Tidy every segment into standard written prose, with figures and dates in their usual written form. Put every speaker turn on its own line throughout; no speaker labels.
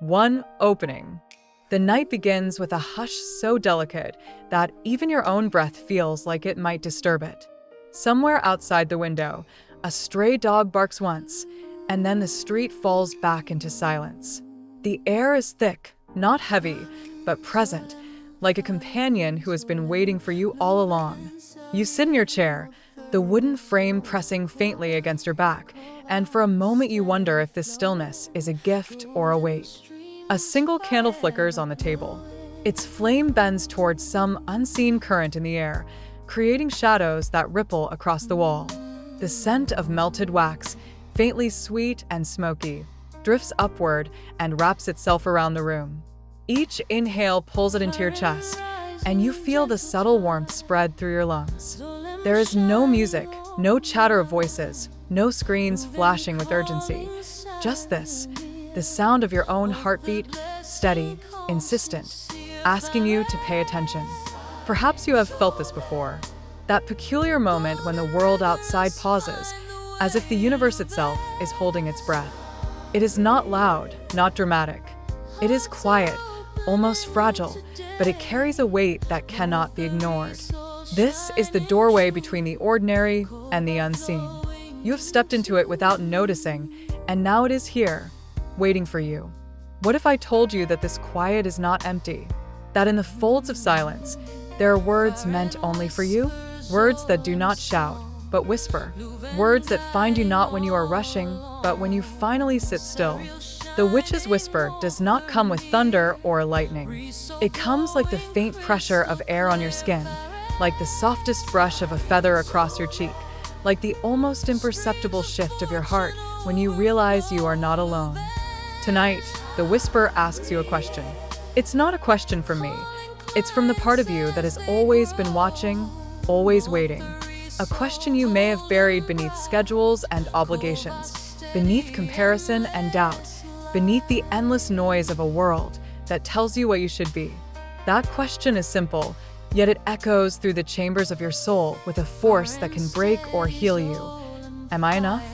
1. Opening. The night begins with a hush so delicate that even your own breath feels like it might disturb it. Somewhere outside the window, a stray dog barks once, and then the street falls back into silence. The air is thick, not heavy, but present, like a companion who has been waiting for you all along. You sit in your chair, the wooden frame pressing faintly against your back, and for a moment you wonder if this stillness is a gift or a weight. A single candle flickers on the table. Its flame bends towards some unseen current in the air, creating shadows that ripple across the wall. The scent of melted wax, faintly sweet and smoky, drifts upward and wraps itself around the room. Each inhale pulls it into your chest, and you feel the subtle warmth spread through your lungs. There is no music, no chatter of voices, no screens flashing with urgency. Just this, the sound of your own heartbeat, steady, insistent, asking you to pay attention. Perhaps you have felt this before. That peculiar moment when the world outside pauses, as if the universe itself is holding its breath. It is not loud, not dramatic. It is quiet, almost fragile, but it carries a weight that cannot be ignored. This is the doorway between the ordinary and the unseen. You have stepped into it without noticing, and now it is here, waiting for you. What if I told you that this quiet is not empty? That in the folds of silence, there are words meant only for you? Words that do not shout, but whisper. Words that find you not when you are rushing, but when you finally sit still. The witch's whisper does not come with thunder or lightning. It comes like the faint pressure of air on your skin, like the softest brush of a feather across your cheek, like the almost imperceptible shift of your heart when you realize you are not alone. Tonight, the whisper asks you a question. It's not a question from me. It's from the part of you that has always been watching, always waiting. A question you may have buried beneath schedules and obligations, beneath comparison and doubt, beneath the endless noise of a world that tells you what you should be. That question is simple, yet it echoes through the chambers of your soul with a force that can break or heal you. Am I enough?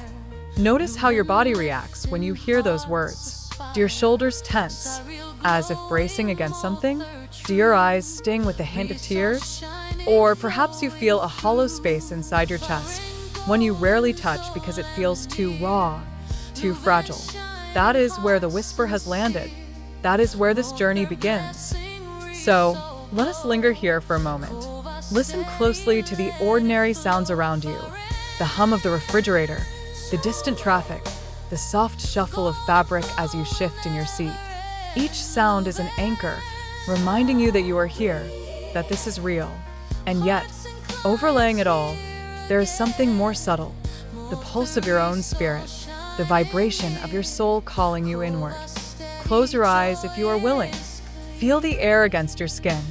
Notice how your body reacts when you hear those words. Do your shoulders tense, as if bracing against something? Do your eyes sting with a hint of tears? Or perhaps you feel a hollow space inside your chest, one you rarely touch because it feels too raw, too fragile. That is where the whisper has landed. That is where this journey begins. So, let us linger here for a moment. Listen closely to the ordinary sounds around you. The hum of the refrigerator, the distant traffic, the soft shuffle of fabric as you shift in your seat. Each sound is an anchor, reminding you that you are here, that this is real. And yet, overlaying it all, there is something more subtle, the pulse of your own spirit, the vibration of your soul calling you inward. Close your eyes if you are willing. Feel the air against your skin,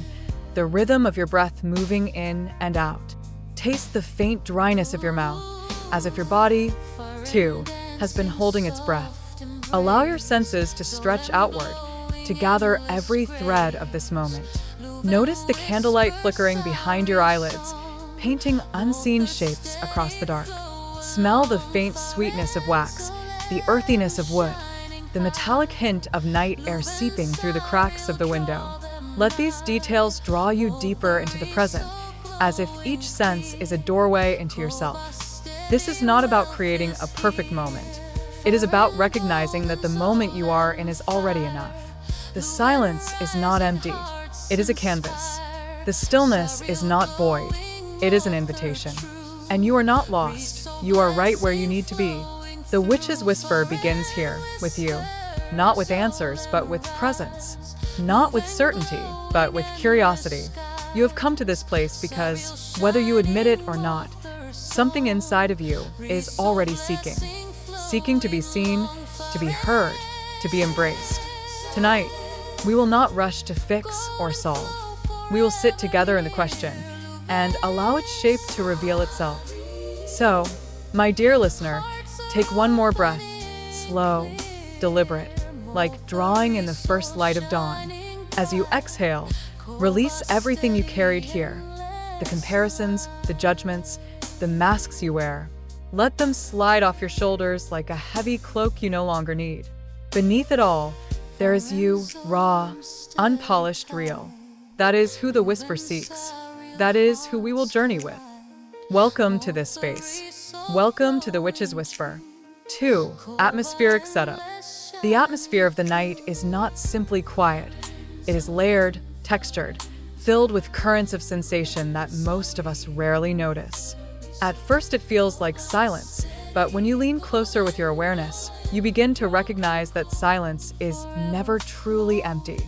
the rhythm of your breath moving in and out. Taste the faint dryness of your mouth, as if your body, too, has been holding its breath. Allow your senses to stretch outward, to gather every thread of this moment. Notice the candlelight flickering behind your eyelids, painting unseen shapes across the dark. Smell the faint sweetness of wax, the earthiness of wood, the metallic hint of night air seeping through the cracks of the window. Let these details draw you deeper into the present, as if each sense is a doorway into yourself. This is not about creating a perfect moment. It is about recognizing that the moment you are in is already enough. The silence is not empty. It is a canvas. The stillness is not void. It is an invitation. And you are not lost. You are right where you need to be. The witch's whisper begins here, with you. Not with answers, but with presence. Not with certainty, but with curiosity. You have come to this place because, whether you admit it or not, something inside of you is already seeking. Seeking to be seen, to be heard, to be embraced. Tonight, we will not rush to fix or solve. We will sit together in the question and allow its shape to reveal itself. So, my dear listener, take one more breath, slow, deliberate, like drawing in the first light of dawn. As you exhale, release everything you carried here. The comparisons, the judgments, the masks you wear. Let them slide off your shoulders like a heavy cloak you no longer need. Beneath it all, There is you, raw, unpolished, real. That is who the whisper seeks. That is who we will journey with. Welcome to this space. Welcome to the Witch's Whisper. 2. Atmospheric setup. The atmosphere of the night is not simply quiet. It is layered, textured, filled with currents of sensation that most of us rarely notice. At first it feels like silence, but when you lean closer with your awareness, you begin to recognize that silence is never truly empty.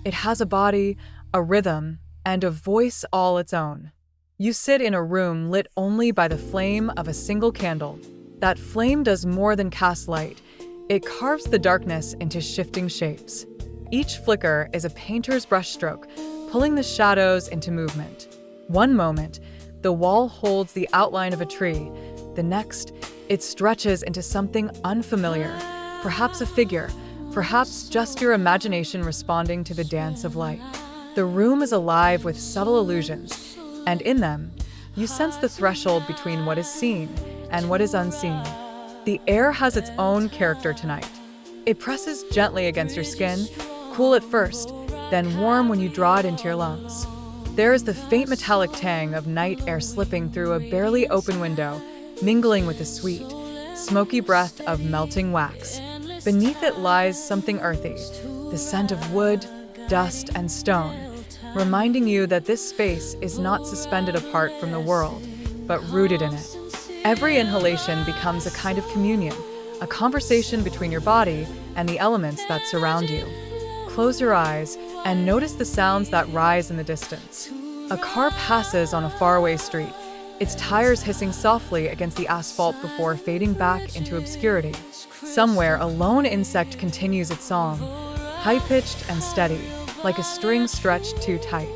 It has a body, a rhythm, and a voice all its own. You sit in a room lit only by the flame of a single candle. That flame does more than cast light. It carves the darkness into shifting shapes. Each flicker is a painter's brushstroke, pulling the shadows into movement. One moment, the wall holds the outline of a tree. The next, it stretches into something unfamiliar, perhaps a figure, perhaps just your imagination responding to the dance of light. The room is alive with subtle illusions, and in them, you sense the threshold between what is seen and what is unseen. The air has its own character tonight. It presses gently against your skin, cool at first, then warm when you draw it into your lungs. There is the faint metallic tang of night air slipping through a barely open window, mingling with the sweet, smoky breath of melting wax. Beneath it lies something earthy, the scent of wood, dust, and stone, reminding you that this space is not suspended apart from the world, but rooted in it. Every inhalation becomes a kind of communion, a conversation between your body and the elements that surround you. Close your eyes and notice the sounds that rise in the distance. A car passes on a faraway street, its tires hissing softly against the asphalt before fading back into obscurity. Somewhere, a lone insect continues its song, high-pitched and steady, like a string stretched too tight.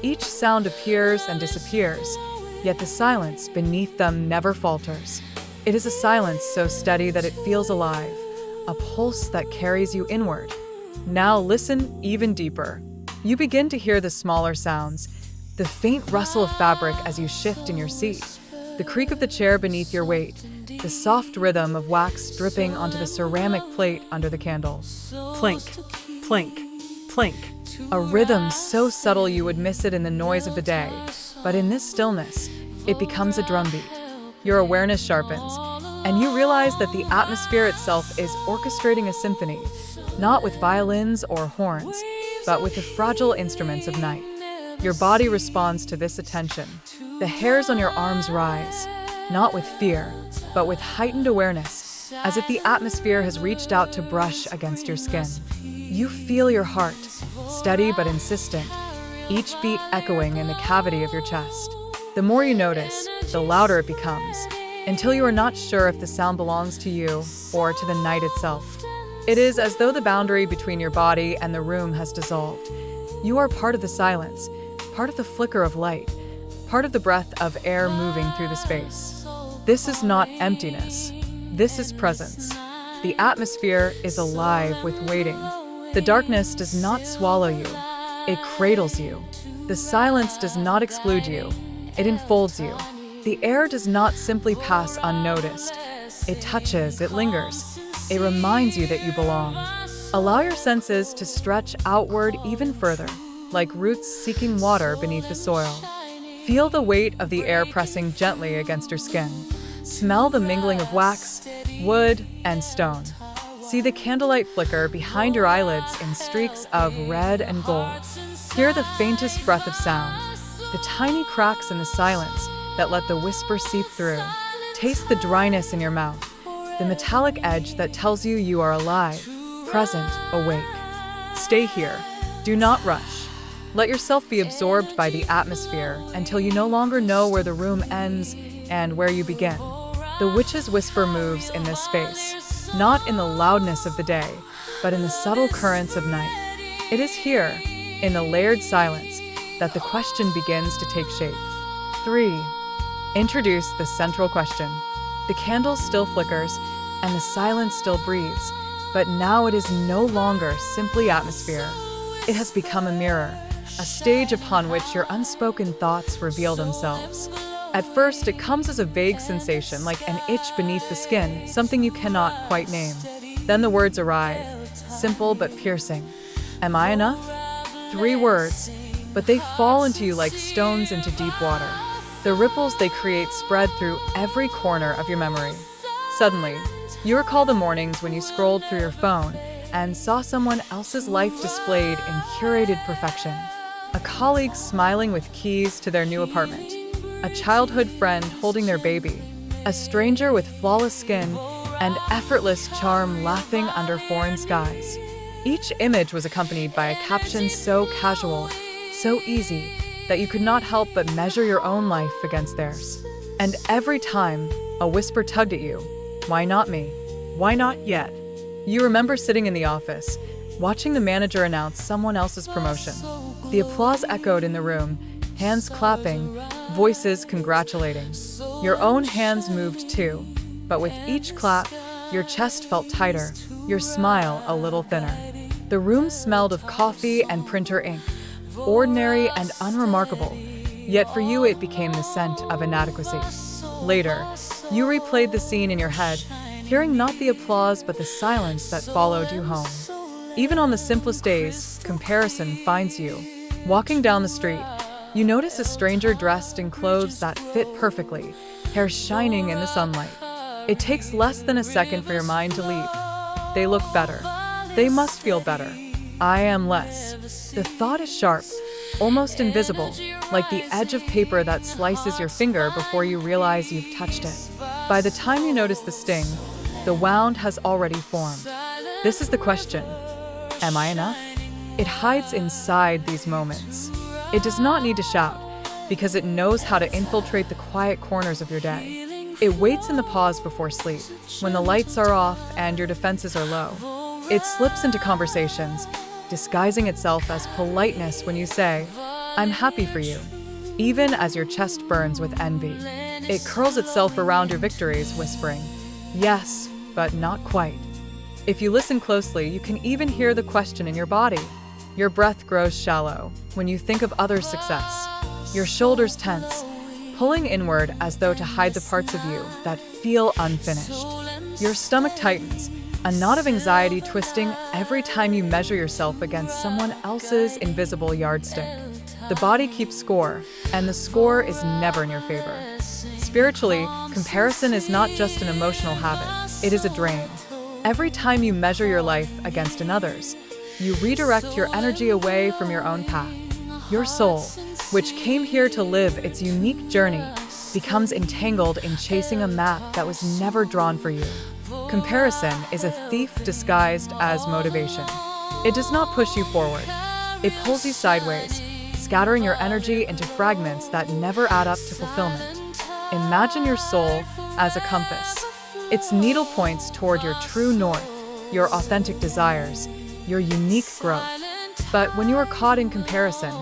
Each sound appears and disappears, yet the silence beneath them never falters. It is a silence so steady that it feels alive, a pulse that carries you inward. Now listen even deeper. You begin to hear the smaller sounds, the faint rustle of fabric as you shift in your seat, the creak of the chair beneath your weight, the soft rhythm of wax dripping onto the ceramic plate under the candle. Plink, plink, plink. A rhythm so subtle you would miss it in the noise of the day, but in this stillness, it becomes a drumbeat. Your awareness sharpens, and you realize that the atmosphere itself is orchestrating a symphony, not with violins or horns, but with the fragile instruments of night. Your body responds to this attention. The hairs on your arms rise, not with fear, but with heightened awareness, as if the atmosphere has reached out to brush against your skin. You feel your heart, steady but insistent, each beat echoing in the cavity of your chest. The more you notice, the louder it becomes, until you are not sure if the sound belongs to you or to the night itself. It is as though the boundary between your body and the room has dissolved. You are part of the silence, part of the flicker of light, part of the breath of air moving through the space. This is not emptiness. This is presence. The atmosphere is alive with waiting. The darkness does not swallow you. It cradles you. The silence does not exclude you. It enfolds you. The air does not simply pass unnoticed. It touches, it lingers. It reminds you that you belong. Allow your senses to stretch outward even further, like roots seeking water beneath the soil. Feel the weight of the air pressing gently against your skin. Smell the mingling of wax, wood, and stone. See the candlelight flicker behind your eyelids in streaks of red and gold. Hear the faintest breath of sound, the tiny cracks in the silence that let the whisper seep through. Taste the dryness in your mouth, the metallic edge that tells you are alive, present, awake. Stay here. Do not rush. Let yourself be absorbed by the atmosphere until you no longer know where the room ends and where you begin. The witch's whisper moves in this space, not in the loudness of the day, but in the subtle currents of night. It is here, in the layered silence, that the question begins to take shape. 3. Introduce the central question. The candle still flickers, and the silence still breathes, but now it is no longer simply atmosphere. It has become a mirror, a stage upon which your unspoken thoughts reveal themselves. At first, it comes as a vague sensation, like an itch beneath the skin, something you cannot quite name. Then the words arrive, simple but piercing. Am I enough? 3 words, but they fall into you like stones into deep water. The ripples they create spread through every corner of your memory. Suddenly, you recall the mornings when you scrolled through your phone and saw someone else's life displayed in curated perfection. A colleague smiling with keys to their new apartment. A childhood friend holding their baby. A stranger with flawless skin and effortless charm laughing under foreign skies. Each image was accompanied by a caption so casual, so easy, that you could not help but measure your own life against theirs. And every time, a whisper tugged at you. Why not me? Why not yet? You remember sitting in the office, watching the manager announce someone else's promotion. The applause echoed in the room, hands clapping, voices congratulating. Your own hands moved too, but with each clap, your chest felt tighter, your smile a little thinner. The room smelled of coffee and printer ink, ordinary and unremarkable, yet for you it became the scent of inadequacy. Later, you replayed the scene in your head, hearing not the applause but the silence that followed you home. Even on the simplest days, comparison finds you. Walking down the street, you notice a stranger dressed in clothes that fit perfectly, hair shining in the sunlight. It takes less than a second for your mind to leap. They look better. They must feel better. I am less. The thought is sharp, almost invisible, like the edge of paper that slices your finger before you realize you've touched it. By the time you notice the sting, the wound has already formed. This is the question. Am I enough? It hides inside these moments. It does not need to shout, because it knows how to infiltrate the quiet corners of your day. It waits in the pause before sleep, when the lights are off and your defenses are low. It slips into conversations, disguising itself as politeness when you say, I'm happy for you, even as your chest burns with envy. It curls itself around your victories, whispering, yes, but not quite. If you listen closely, you can even hear the question in your body. Your breath grows shallow when you think of others' success. Your shoulders tense, pulling inward as though to hide the parts of you that feel unfinished. Your stomach tightens, a knot of anxiety twisting every time you measure yourself against someone else's invisible yardstick. The body keeps score, and the score is never in your favor. Spiritually, comparison is not just an emotional habit, it is a drain. Every time you measure your life against another's, you redirect your energy away from your own path. Your soul, which came here to live its unique journey, becomes entangled in chasing a map that was never drawn for you. Comparison is a thief disguised as motivation. It does not push you forward. It pulls you sideways, scattering your energy into fragments that never add up to fulfillment. Imagine your soul as a compass. Its needle points toward your true north, your authentic desires, your unique growth. But when you are caught in comparison,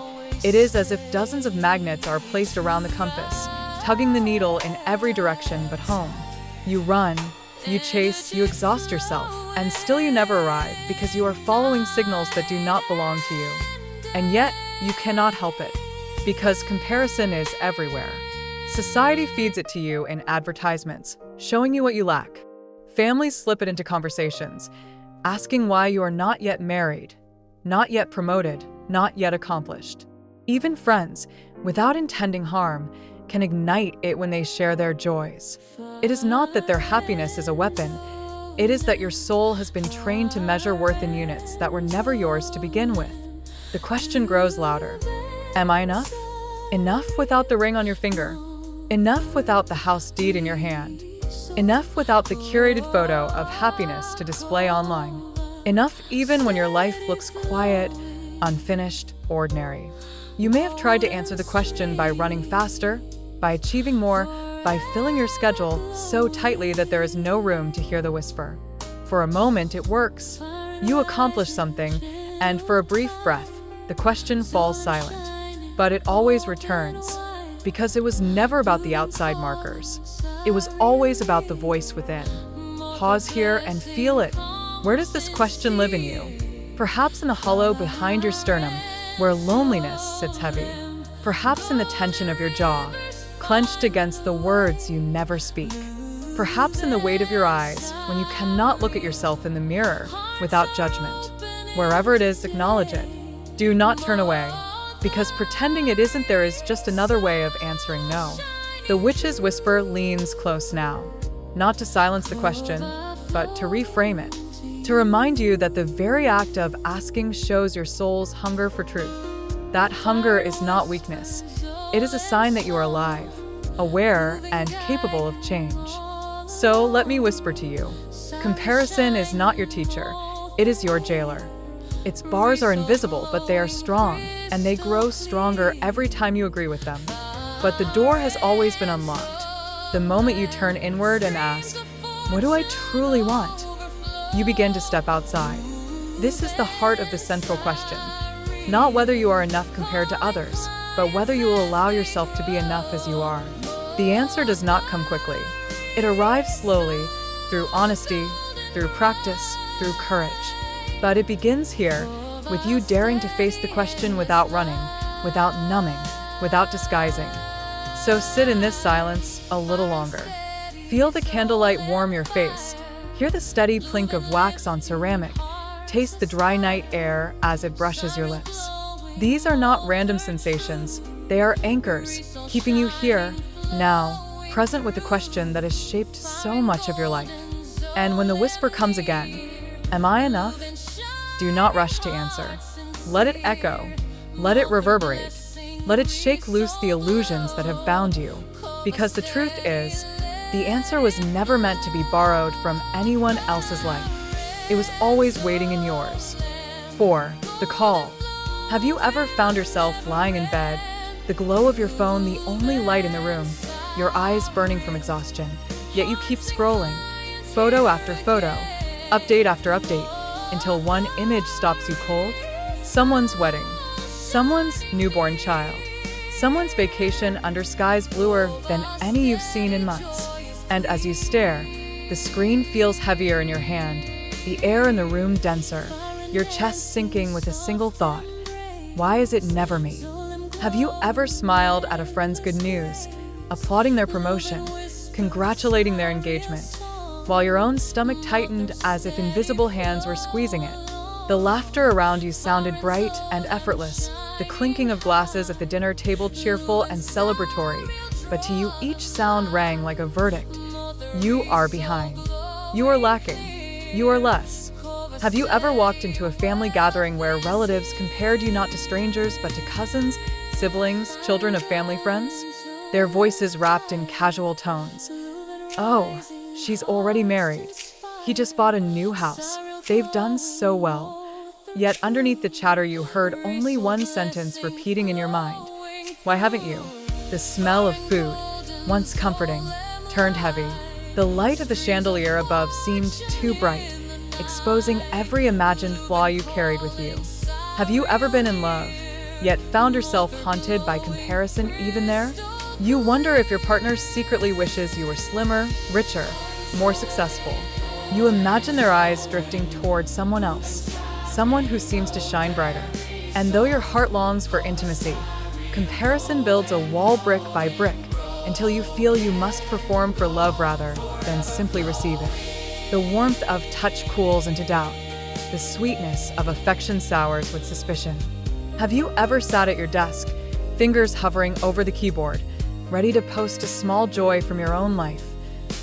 it is as if dozens of magnets are placed around the compass, tugging the needle in every direction but home. You run, you chase, you exhaust yourself, and still you never arrive because you are following signals that do not belong to you. And yet, you cannot help it, because comparison is everywhere. Society feeds it to you in advertisements, showing you what you lack. Families slip it into conversations, asking why you are not yet married, not yet promoted, not yet accomplished. Even friends, without intending harm, can ignite it when they share their joys. It is not that their happiness is a weapon, it is that your soul has been trained to measure worth in units that were never yours to begin with. The question grows louder. Am I enough? Enough without the ring on your finger. Enough without the house deed in your hand. Enough without the curated photo of happiness to display online. Enough even when your life looks quiet, unfinished, ordinary. You may have tried to answer the question by running faster, by achieving more, by filling your schedule so tightly that there is no room to hear the whisper. For a moment, it works. You accomplish something, and for a brief breath, the question falls silent. But it always returns, because it was never about the outside markers. It was always about the voice within. Pause here and feel it. Where does this question live in you? Perhaps in the hollow behind your sternum, where loneliness sits heavy. Perhaps in the tension of your jaw, clenched against the words you never speak. Perhaps in the weight of your eyes, when you cannot look at yourself in the mirror without judgment. Wherever it is, acknowledge it. Do not turn away, because pretending it isn't there is just another way of answering no. The witch's whisper leans close now, not to silence the question, but to reframe it, to remind you that the very act of asking shows your soul's hunger for truth. That hunger is not weakness. It is a sign that you are alive, aware, and capable of change. So let me whisper to you. Comparison is not your teacher. It is your jailer. Its bars are invisible, but they are strong, and they grow stronger every time you agree with them. But the door has always been unlocked. The moment you turn inward and ask, "What do I truly want?" you begin to step outside. This is the heart of the central question. Not whether you are enough compared to others, but whether you will allow yourself to be enough as you are. The answer does not come quickly. It arrives slowly, through honesty, through practice, through courage. But it begins here, with you daring to face the question without running, without numbing, without disguising. So sit in this silence a little longer. Feel the candlelight warm your face. Hear the steady plink of wax on ceramic. Taste the dry night air as it brushes your lips. These are not random sensations. They are anchors, keeping you here, now, present with the question that has shaped so much of your life. And when the whisper comes again, "Am I enough?" do not rush to answer. Let it echo. Let it reverberate. Let it shake loose the illusions that have bound you. Because the truth is, the answer was never meant to be borrowed from anyone else's life. It was always waiting in yours. 4. The call. Have you ever found yourself lying in bed, the glow of your phone the only light in the room, your eyes burning from exhaustion, yet you keep scrolling, photo after photo, update after update, until one image stops you cold? Someone's wedding, someone's newborn child, someone's vacation under skies bluer than any you've seen in months. And as you stare, the screen feels heavier in your hand, the air in the room denser, your chest sinking with a single thought. Why is it never me? Have you ever smiled at a friend's good news, applauding their promotion, congratulating their engagement, while your own stomach tightened as if invisible hands were squeezing it? The laughter around you sounded bright and effortless, the clinking of glasses at the dinner table cheerful and celebratory, but to you each sound rang like a verdict. You are behind. You are lacking. You are less. Have you ever walked into a family gathering where relatives compared you not to strangers but to cousins, siblings, children of family friends? Their voices wrapped in casual tones. "Oh, she's already married. He just bought a new house. They've done so well." Yet underneath the chatter you heard only one sentence repeating in your mind. Why haven't you? The smell of food, once comforting, turned heavy. The light of the chandelier above seemed too bright, exposing every imagined flaw you carried with you. Have you ever been in love, yet found yourself haunted by comparison even there? You wonder if your partner secretly wishes you were slimmer, richer, more successful. You imagine their eyes drifting toward someone else, someone who seems to shine brighter. And though your heart longs for intimacy, comparison builds a wall brick by brick until you feel you must perform for love rather than simply receive it. The warmth of touch cools into doubt. The sweetness of affection sours with suspicion. Have you ever sat at your desk, fingers hovering over the keyboard, ready to post a small joy from your own life?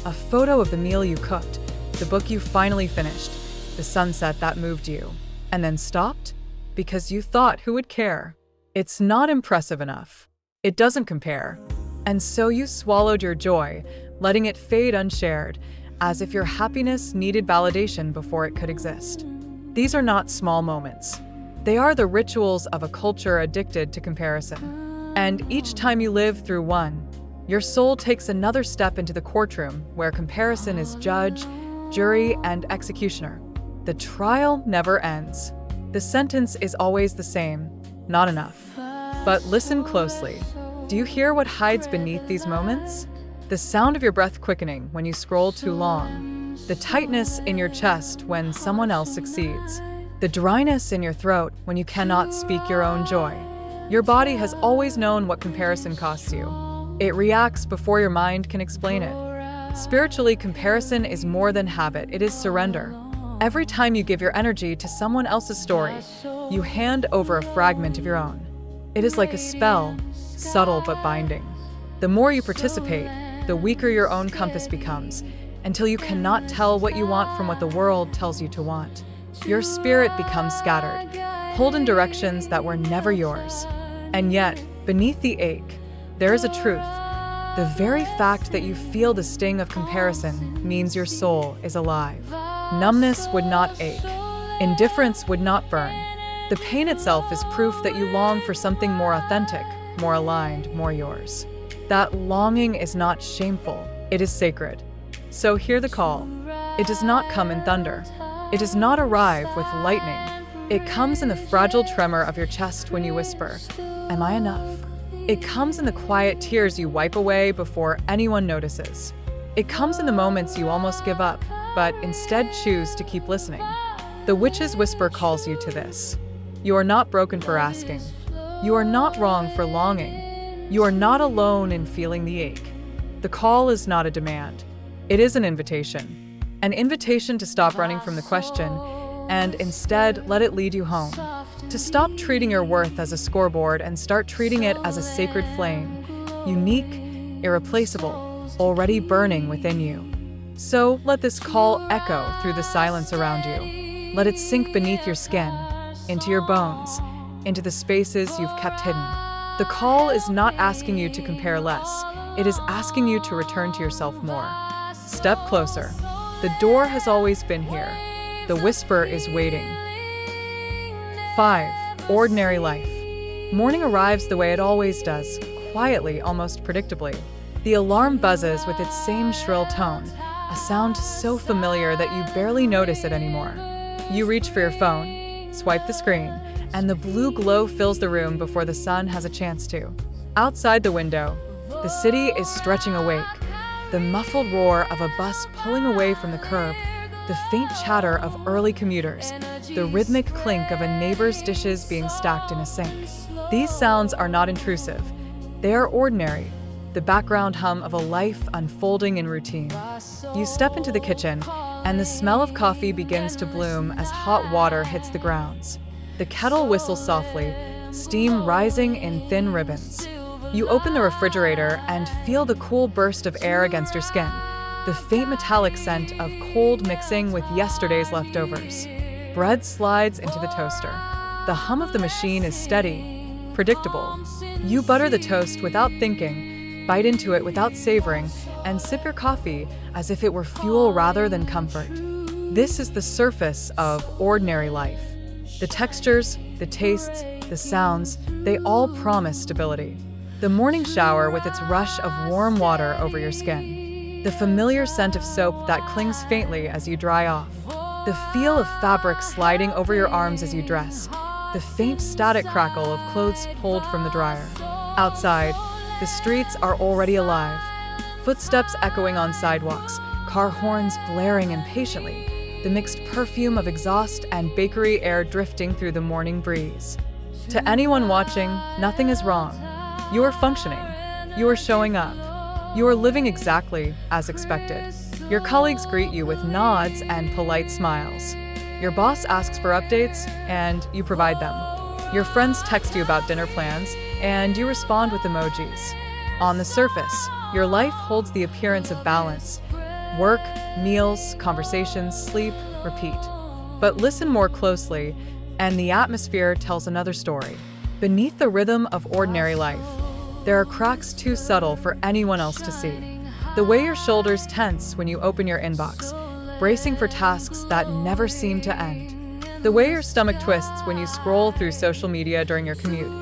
A photo of the meal you cooked, the book you finally finished, the sunset that moved you, and then stopped? Because you thought who would care? It's not impressive enough. It doesn't compare. And so you swallowed your joy, letting it fade unshared, as if your happiness needed validation before it could exist. These are not small moments. They are the rituals of a culture addicted to comparison. And each time you live through one, your soul takes another step into the courtroom where comparison is judge, jury, and executioner. The trial never ends. The sentence is always the same, not enough. But listen closely. Do you hear what hides beneath these moments? The sound of your breath quickening when you scroll too long. The tightness in your chest when someone else succeeds. The dryness in your throat when you cannot speak your own joy. Your body has always known what comparison costs you. It reacts before your mind can explain it. Spiritually, comparison is more than habit, it is surrender. Every time you give your energy to someone else's story, you hand over a fragment of your own. It is like a spell, subtle but binding. The more you participate, the weaker your own compass becomes, until you cannot tell what you want from what the world tells you to want. Your spirit becomes scattered, pulled in directions that were never yours. And yet, beneath the ache, there is a truth. The very fact that you feel the sting of comparison means your soul is alive. Numbness would not ache. Indifference would not burn. The pain itself is proof that you long for something more authentic, more aligned, more yours. That longing is not shameful, it is sacred. So hear the call. It does not come in thunder. It does not arrive with lightning. It comes in the fragile tremor of your chest when you whisper, "Am I enough?" It comes in the quiet tears you wipe away before anyone notices. It comes in the moments you almost give up, but instead choose to keep listening. The witch's whisper calls you to this. You are not broken for asking. You are not wrong for longing. You are not alone in feeling the ache. The call is not a demand. It is an invitation. An invitation to stop running from the question and instead let it lead you home. To stop treating your worth as a scoreboard and start treating it as a sacred flame, unique, irreplaceable, already burning within you. So let this call echo through the silence around you. Let it sink beneath your skin, into your bones, into the spaces you've kept hidden. The call is not asking you to compare less. It is asking you to return to yourself more. Step closer. The door has always been here. The whisper is waiting. 5. Ordinary life. Morning arrives the way it always does, quietly, almost predictably. The alarm buzzes with its same shrill tone, a sound so familiar that you barely notice it anymore. You reach for your phone, swipe the screen, and the blue glow fills the room before the sun has a chance to. Outside the window, the city is stretching awake. The muffled roar of a bus pulling away from the curb, the faint chatter of early commuters, the rhythmic clink of a neighbor's dishes being stacked in a sink. These sounds are not intrusive. They are ordinary, the background hum of a life unfolding in routine. You step into the kitchen, and the smell of coffee begins to bloom as hot water hits the grounds. The kettle whistles softly, steam rising in thin ribbons. You open the refrigerator and feel the cool burst of air against your skin, the faint metallic scent of cold mixing with yesterday's leftovers. Bread slides into the toaster. The hum of the machine is steady, predictable. You butter the toast without thinking, bite into it without savoring, and sip your coffee as if it were fuel rather than comfort. This is the surface of ordinary life. The textures, the tastes, the sounds, they all promise stability. The morning shower with its rush of warm water over your skin. The familiar scent of soap that clings faintly as you dry off. The feel of fabric sliding over your arms as you dress. The faint static crackle of clothes pulled from the dryer. Outside, the streets are already alive. Footsteps echoing on sidewalks, car horns blaring impatiently, the mixed perfume of exhaust and bakery air drifting through the morning breeze. To anyone watching, nothing is wrong. You are functioning. You are showing up. You are living exactly as expected. Your colleagues greet you with nods and polite smiles. Your boss asks for updates, and you provide them. Your friends text you about dinner plans, and you respond with emojis. On the surface, your life holds the appearance of balance. Work, meals, conversations, sleep, repeat. But listen more closely, and the atmosphere tells another story. Beneath the rhythm of ordinary life, there are cracks too subtle for anyone else to see. The way your shoulders tense when you open your inbox, bracing for tasks that never seem to end. The way your stomach twists when you scroll through social media during your commute,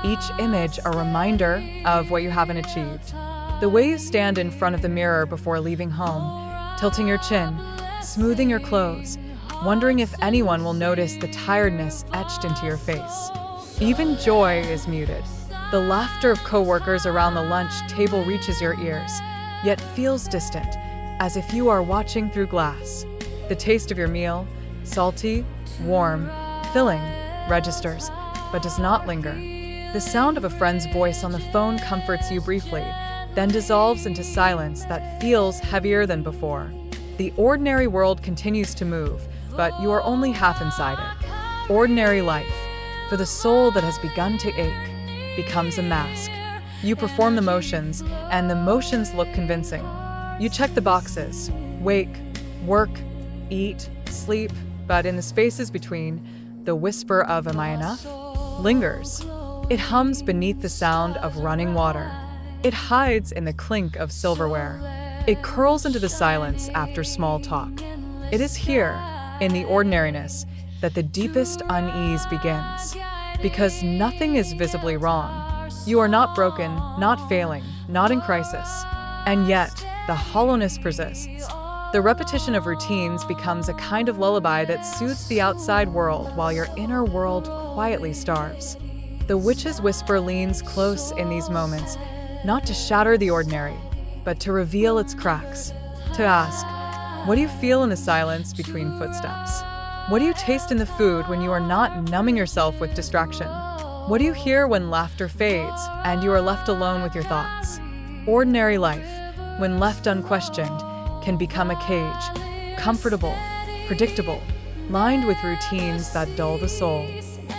each image a reminder of what you haven't achieved. The way you stand in front of the mirror before leaving home, tilting your chin, smoothing your clothes, wondering if anyone will notice the tiredness etched into your face. Even joy is muted. The laughter of coworkers around the lunch table reaches your ears, yet feels distant, as if you are watching through glass. The taste of your meal, salty, warm, filling, registers, but does not linger. The sound of a friend's voice on the phone comforts you briefly, then dissolves into silence that feels heavier than before. The ordinary world continues to move, but you are only half inside it. Ordinary life, for the soul that has begun to ache, becomes a mask. You perform the motions, and the motions look convincing. You check the boxes: wake, work, eat, sleep, but in the spaces between, the whisper of "Am I enough?" lingers. It hums beneath the sound of running water. It hides in the clink of silverware. It curls into the silence after small talk. It is here, in the ordinariness, that the deepest unease begins. Because nothing is visibly wrong. You are not broken, not failing, not in crisis. And yet, the hollowness persists. The repetition of routines becomes a kind of lullaby that soothes the outside world while your inner world quietly starves. The witch's whisper leans close in these moments, not to shatter the ordinary, but to reveal its cracks. To ask, what do you feel in the silence between footsteps? What do you taste in the food when you are not numbing yourself with distraction? What do you hear when laughter fades and you are left alone with your thoughts? Ordinary life, when left unquestioned, can become a cage, comfortable, predictable, lined with routines that dull the soul.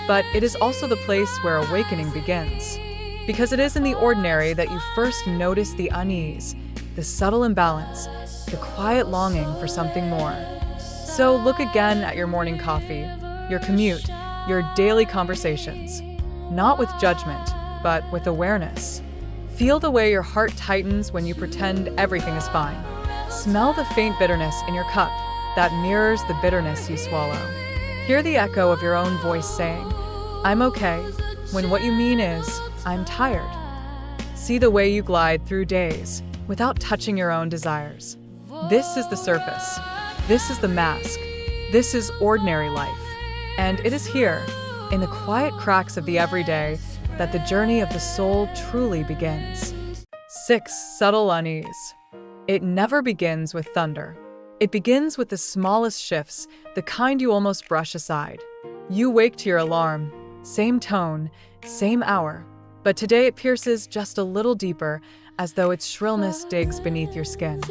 But it is also the place where awakening begins. Because it is in the ordinary that you first notice the unease, the subtle imbalance, the quiet longing for something more. So look again at your morning coffee, your commute, your daily conversations. Not with judgment, but with awareness. Feel the way your heart tightens when you pretend everything is fine. Smell the faint bitterness in your cup that mirrors the bitterness you swallow. Hear the echo of your own voice saying, "I'm okay," when what you mean is, "I'm tired." See the way you glide through days without touching your own desires. This is the surface. This is the mask. This is ordinary life. And it is here, in the quiet cracks of the everyday, that the journey of the soul truly begins. 6. Subtle unease. It never begins with thunder. It begins with the smallest shifts, the kind you almost brush aside. You wake to your alarm, same tone, same hour, but today it pierces just a little deeper, as though its shrillness digs beneath your skin.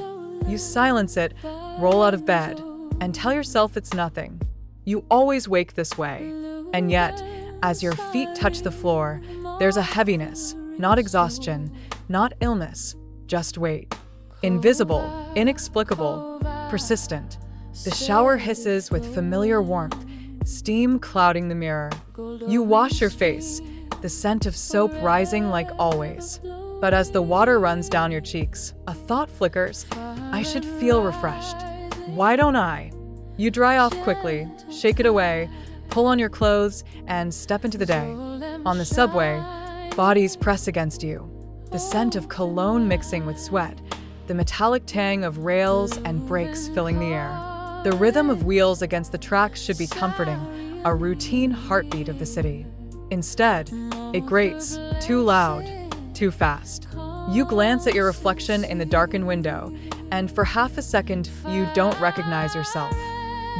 You silence it, roll out of bed, and tell yourself it's nothing. You always wake this way. And yet, as your feet touch the floor, there's a heaviness, not exhaustion, not illness, just weight. Invisible, inexplicable, persistent. The shower hisses with familiar warmth, steam clouding the mirror. You wash your face, the scent of soap rising like always. But as the water runs down your cheeks, a thought flickers. I should feel refreshed. Why don't I? You dry off quickly, shake it away, pull on your clothes, and step into the day. On the subway, bodies press against you. The scent of cologne mixing with sweat, the metallic tang of rails and brakes filling the air. The rhythm of wheels against the tracks should be comforting, a routine heartbeat of the city. Instead, it grates, too loud, too fast. You glance at your reflection in the darkened window, and for half a second, you don't recognize yourself.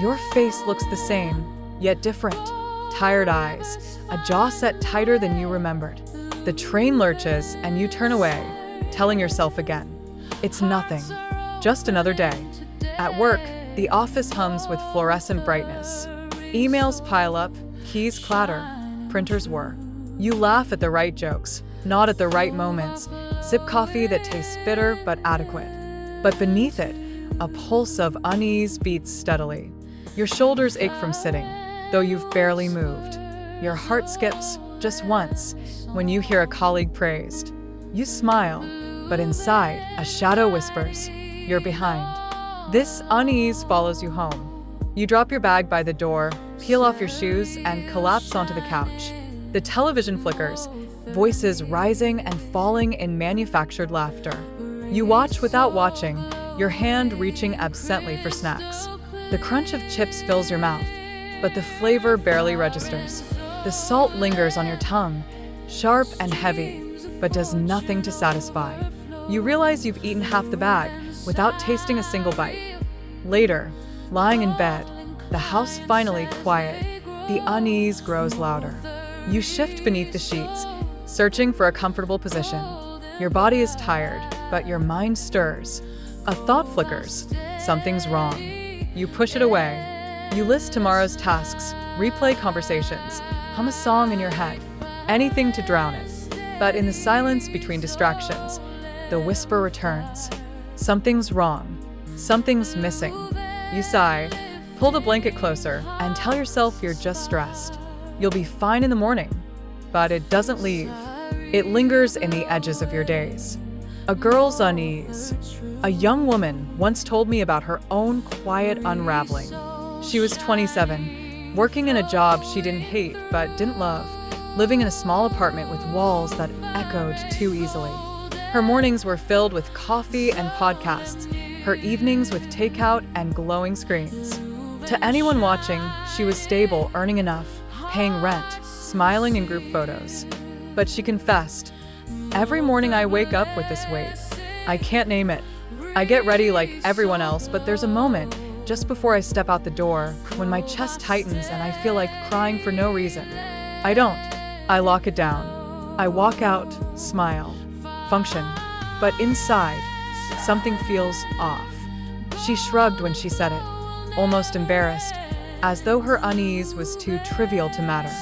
Your face looks the same, yet different. Tired eyes, a jaw set tighter than you remembered. The train lurches, and you turn away, telling yourself again, it's nothing, just another day. At work, the office hums with fluorescent brightness. Emails pile up, keys clatter, printers whir. You laugh at the right jokes, nod at the right moments, sip coffee that tastes bitter but adequate. But beneath it, a pulse of unease beats steadily. Your shoulders ache from sitting, though you've barely moved. Your heart skips, just once, when you hear a colleague praised. You smile, but inside, a shadow whispers, you're behind. This unease follows you home. You drop your bag by the door, peel off your shoes, and collapse onto the couch. The television flickers, voices rising and falling in manufactured laughter. You watch without watching, your hand reaching absently for snacks. The crunch of chips fills your mouth, but the flavor barely registers. The salt lingers on your tongue, sharp and heavy, but does nothing to satisfy. You realize you've eaten half the bag without tasting a single bite. Later, lying in bed, the house finally quiet, the unease grows louder. You shift beneath the sheets, searching for a comfortable position. Your body is tired, but your mind stirs. A thought flickers. Something's wrong. You push it away. You list tomorrow's tasks, replay conversations, hum a song in your head, anything to drown it. But in the silence between distractions, the whisper returns. Something's wrong. Something's missing. You sigh, pull the blanket closer, and tell yourself you're just stressed. You'll be fine in the morning. But it doesn't leave. It lingers in the edges of your days. A girl's unease. A young woman once told me about her own quiet unraveling. She was 27, working in a job she didn't hate but didn't love, living in a small apartment with walls that echoed too easily. Her mornings were filled with coffee and podcasts, her evenings with takeout and glowing screens. To anyone watching, she was stable, earning enough, paying rent, smiling in group photos. But she confessed, "Every morning I wake up with this weight. I can't name it. I get ready like everyone else, but there's a moment, just before I step out the door, when my chest tightens and I feel like crying for no reason. I don't. I lock it down. I walk out, smile, function. But inside, something feels off." She shrugged when she said it, almost embarrassed, as though her unease was too trivial to matter.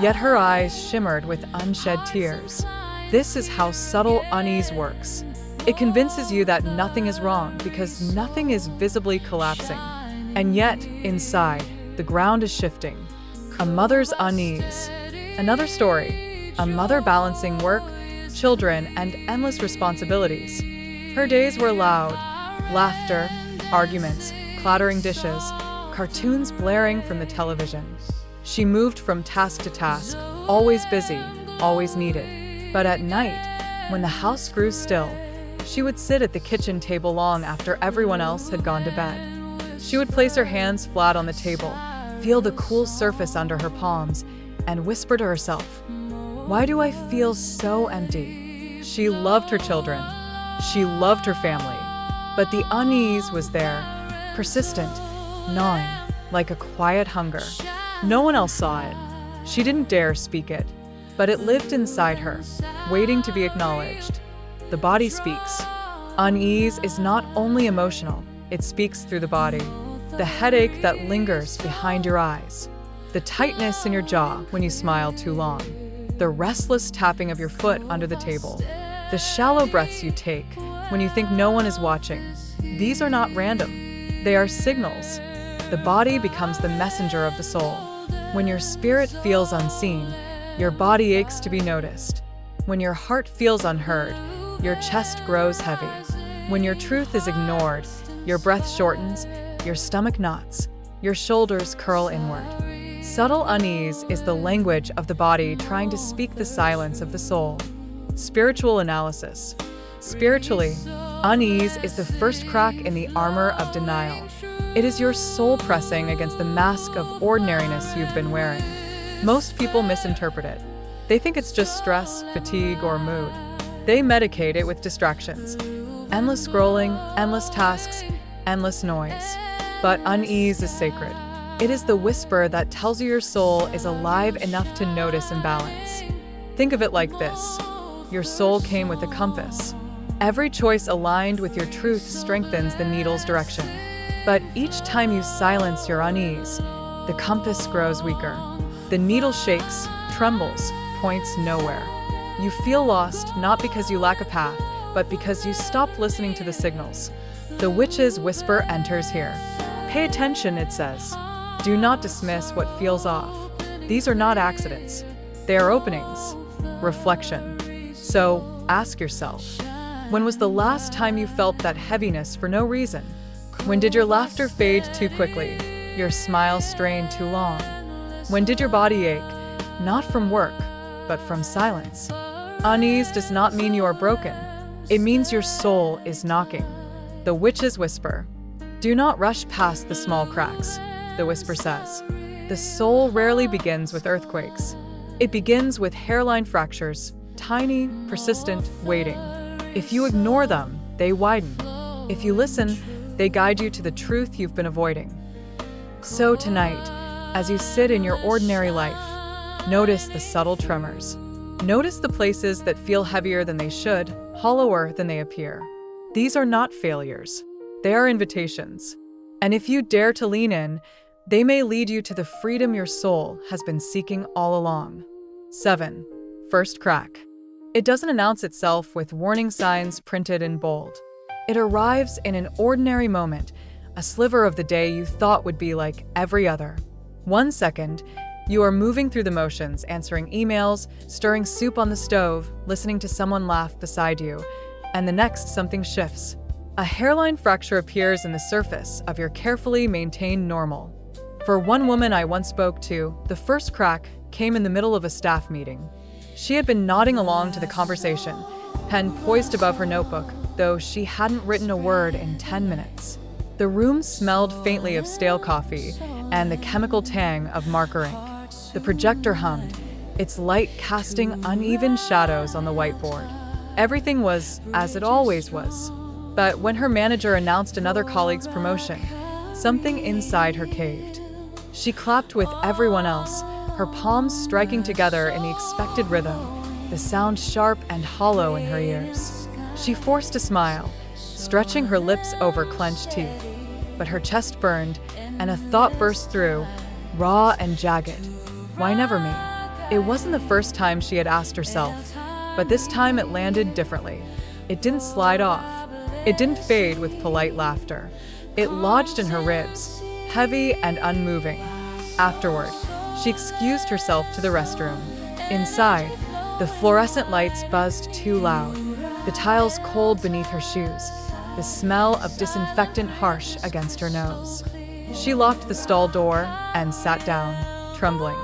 Yet her eyes shimmered with unshed tears. This is how subtle unease works. It convinces you that nothing is wrong because nothing is visibly collapsing. And yet, inside, the ground is shifting. A mother's unease. Another story. A mother balancing work, children, and endless responsibilities. Her days were loud. Laughter, arguments, clattering dishes, cartoons blaring from the television. She moved from task to task, always busy, always needed. But at night, when the house grew still, she would sit at the kitchen table long after everyone else had gone to bed. She would place her hands flat on the table, feel the cool surface under her palms, and whisper to herself, "Why do I feel so empty?" She loved her children. She loved her family. But the unease was there, persistent, gnawing, like a quiet hunger. No one else saw it. She didn't dare speak it, but it lived inside her, waiting to be acknowledged. The body speaks. Unease is not only emotional, it speaks through the body. The headache that lingers behind your eyes. The tightness in your jaw when you smile too long. The restless tapping of your foot under the table. The shallow breaths you take when you think no one is watching. These are not random. They are signals. The body becomes the messenger of the soul. When your spirit feels unseen, your body aches to be noticed. When your heart feels unheard, your chest grows heavy. When your truth is ignored, your breath shortens, your stomach knots, your shoulders curl inward. Subtle unease is the language of the body trying to speak the silence of the soul. Spiritual analysis. Spiritually, unease is the first crack in the armor of denial. It is your soul pressing against the mask of ordinariness you've been wearing. Most people misinterpret it. They think it's just stress, fatigue, or mood. They medicate it with distractions. Endless scrolling, endless tasks, endless noise. But unease is sacred. It is the whisper that tells you your soul is alive enough to notice imbalance. Think of it like this. Your soul came with a compass. Every choice aligned with your truth strengthens the needle's direction. But each time you silence your unease, the compass grows weaker. The needle shakes, trembles, points nowhere. You feel lost not because you lack a path, but because you stopped listening to the signals. The witch's whisper enters here. Pay attention, it says. Do not dismiss what feels off. These are not accidents. They are openings. Reflection. So, ask yourself, when was the last time you felt that heaviness for no reason? When did your laughter fade too quickly? Your smile strain too long? When did your body ache, not from work, but from silence? Unease does not mean you are broken. It means your soul is knocking. The witch's whisper. Do not rush past the small cracks, the whisper says. The soul rarely begins with earthquakes. It begins with hairline fractures, tiny, persistent, waiting. If you ignore them, they widen. If you listen, they guide you to the truth you've been avoiding. So tonight, as you sit in your ordinary life, notice the subtle tremors. Notice the places that feel heavier than they should, hollower than they appear. These are not failures. They are invitations. And if you dare to lean in, They may lead you to the freedom your soul has been seeking all along. 7. First crack. It doesn't announce itself with warning signs printed in bold. It arrives in an ordinary moment, a sliver of the day you thought would be like every other. 1 second, you are moving through the motions, answering emails, stirring soup on the stove, listening to someone laugh beside you, and the next something shifts. A hairline fracture appears in the surface of your carefully maintained normal. For one woman I once spoke to, the first crack came in the middle of a staff meeting. She had been nodding along to the conversation, pen poised above her notebook, though she hadn't written a word in 10 minutes. The room smelled faintly of stale coffee and the chemical tang of marker ink. The projector hummed, its light casting uneven shadows on the whiteboard. Everything was as it always was. But when her manager announced another colleague's promotion, something inside her caved. She clapped with everyone else, her palms striking together in the expected rhythm, the sound sharp and hollow in her ears. She forced a smile, stretching her lips over clenched teeth. But her chest burned, and a thought burst through, raw and jagged. Why never me? It wasn't the first time she had asked herself, but this time it landed differently. It didn't slide off. It didn't fade with polite laughter. It lodged in her ribs, heavy and unmoving. Afterward, she excused herself to the restroom. Inside, the fluorescent lights buzzed too loud, the tiles cold beneath her shoes, the smell of disinfectant harsh against her nose. She locked the stall door and sat down, trembling.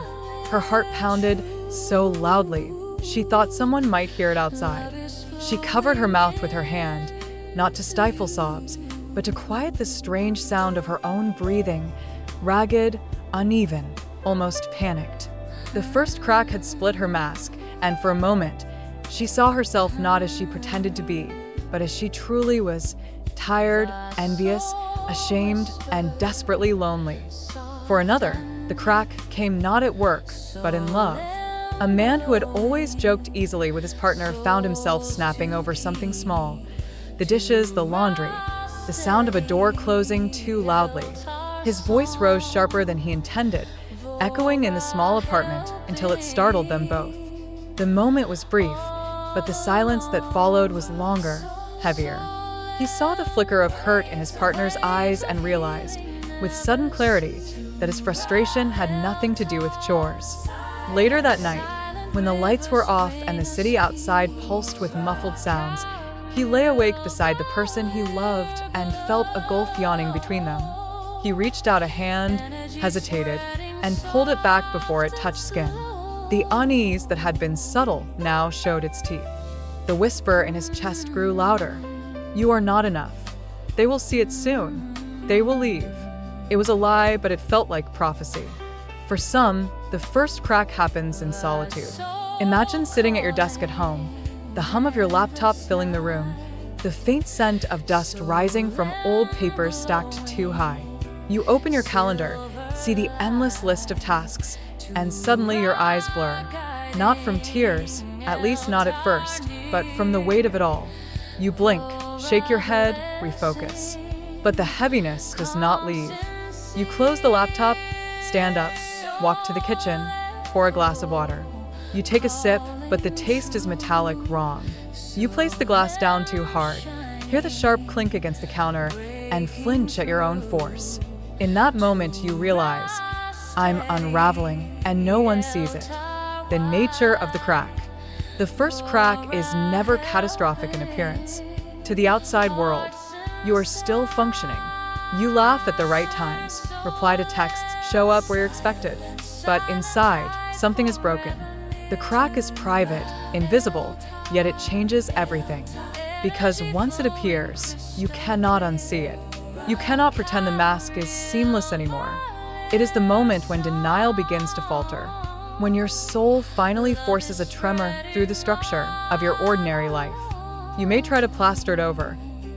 Her heart pounded so loudly, she thought someone might hear it outside. She covered her mouth with her hand, not to stifle sobs, but to quiet the strange sound of her own breathing, ragged, uneven, almost panicked. The first crack had split her mask, and for a moment, she saw herself not as she pretended to be, but as she truly was, tired, envious, ashamed, and desperately lonely. For another, the crack came not at work, but in love. A man who had always joked easily with his partner found himself snapping over something small. The dishes, the laundry, the sound of a door closing too loudly. His voice rose sharper than he intended, echoing in the small apartment until it startled them both. The moment was brief, but the silence that followed was longer, heavier. He saw the flicker of hurt in his partner's eyes and realized, with sudden clarity, that his frustration had nothing to do with chores. Later that night, when the lights were off and the city outside pulsed with muffled sounds, he lay awake beside the person he loved and felt a gulf yawning between them. He reached out a hand, hesitated, and pulled it back before it touched skin. The unease that had been subtle now showed its teeth. The whisper in his chest grew louder. "You are not enough. They will see it soon. They will leave." It was a lie, but it felt like prophecy. For some, the first crack happens in solitude. Imagine sitting at your desk at home, the hum of your laptop filling the room, the faint scent of dust rising from old papers stacked too high. You open your calendar, see the endless list of tasks, and suddenly your eyes blur. Not from tears, at least not at first, but from the weight of it all. You blink, shake your head, refocus. But the heaviness does not leave. You close the laptop, stand up, walk to the kitchen, pour a glass of water. You take a sip, but the taste is metallic, wrong. You place the glass down too hard, hear the sharp clink against the counter, and flinch at your own force. In that moment, you realize, I'm unraveling, and no one sees it. The nature of the crack. The first crack is never catastrophic in appearance. To the outside world, you are still functioning. You laugh at the right times, reply to texts, show up where you're expected. But inside, something is broken. The crack is private, invisible, yet it changes everything. Because once it appears, you cannot unsee it. You cannot pretend the mask is seamless anymore. It is the moment when denial begins to falter, when your soul finally forces a tremor through the structure of your ordinary life. You may try to plaster it over,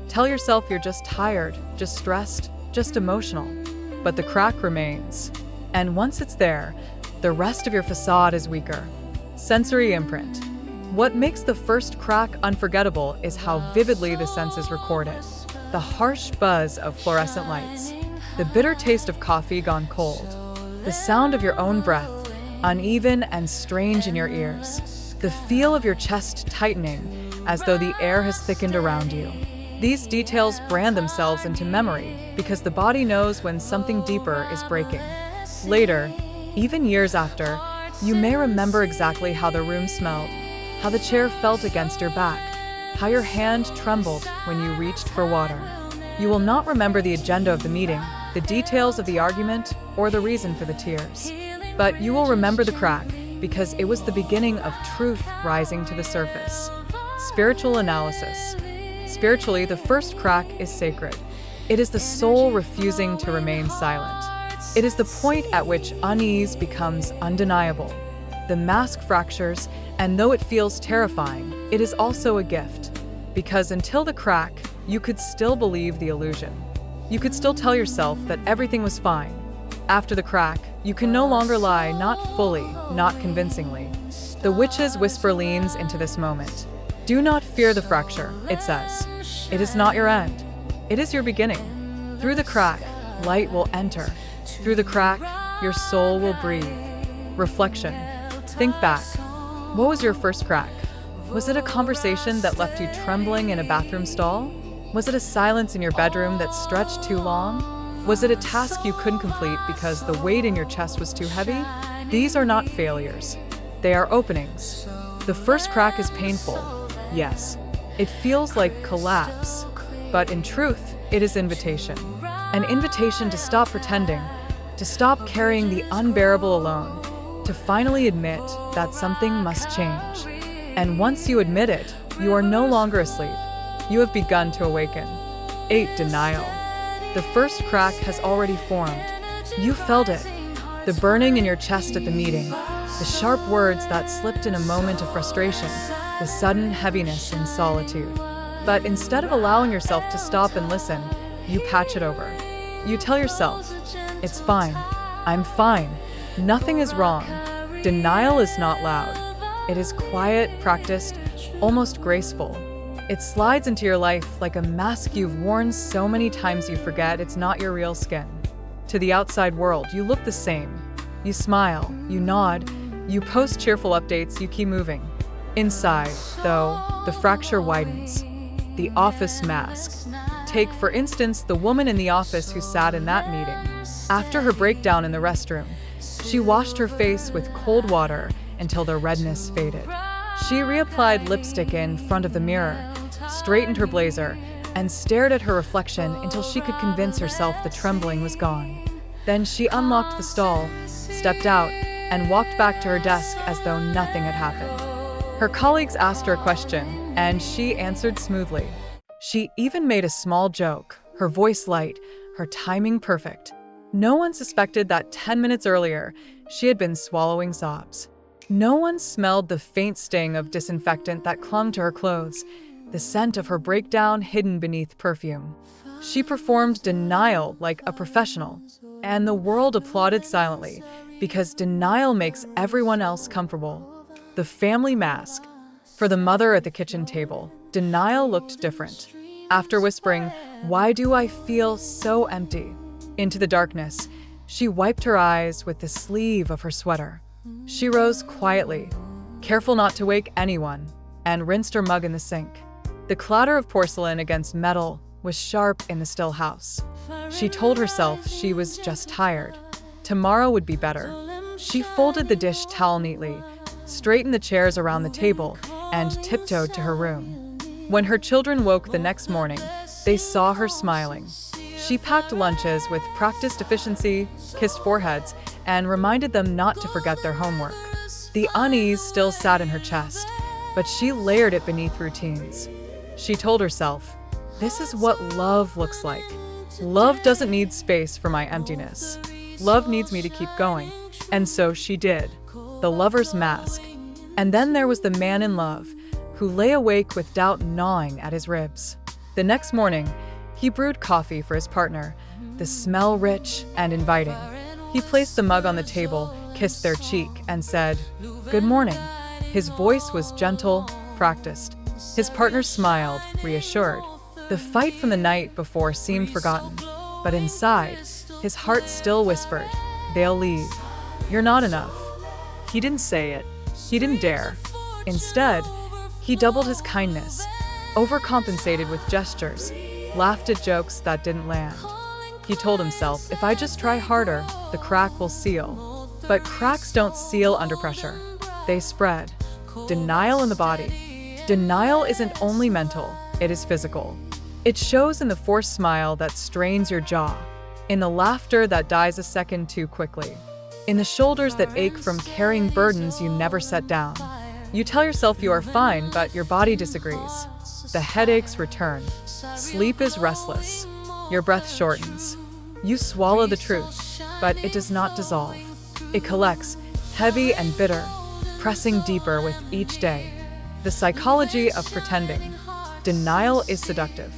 tell yourself you're just tired, just stressed, just emotional. But the crack remains. And once it's there, the rest of your facade is weaker. Sensory imprint. What makes the first crack unforgettable is how vividly the senses record it. The harsh buzz of fluorescent lights, the bitter taste of coffee gone cold, the sound of your own breath, uneven and strange in your ears, the feel of your chest tightening as though the air has thickened around you. These details brand themselves into memory because the body knows when something deeper is breaking. Later, even years after, you may remember exactly how the room smelled, how the chair felt against your back, how your hand trembled when you reached for water. You will not remember the agenda of the meeting, the details of the argument, or the reason for the tears. But you will remember the crack because it was the beginning of truth rising to the surface. Spiritual analysis. Spiritually, the first crack is sacred. It is the soul refusing to remain silent. It is the point at which unease becomes undeniable. The mask fractures, and though it feels terrifying, it is also a gift. Because until the crack, you could still believe the illusion. You could still tell yourself that everything was fine. After the crack, you can no longer lie, not fully, not convincingly. The witch's whisper leans into this moment. Do not fear the fracture, it says. It is not your end. It is your beginning. Through the crack, light will enter. Through the crack, your soul will breathe. Reflection. Think back. What was your first crack? Was it a conversation that left you trembling in a bathroom stall? Was it a silence in your bedroom that stretched too long? Was it a task you couldn't complete because the weight in your chest was too heavy? These are not failures. They are openings. The first crack is painful. Yes. It feels like collapse. But in truth, it is invitation. An invitation to stop pretending, to stop carrying the unbearable alone, to finally admit that something must change. And once you admit it, you are no longer asleep. You have begun to awaken. 8. Denial. The first crack has already formed. You felt it. The burning in your chest at the meeting, the sharp words that slipped in a moment of frustration, the sudden heaviness in solitude. But instead of allowing yourself to stop and listen, you patch it over. You tell yourself, it's fine. I'm fine. Nothing is wrong. Denial is not loud. It is quiet, practiced, almost graceful. It slides into your life like a mask you've worn so many times you forget it's not your real skin. To the outside world, you look the same. You smile, you nod, you post cheerful updates, you keep moving. Inside, though, the fracture widens. The office mask. Take, for instance, the woman in the office who sat in that meeting. After her breakdown in the restroom, she washed her face with cold water until the redness faded. She reapplied lipstick in front of the mirror, straightened her blazer, and stared at her reflection until she could convince herself the trembling was gone. Then she unlocked the stall, stepped out, and walked back to her desk as though nothing had happened. Her colleagues asked her a question, and she answered smoothly. She even made a small joke, her voice light, her timing perfect. No one suspected that 10 minutes earlier, she had been swallowing sobs. No one smelled the faint sting of disinfectant that clung to her clothes, the scent of her breakdown hidden beneath perfume. She performed denial like a professional, and the world applauded silently because denial makes everyone else comfortable. The family mask. For the mother at the kitchen table, denial looked different. After whispering, "Why do I feel so empty?" into the darkness, she wiped her eyes with the sleeve of her sweater. She rose quietly, careful not to wake anyone, and rinsed her mug in the sink. The clatter of porcelain against metal was sharp in the still house. She told herself she was just tired. Tomorrow would be better. She folded the dish towel neatly, straightened the chairs around the table, and tiptoed to her room. When her children woke the next morning, they saw her smiling. She packed lunches with practiced efficiency, kissed foreheads, and reminded them not to forget their homework. The unease still sat in her chest, but she layered it beneath routines. She told herself, "This is what love looks like. Love doesn't need space for my emptiness. Love needs me to keep going." And so she did. The lover's mask. And then there was the man in love, who lay awake with doubt gnawing at his ribs. The next morning, he brewed coffee for his partner, the smell rich and inviting. He placed the mug on the table, kissed their cheek, and said, "Good morning." His voice was gentle, practiced. His partner smiled, reassured. The fight from the night before seemed forgotten, but inside, His heart still whispered, "They'll leave. You're not enough." He didn't say it. He didn't dare. Instead, he doubled his kindness, overcompensated with gestures, laughed at jokes that didn't land. He told himself, "If I just try harder, the crack will seal." But cracks don't seal under pressure. They spread. Denial in the body. Denial isn't only mental, it is physical. It shows in the forced smile that strains your jaw, in the laughter that dies a second too quickly, in the shoulders that ache from carrying burdens you never set down. You tell yourself you are fine, but your body disagrees. The headaches return. Sleep is restless. Your breath shortens. You swallow the truth, but it does not dissolve. It collects, heavy and bitter, pressing deeper with each day. The psychology of pretending. Denial is seductive.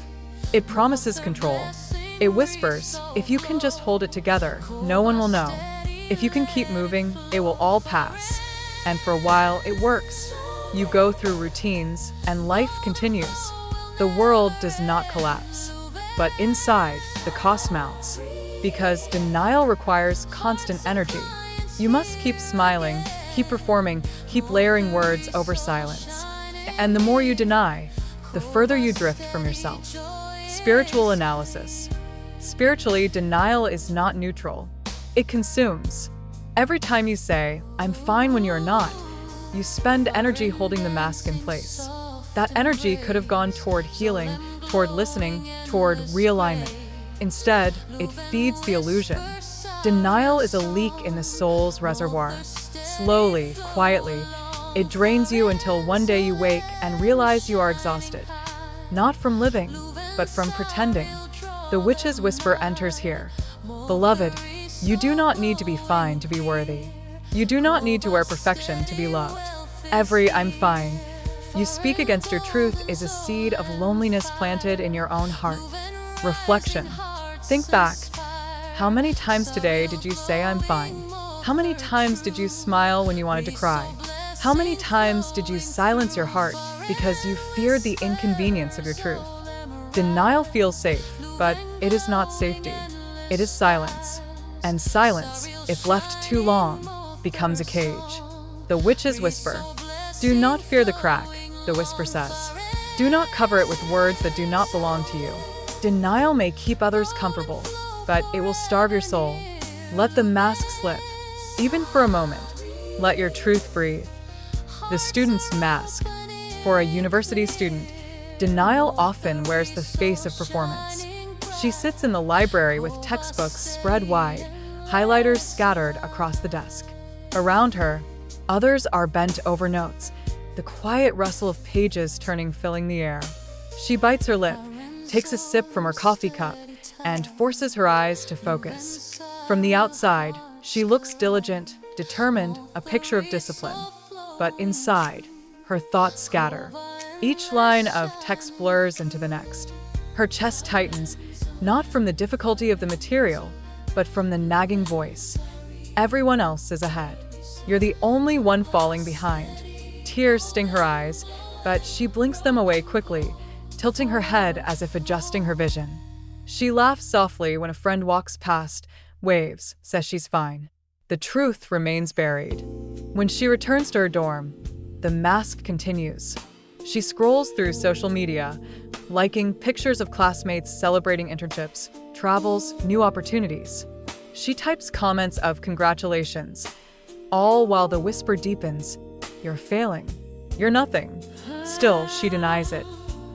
It promises control. It whispers, if you can just hold it together, no one will know. If you can keep moving, it will all pass. And for a while, it works. You go through routines, and life continues. The world does not collapse. But inside, the cost mounts. Because denial requires constant energy. You must keep smiling, keep performing, keep layering words over silence. And the more you deny, the further you drift from yourself. Spiritual analysis. Spiritually, denial is not neutral. It consumes. Every time you say, "I'm fine," when you're not, you spend energy holding the mask in place. That energy could have gone toward healing, toward listening, toward realignment. Instead, it feeds the illusion. Denial is a leak in the soul's reservoir. Slowly, quietly, it drains you until one day you wake and realize you are exhausted. Not from living, but from pretending. The witch's whisper enters here. Beloved, you do not need to be fine to be worthy. You do not need to wear perfection to be loved. Every "I'm fine" you speak against your truth is a seed of loneliness planted in your own heart. Reflection. Think back. How many times today did you say "I'm fine"? How many times did you smile when you wanted to cry? How many times did you silence your heart because you feared the inconvenience of your truth? Denial feels safe, but it is not safety. It is silence. And silence, if left too long, becomes a cage. The witch's whisper. Do not fear the crack, the whisper says. Do not cover it with words that do not belong to you. Denial may keep others comfortable, but it will starve your soul. Let the mask slip, even for a moment. Let your truth breathe. The student's mask. For a university student, denial often wears the face of performance. She sits in the library with textbooks spread wide, highlighters scattered across the desk. Around her, others are bent over notes, the quiet rustle of pages turning filling the air. She bites her lip, takes a sip from her coffee cup, and forces her eyes to focus. From the outside, she looks diligent, determined, a picture of discipline. But inside, her thoughts scatter. Each line of text blurs into the next. Her chest tightens, not from the difficulty of the material, but from the nagging voice. Everyone else is ahead. You're the only one falling behind. Tears sting her eyes, but she blinks them away quickly, tilting her head as if adjusting her vision. She laughs softly when a friend walks past, waves, says she's fine. The truth remains buried. When she returns to her dorm, the mask continues. She scrolls through social media, liking pictures of classmates celebrating internships, travels, new opportunities. She types comments of congratulations, all while the whisper deepens, "You're failing. You're nothing." Still, she denies it.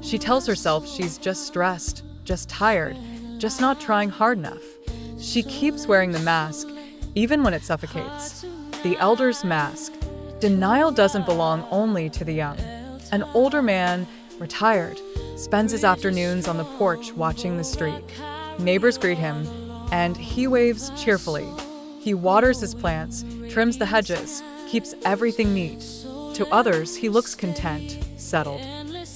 She tells herself she's just stressed, just tired, just not trying hard enough. She keeps wearing the mask, even when it suffocates. The elder's mask. Denial doesn't belong only to the young. An older man, retired, spends his afternoons on the porch watching the street. Neighbors greet him, and he waves cheerfully. He waters his plants, trims the hedges, keeps everything neat. To others, he looks content, settled.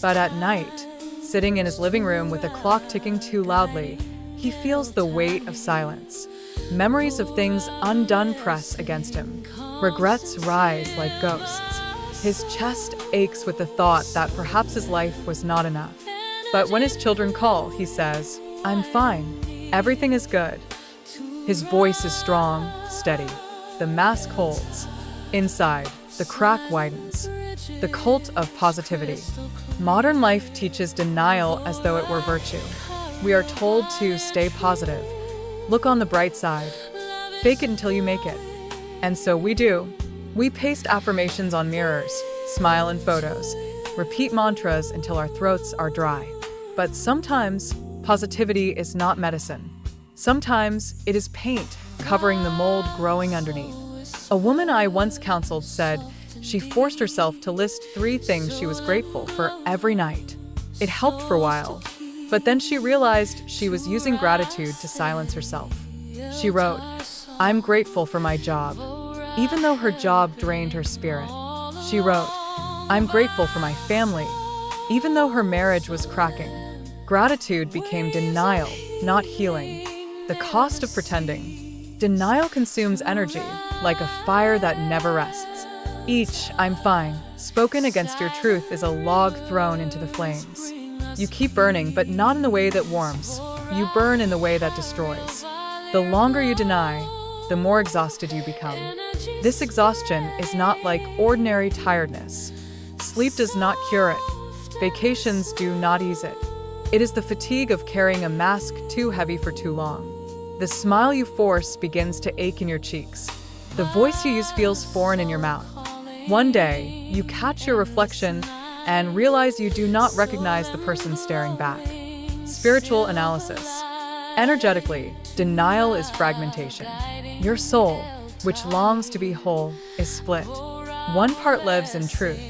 But at night, sitting in his living room with the clock ticking too loudly, he feels the weight of silence. Memories of things undone press against him. Regrets rise like ghosts. His chest aches with the thought that perhaps his life was not enough. But when his children call, he says, "I'm fine. Everything is good." His voice is strong, steady. The mask holds. Inside, the crack widens. The cult of positivity. Modern life teaches denial as though it were virtue. We are told to stay positive. Look on the bright side. Fake it until you make it. And so we do. We paste affirmations on mirrors, smile in photos, repeat mantras until our throats are dry. But sometimes, positivity is not medicine. Sometimes it is paint covering the mold growing underneath. A woman I once counseled said she forced herself to list 3 things she was grateful for every night. It helped for a while, but then she realized she was using gratitude to silence herself. She wrote, "I'm grateful for my job," even though her job drained her spirit. She wrote, "I'm grateful for my family," even though her marriage was cracking. Gratitude became denial, not healing. The cost of pretending. Denial consumes energy, like a fire that never rests. Each "I'm fine" spoken against your truth is a log thrown into the flames. You keep burning, but not in the way that warms. You burn in the way that destroys. The longer you deny, the more exhausted you become. This exhaustion is not like ordinary tiredness. Sleep does not cure it. Vacations do not ease it. It is the fatigue of carrying a mask too heavy for too long. The smile you force begins to ache in your cheeks. The voice you use feels foreign in your mouth. One day, you catch your reflection and realize you do not recognize the person staring back. Spiritual analysis. Energetically, denial is fragmentation. Your soul, which longs to be whole, is split. One part lives in truth,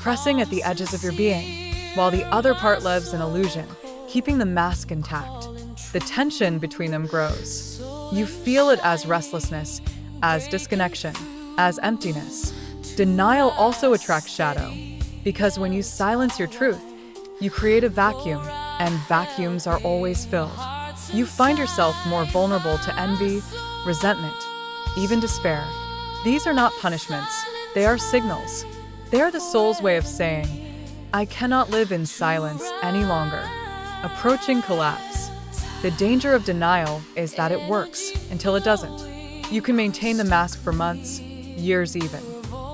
pressing at the edges of your being, while the other part lives in illusion, keeping the mask intact. The tension between them grows. You feel it as restlessness, as disconnection, as emptiness. Denial also attracts shadow, because when you silence your truth, you create a vacuum, and vacuums are always filled. You find yourself more vulnerable to envy, resentment, even despair. These are not punishments, they are signals. They are the soul's way of saying, "I cannot live in silence any longer." Approaching collapse. The danger of denial is that it works until it doesn't. You can maintain the mask for months, years even.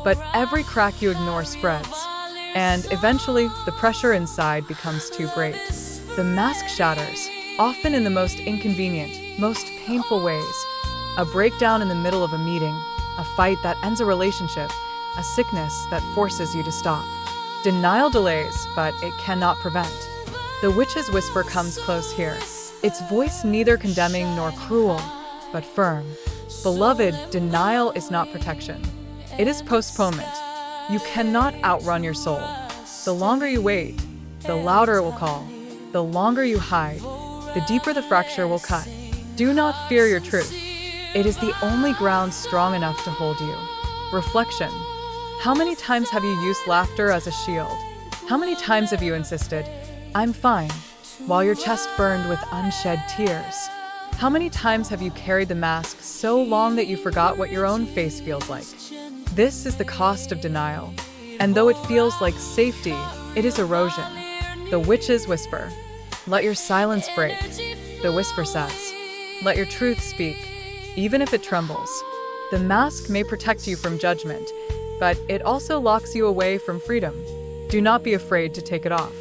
But every crack you ignore spreads, and eventually the pressure inside becomes too great. The mask shatters, often in the most inconvenient, most painful ways. A breakdown in the middle of a meeting, a fight that ends a relationship, a sickness that forces you to stop. Denial delays, but it cannot prevent. The witch's whisper comes close here, its voice neither condemning nor cruel, but firm. Beloved, denial is not protection. It is postponement. You cannot outrun your soul. The longer you wait, the louder it will call. The longer you hide, the deeper the fracture will cut. Do not fear your truth. It is the only ground strong enough to hold you. Reflection. How many times have you used laughter as a shield? How many times have you insisted, "I'm fine," while your chest burned with unshed tears? How many times have you carried the mask so long that you forgot what your own face feels like? This is the cost of denial. And though it feels like safety, it is erosion. The witch's whisper. Let your silence break. The whisper says, let your truth speak, even if it trembles. The mask may protect you from judgment, but it also locks you away from freedom. Do not be afraid to take it off.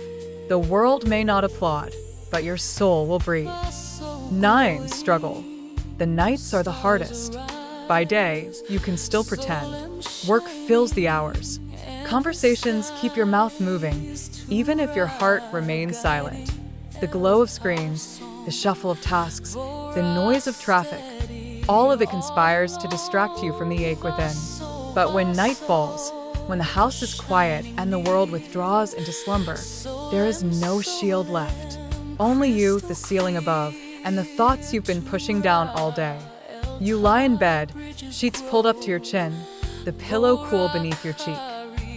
The world may not applaud, but your soul will breathe. 9. Struggle. The nights are the hardest. By day, you can still pretend. Work fills the hours. Conversations keep your mouth moving, even if your heart remains silent. The glow of screens, the shuffle of tasks, the noise of traffic, all of it conspires to distract you from the ache within. But when night falls, when the house is quiet and the world withdraws into slumber, there is no shield left. Only you, the ceiling above, and the thoughts you've been pushing down all day. You lie in bed, sheets pulled up to your chin, the pillow cool beneath your cheek.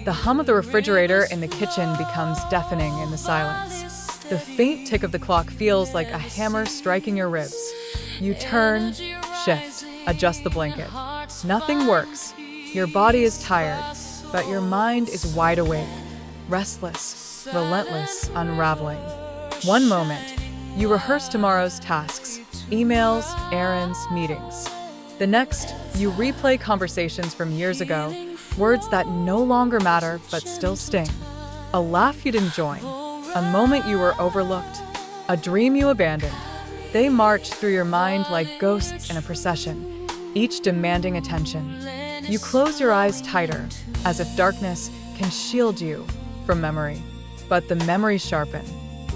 The hum of the refrigerator in the kitchen becomes deafening in the silence. The faint tick of the clock feels like a hammer striking your ribs. You turn, shift, adjust the blanket. Nothing works. Your body is tired, but your mind is wide awake, restless, relentless, unraveling. One moment, you rehearse tomorrow's tasks, emails, errands, meetings. The next, you replay conversations from years ago, words that no longer matter but still sting. A laugh you didn't join, a moment you were overlooked, a dream you abandoned. They march through your mind like ghosts in a procession, each demanding attention. You close your eyes tighter, as if darkness can shield you from memory. But the memories sharpen.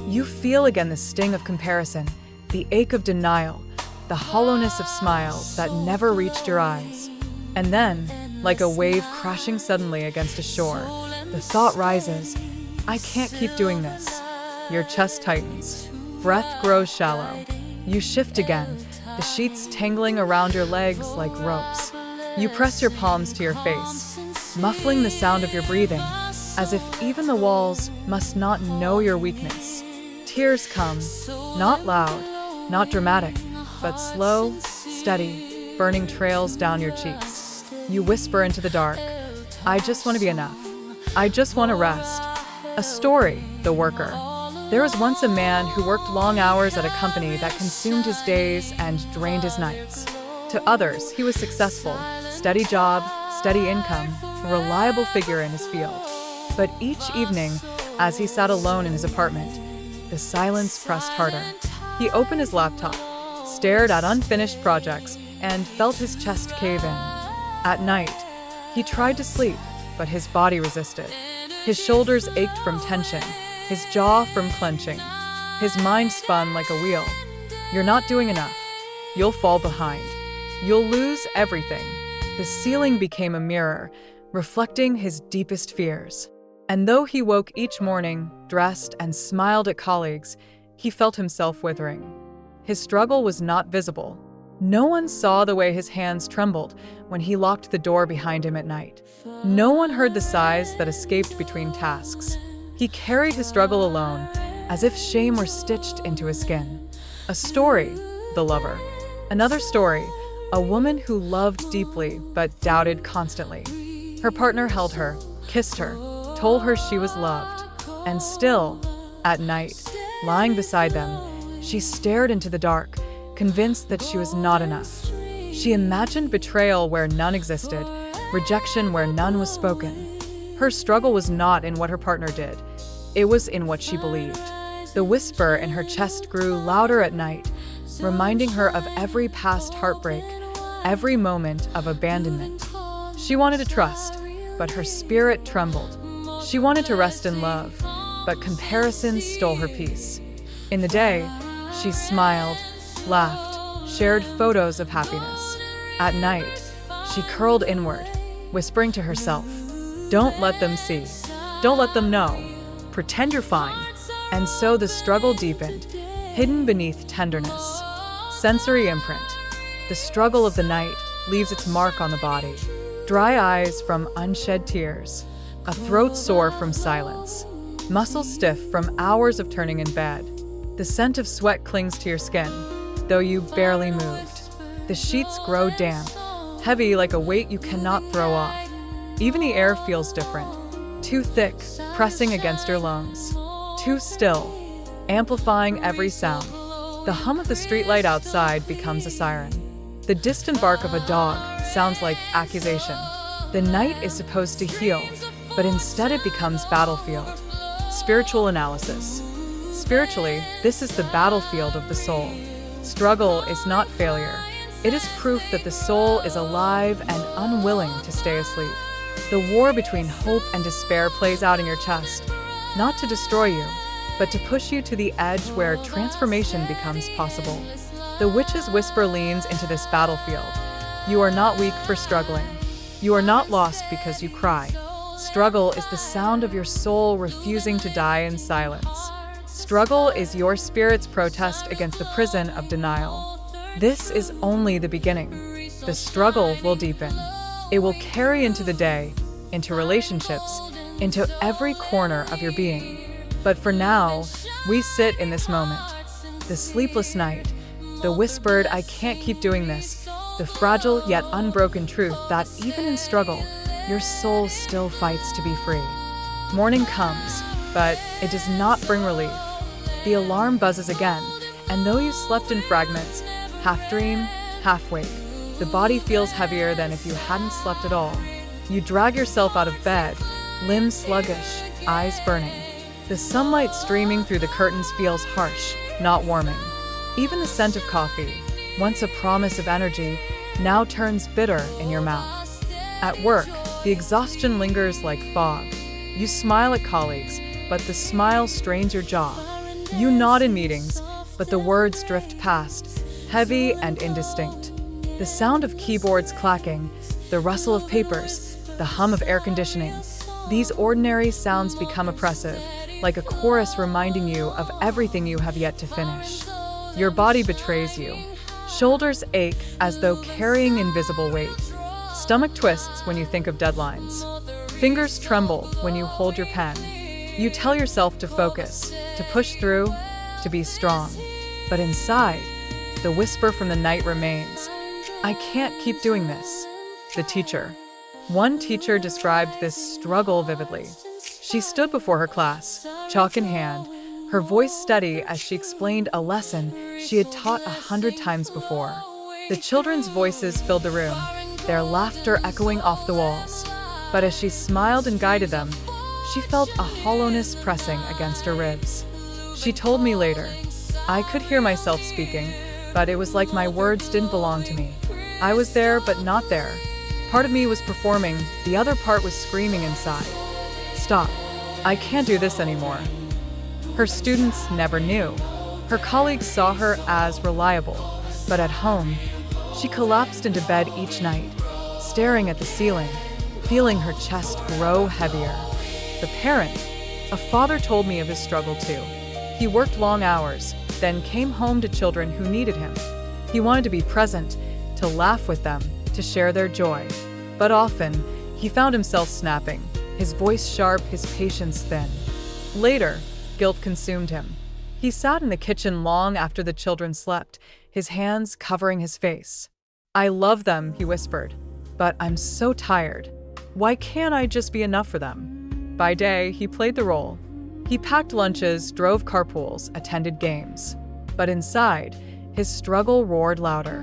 You feel again the sting of comparison, the ache of denial, the hollowness of smiles that never reached your eyes. And then, like a wave crashing suddenly against a shore, the thought rises, I can't keep doing this. Your chest tightens. Breath grows shallow. You shift again, the sheets tangling around your legs like ropes. You press your palms to your face, muffling the sound of your breathing, as if even the walls must not know your weakness. Tears come, not loud, not dramatic, but slow, steady, burning trails down your cheeks. You whisper into the dark, I just want to be enough. I just want to rest. A story, the worker. There was once a man who worked long hours at a company that consumed his days and drained his nights. To others, he was successful, steady job, steady income, a reliable figure in his field. But each evening, as he sat alone in his apartment, the silence pressed harder. He opened his laptop, stared at unfinished projects, and felt his chest cave in. At night, he tried to sleep, but his body resisted. His shoulders ached from tension, his jaw from clenching. His mind spun like a wheel. You're not doing enough. You'll fall behind. You'll lose everything. The ceiling became a mirror, reflecting his deepest fears. And though he woke each morning, dressed and smiled at colleagues, he felt himself withering. His struggle was not visible. No one saw the way his hands trembled when he locked the door behind him at night. No one heard the sighs that escaped between tasks. He carried his struggle alone, as if shame were stitched into his skin. A story, the lover. Another story, a woman who loved deeply but doubted constantly. Her partner held her, kissed her, told her she was loved. And still, at night, lying beside them, she stared into the dark, convinced that she was not enough. She imagined betrayal where none existed, rejection where none was spoken. Her struggle was not in what her partner did. It was in what she believed. The whisper in her chest grew louder at night, reminding her of every past heartbreak, every moment of abandonment. She wanted to trust, but her spirit trembled. She wanted to rest in love, but comparison stole her peace. In the day, she smiled, laughed, shared photos of happiness. At night, she curled inward, whispering to herself, don't let them see. Don't let them know. Pretend you're fine. And so the struggle deepened, hidden beneath tenderness. Sensory imprint. The struggle of the night leaves its mark on the body. Dry eyes from unshed tears. A throat sore from silence. Muscles stiff from hours of turning in bed. The scent of sweat clings to your skin, though you barely moved. The sheets grow damp, heavy like a weight you cannot throw off. Even the air feels different. Too thick, pressing against your lungs. Too still, amplifying every sound. The hum of the streetlight outside becomes a siren. The distant bark of a dog sounds like accusation. The night is supposed to heal, but instead it becomes battlefield. Spiritual analysis. Spiritually, this is the battlefield of the soul. Struggle is not failure. It is proof that the soul is alive and unwilling to stay asleep. The war between hope and despair plays out in your chest, not to destroy you, but to push you to the edge where transformation becomes possible. The witch's whisper leans into this battlefield. You are not weak for struggling. You are not lost because you cry. Struggle is the sound of your soul refusing to die in silence. Struggle is your spirit's protest against the prison of denial. This is only the beginning. The struggle will deepen. It will carry into the day, into relationships, into every corner of your being. But for now, we sit in this moment. The sleepless night, the whispered, I can't keep doing this, the fragile yet unbroken truth that even in struggle, your soul still fights to be free. Morning comes, but it does not bring relief. The alarm buzzes again, and though you slept in fragments, half dream, half wake. The body feels heavier than if you hadn't slept at all. You drag yourself out of bed, limbs sluggish, eyes burning. The sunlight streaming through the curtains feels harsh, not warming. Even the scent of coffee, once a promise of energy, now turns bitter in your mouth. At work, the exhaustion lingers like fog. You smile at colleagues, but the smile strains your jaw. You nod in meetings, but the words drift past, heavy and indistinct. The sound of keyboards clacking, the rustle of papers, the hum of air conditioning. These ordinary sounds become oppressive, like a chorus reminding you of everything you have yet to finish. Your body betrays you. Shoulders ache as though carrying invisible weight. Stomach twists when you think of deadlines. Fingers tremble when you hold your pen. You tell yourself to focus, to push through, to be strong. But inside, the whisper from the night remains. I can't keep doing this. The teacher. One teacher described this struggle vividly. She stood before her class, chalk in hand, her voice steady as she explained a lesson she had taught 100 times before. The children's voices filled the room, their laughter echoing off the walls. But as she smiled and guided them, she felt a hollowness pressing against her ribs. She told me later, I could hear myself speaking, but it was like my words didn't belong to me. I was there, but not there. Part of me was performing, the other part was screaming inside. Stop. I can't do this anymore. Her students never knew. Her colleagues saw her as reliable, but at home, she collapsed into bed each night, staring at the ceiling, feeling her chest grow heavier. The parent, a father, told me of his struggle too. He worked long hours, then came home to children who needed him. He wanted to be present, to laugh with them, to share their joy. But often, he found himself snapping, his voice sharp, his patience thin. Later, guilt consumed him. He sat in the kitchen long after the children slept, his hands covering his face. I love them, he whispered, but I'm so tired. Why can't I just be enough for them? By day, he played the role. He packed lunches, drove carpools, attended games. But inside, his struggle roared louder.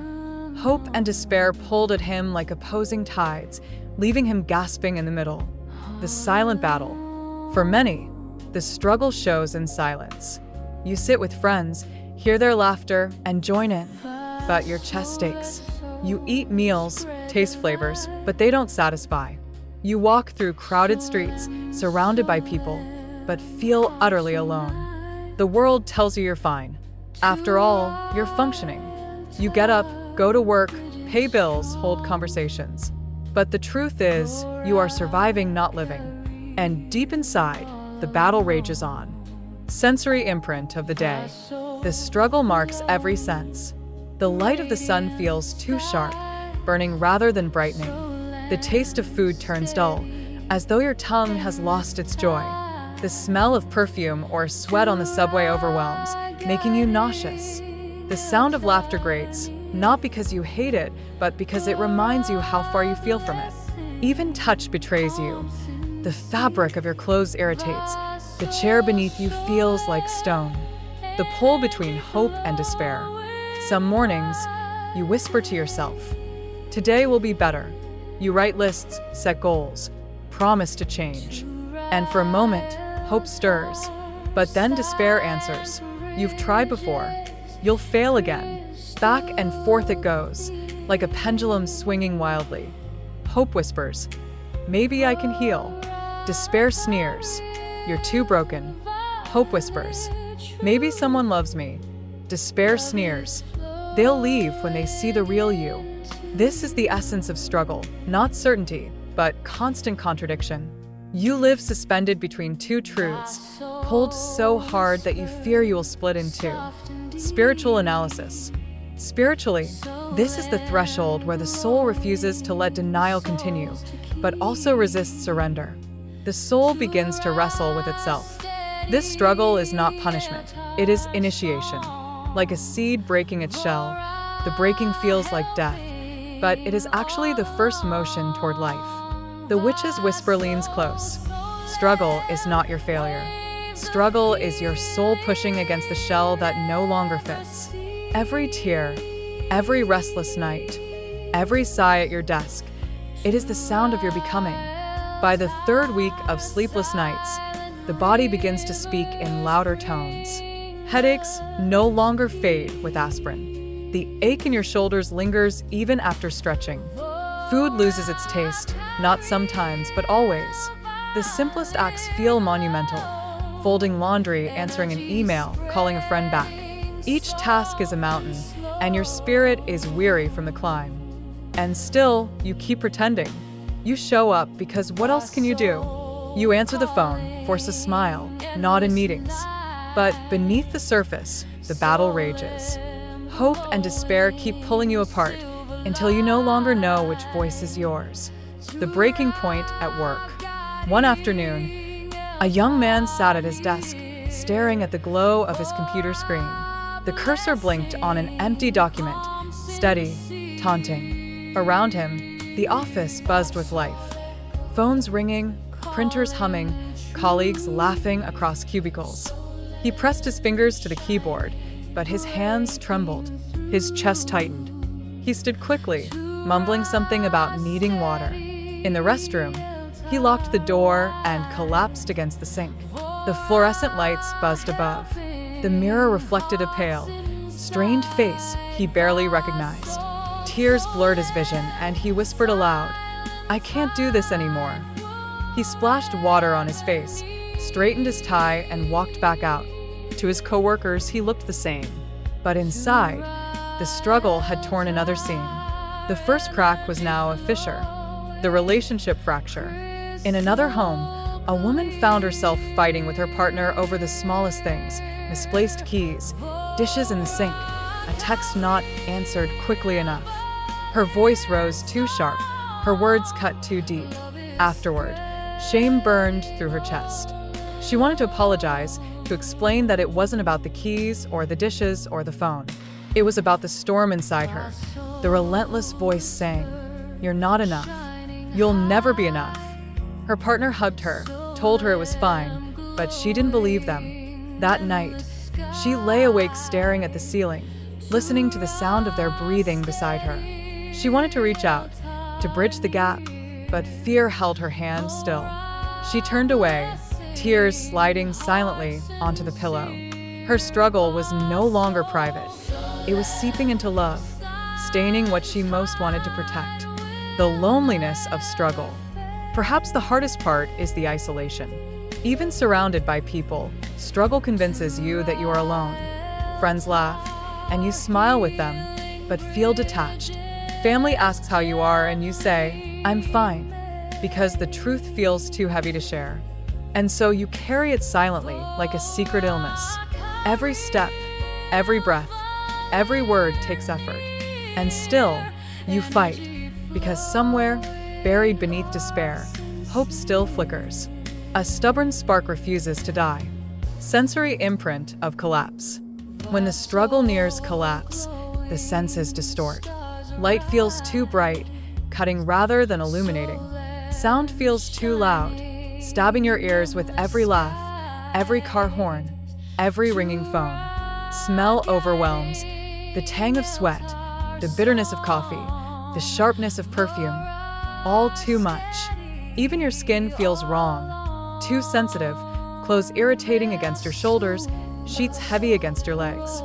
Hope and despair pulled at him like opposing tides, leaving him gasping in the middle. The silent battle. For many, the struggle shows in silence. You sit with friends, hear their laughter, and join in. But your chest aches. You eat meals, taste flavors, but they don't satisfy. You walk through crowded streets, surrounded by people, but feel utterly alone. The world tells you you're fine. After all, you're functioning. You get up, go to work, pay bills, hold conversations. But the truth is, you are surviving, not living. And deep inside, the battle rages on. Sensory imprint of the day. The struggle marks every sense. The light of the sun feels too sharp, burning rather than brightening. The taste of food turns dull, as though your tongue has lost its joy. The smell of perfume or sweat on the subway overwhelms, making you nauseous. The sound of laughter grates, not because you hate it, but because it reminds you how far you feel from it. Even touch betrays you. The fabric of your clothes irritates. The chair beneath you feels like stone. The pull between hope and despair. Some mornings, you whisper to yourself, today will be better. You write lists, set goals, promise to change. And for a moment, hope stirs. But then despair answers. You've tried before. You'll fail again. Back and forth it goes, like a pendulum swinging wildly. Hope whispers, maybe I can heal. Despair sneers, you're too broken. Hope whispers, maybe someone loves me. Despair sneers, they'll leave when they see the real you. This is the essence of struggle, not certainty, but constant contradiction. You live suspended between two truths, pulled so hard that you fear you will split in two. Spiritual analysis. Spiritually, this is the threshold where the soul refuses to let denial continue, but also resists surrender. The soul begins to wrestle with itself. This struggle is not punishment, it is initiation. Like a seed breaking its shell, the breaking feels like death, but it is actually the first motion toward life. The witch's whisper leans close. Struggle is not your failure. Struggle is your soul pushing against the shell that no longer fits. Every tear, every restless night, every sigh at your desk. It is the sound of your becoming. By the third week of sleepless nights, the body begins to speak in louder tones. Headaches no longer fade with aspirin. The ache in your shoulders lingers even after stretching. Food loses its taste, not sometimes, but always. The simplest acts feel monumental. Folding laundry, answering an email, calling a friend back. Each task is a mountain, and your spirit is weary from the climb. And still, you keep pretending. You show up because what else can you do? You answer the phone, force a smile, nod in meetings. But beneath the surface, the battle rages. Hope and despair keep pulling you apart until you no longer know which voice is yours. The breaking point at work. One afternoon, a young man sat at his desk, staring at the glow of his computer screen. The cursor blinked on an empty document, steady, taunting. Around him, the office buzzed with life. Phones ringing, printers humming, colleagues laughing across cubicles. He pressed his fingers to the keyboard, but his hands trembled. His chest tightened. He stood quickly, mumbling something about needing water. In the restroom, he locked the door and collapsed against the sink. The fluorescent lights buzzed above. The mirror reflected a pale, strained face he barely recognized. Tears blurred his vision, and he whispered aloud, "I can't do this anymore." He splashed water on his face, straightened his tie, and walked back out. To his coworkers, he looked the same. But inside, the struggle had torn another seam. The first crack was now a fissure, the relationship fracture. In another home, a woman found herself fighting with her partner over the smallest things: misplaced keys, dishes in the sink, a text not answered quickly enough. Her voice rose too sharp, her words cut too deep. Afterward, shame burned through her chest. She wanted to apologize, to explain that it wasn't about the keys or the dishes or the phone. It was about the storm inside her. The relentless voice saying, "You're not enough. You'll never be enough." Her partner hugged her, told her it was fine, but she didn't believe them. That night, she lay awake staring at the ceiling, listening to the sound of their breathing beside her. She wanted to reach out, to bridge the gap, but fear held her hand still. She turned away, tears sliding silently onto the pillow. Her struggle was no longer private. It was seeping into love, staining what she most wanted to protect. The loneliness of struggle. Perhaps the hardest part is the isolation. Even surrounded by people, struggle convinces you that you are alone. Friends laugh, and you smile with them, but feel detached. Family asks how you are, and you say, "I'm fine," because the truth feels too heavy to share. And so you carry it silently, like a secret illness. Every step, every breath, every word takes effort. And still, you fight, because somewhere, buried beneath despair, hope still flickers. A stubborn spark refuses to die. Sensory imprint of collapse. When the struggle nears collapse, the senses distort. Light feels too bright, cutting rather than illuminating. Sound feels too loud, stabbing your ears with every laugh, every car horn, every ringing phone. Smell overwhelms, the tang of sweat, the bitterness of coffee, the sharpness of perfume, all too much. Even your skin feels wrong, too sensitive, clothes irritating against your shoulders, sheets heavy against your legs.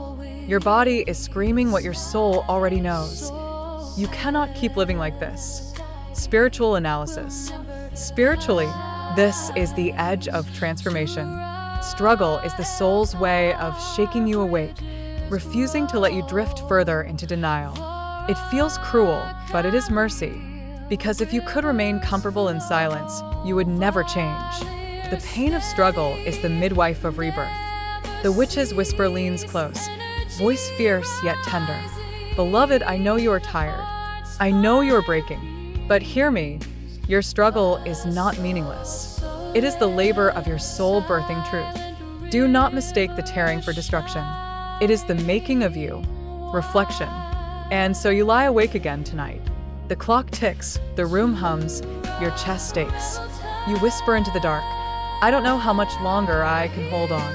Your body is screaming what your soul already knows. You cannot keep living like this. Spiritual analysis. Spiritually, this is the edge of transformation. Struggle is the soul's way of shaking you awake, refusing to let you drift further into denial. It feels cruel, but it is mercy. Because if you could remain comfortable in silence, you would never change. The pain of struggle is the midwife of rebirth. The witch's whisper leans close, voice fierce yet tender. "Beloved, I know you are tired. I know you are breaking. But hear me, your struggle is not meaningless. It is the labor of your soul birthing truth. Do not mistake the tearing for destruction. It is the making of you." Reflection. And so you lie awake again tonight. The clock ticks, the room hums, your chest aches. You whisper into the dark, "I don't know how much longer I can hold on."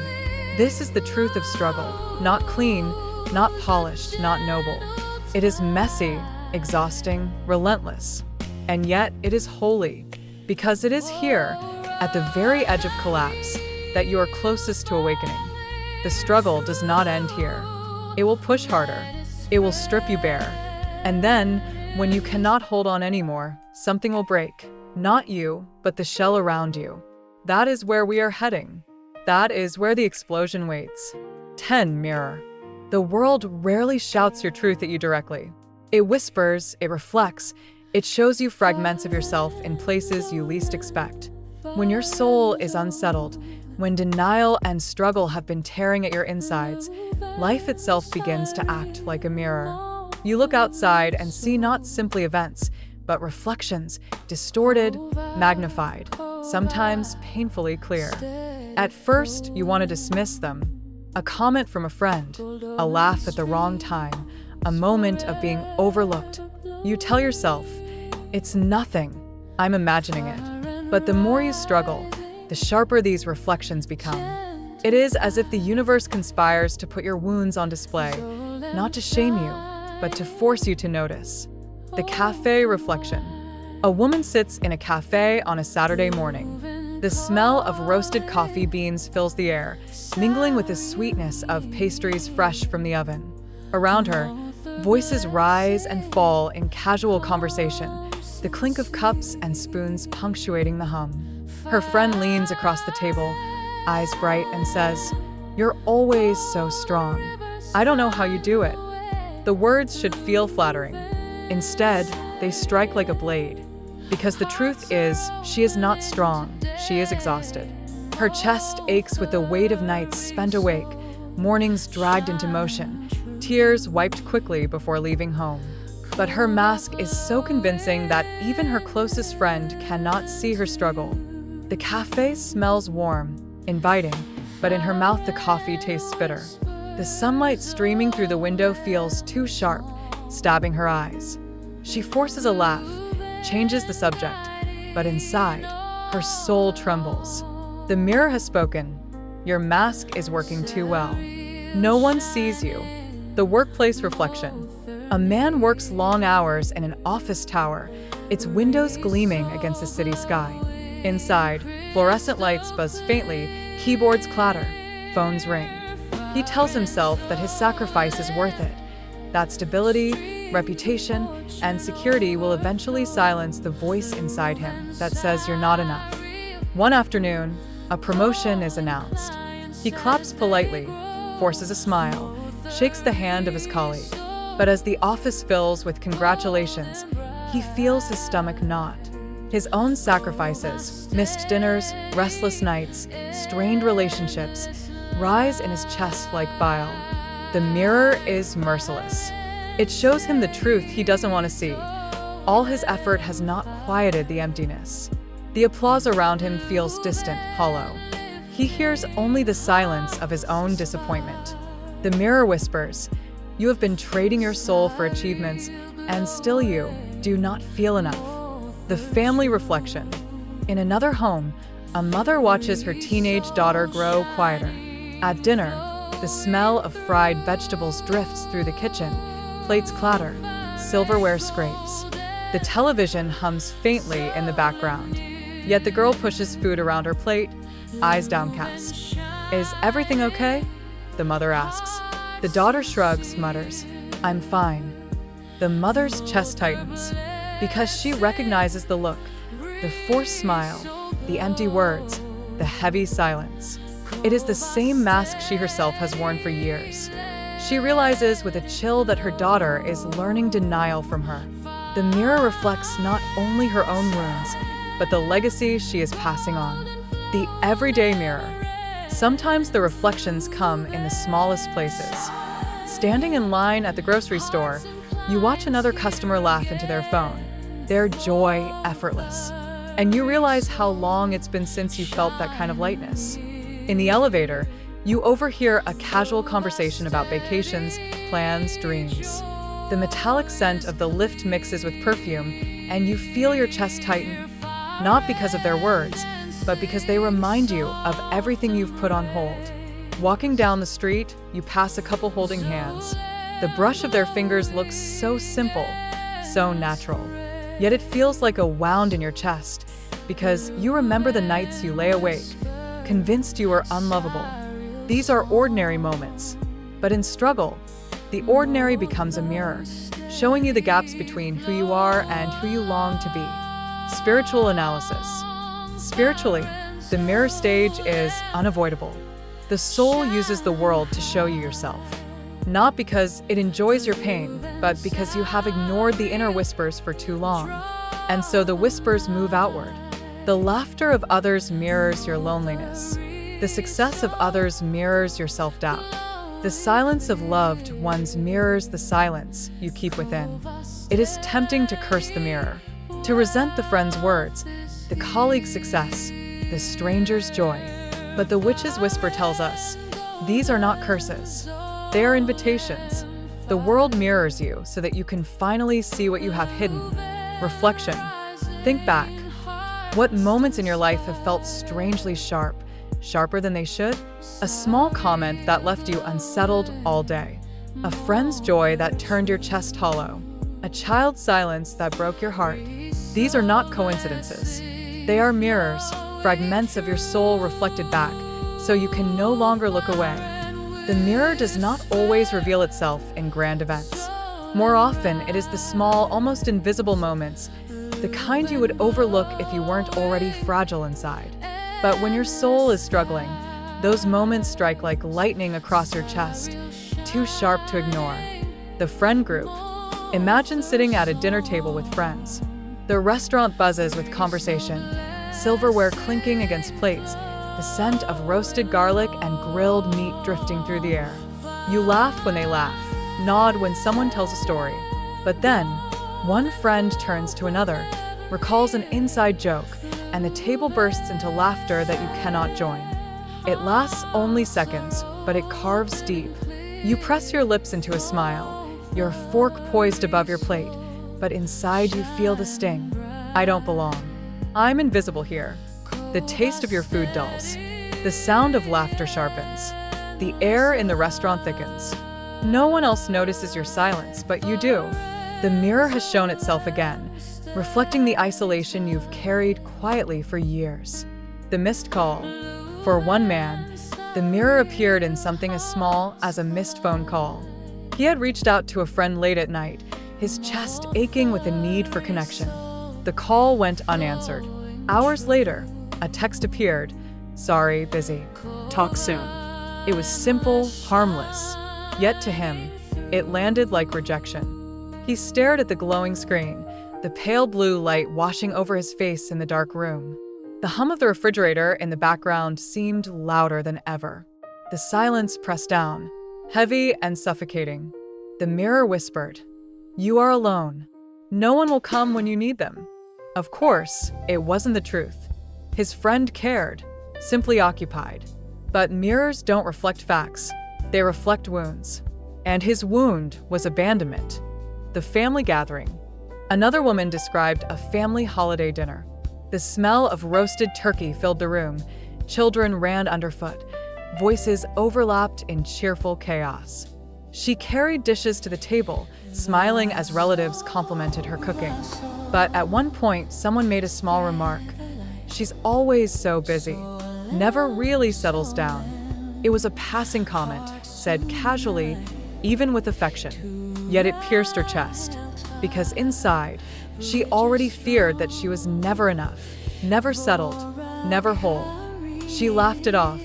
This is the truth of struggle. Not clean, not polished, not noble. It is messy, exhausting, relentless. And yet it is holy, because it is here, at the very edge of collapse, that you are closest to awakening. The struggle does not end here. It will push harder. It will strip you bare. And then, when you cannot hold on anymore, something will break. Not you, but the shell around you. That is where we are heading. That is where the explosion waits. 10. Mirror. The world rarely shouts your truth at you directly. It whispers, it reflects, it shows you fragments of yourself in places you least expect. When your soul is unsettled, when denial and struggle have been tearing at your insides, life itself begins to act like a mirror. You look outside and see not simply events, but reflections, distorted, magnified, sometimes painfully clear. At first, you want to dismiss them. A comment from a friend, a laugh at the wrong time, a moment of being overlooked. You tell yourself, it's nothing, I'm imagining it. But the more you struggle, the sharper these reflections become. It is as if the universe conspires to put your wounds on display, not to shame you, but to force you to notice. The cafe reflection. A woman sits in a cafe on a Saturday morning. The smell of roasted coffee beans fills the air, mingling with the sweetness of pastries fresh from the oven. Around her, voices rise and fall in casual conversation, the clink of cups and spoons punctuating the hum. Her friend leans across the table, eyes bright, and says, "You're always so strong. I don't know how you do it." The words should feel flattering. Instead, they strike like a blade. Because the truth is, she is not strong, she is exhausted. Her chest aches with the weight of nights spent awake, mornings dragged into motion, tears wiped quickly before leaving home. But her mask is so convincing that even her closest friend cannot see her struggle. The cafe smells warm, inviting, but in her mouth the coffee tastes bitter. The sunlight streaming through the window feels too sharp, stabbing her eyes. She forces a laugh, changes the subject, but inside, her soul trembles. The mirror has spoken. Your mask is working too well. No one sees you. The workplace reflection. A man works long hours in an office tower, its windows gleaming against the city sky. Inside, fluorescent lights buzz faintly, keyboards clatter, phones ring. He tells himself that his sacrifice is worth it, that stability, reputation, and security will eventually silence the voice inside him that says you're not enough. One afternoon, a promotion is announced. He claps politely, forces a smile, shakes the hand of his colleague. But as the office fills with congratulations, he feels his stomach knot. His own sacrifices, missed dinners, restless nights, strained relationships, rise in his chest like bile. The mirror is merciless. It shows him the truth he doesn't want to see. All his effort has not quieted the emptiness. The applause around him feels distant, hollow. He hears only the silence of his own disappointment. The mirror whispers, "You have been trading your soul for achievements, and still you do not feel enough." The family reflection. In another home, a mother watches her teenage daughter grow quieter. At dinner, the smell of fried vegetables drifts through the kitchen, plates clatter, silverware scrapes. The television hums faintly in the background. Yet the girl pushes food around her plate, eyes downcast. "Is everything okay?" the mother asks. The daughter shrugs, mutters, "I'm fine." The mother's chest tightens, because she recognizes the look, the forced smile, the empty words, the heavy silence. It is the same mask she herself has worn for years. She realizes with a chill that her daughter is learning denial from her. The mirror reflects not only her own wounds, but the legacy she is passing on. The everyday mirror. Sometimes the reflections come in the smallest places. Standing in line at the grocery store, you watch another customer laugh into their phone, their joy effortless. And you realize how long it's been since you felt that kind of lightness. In the elevator, you overhear a casual conversation about vacations, plans, dreams. The metallic scent of the lift mixes with perfume, and you feel your chest tighten, not because of their words, but because they remind you of everything you've put on hold. Walking down the street, you pass a couple holding hands. The brush of their fingers looks so simple, so natural. Yet it feels like a wound in your chest, because you remember the nights you lay awake, convinced you were unlovable. These are ordinary moments, but in struggle, the ordinary becomes a mirror, showing you the gaps between who you are and who you long to be. Spiritual analysis. Spiritually, the mirror stage is unavoidable. The soul uses the world to show you yourself, not because it enjoys your pain, but because you have ignored the inner whispers for too long. And so the whispers move outward. The laughter of others mirrors your loneliness. The success of others mirrors your self-doubt. The silence of loved ones mirrors the silence you keep within. It is tempting to curse the mirror, to resent the friend's words, the colleague's success, the stranger's joy. But the witch's whisper tells us, these are not curses. They are invitations. The world mirrors you so that you can finally see what you have hidden. Reflection. Think back. What moments in your life have felt strangely sharp, sharper than they should? A small comment that left you unsettled all day. A friend's joy that turned your chest hollow. A child's silence that broke your heart. These are not coincidences. They are mirrors, fragments of your soul reflected back, so you can no longer look away. The mirror does not always reveal itself in grand events. More often, it is the small, almost invisible moments, the kind you would overlook if you weren't already fragile inside. But when your soul is struggling, those moments strike like lightning across your chest, too sharp to ignore. The friend group. Imagine sitting at a dinner table with friends. The restaurant buzzes with conversation, silverware clinking against plates, the scent of roasted garlic and grilled meat drifting through the air. You laugh when they laugh, nod when someone tells a story. But then, one friend turns to another, recalls an inside joke, and the table bursts into laughter that you cannot join. It lasts only seconds, but it carves deep. You press your lips into a smile, your fork poised above your plate, but inside you feel the sting. I don't belong. I'm invisible here. The taste of your food dulls. The sound of laughter sharpens. The air in the restaurant thickens. No one else notices your silence, but you do. The mirror has shown itself again, reflecting the isolation you've carried quietly for years. The missed call. For one man, the mirror appeared in something as small as a missed phone call. He had reached out to a friend late at night, his chest aching with a need for connection. The call went unanswered. Hours later, a text appeared. Sorry, busy. Talk soon. It was simple, harmless. Yet to him, it landed like rejection. He stared at the glowing screen, the pale blue light washing over his face in the dark room. The hum of the refrigerator in the background seemed louder than ever. The silence pressed down, heavy and suffocating. The mirror whispered, "You are alone. No one will come when you need them." Of course, it wasn't the truth. His friend cared, simply occupied. But mirrors don't reflect facts. They reflect wounds. And his wound was abandonment. The family gathering. Another woman described a family holiday dinner. The smell of roasted turkey filled the room. Children ran underfoot. Voices overlapped in cheerful chaos. She carried dishes to the table, smiling as relatives complimented her cooking. But at one point, someone made a small remark. "She's always so busy. Never really settles down." It was a passing comment, said casually, even with affection. Yet it pierced her chest, because inside, she already feared that she was never enough, never settled, never whole. She laughed it off,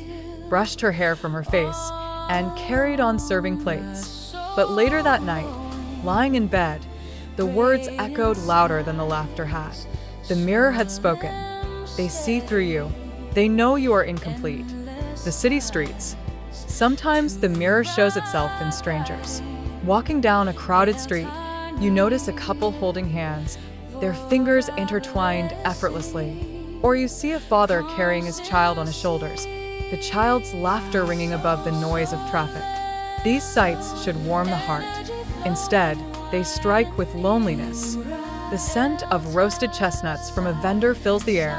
brushed her hair from her face, and carried on serving plates. But later that night, lying in bed, the words echoed louder than the laughter had. The mirror had spoken. They see through you. They know you are incomplete. The city streets. Sometimes the mirror shows itself in strangers. Walking down a crowded street, you notice a couple holding hands, their fingers intertwined effortlessly. Or you see a father carrying his child on his shoulders, the child's laughter ringing above the noise of traffic. These sights should warm the heart. Instead, they strike with loneliness. The scent of roasted chestnuts from a vendor fills the air.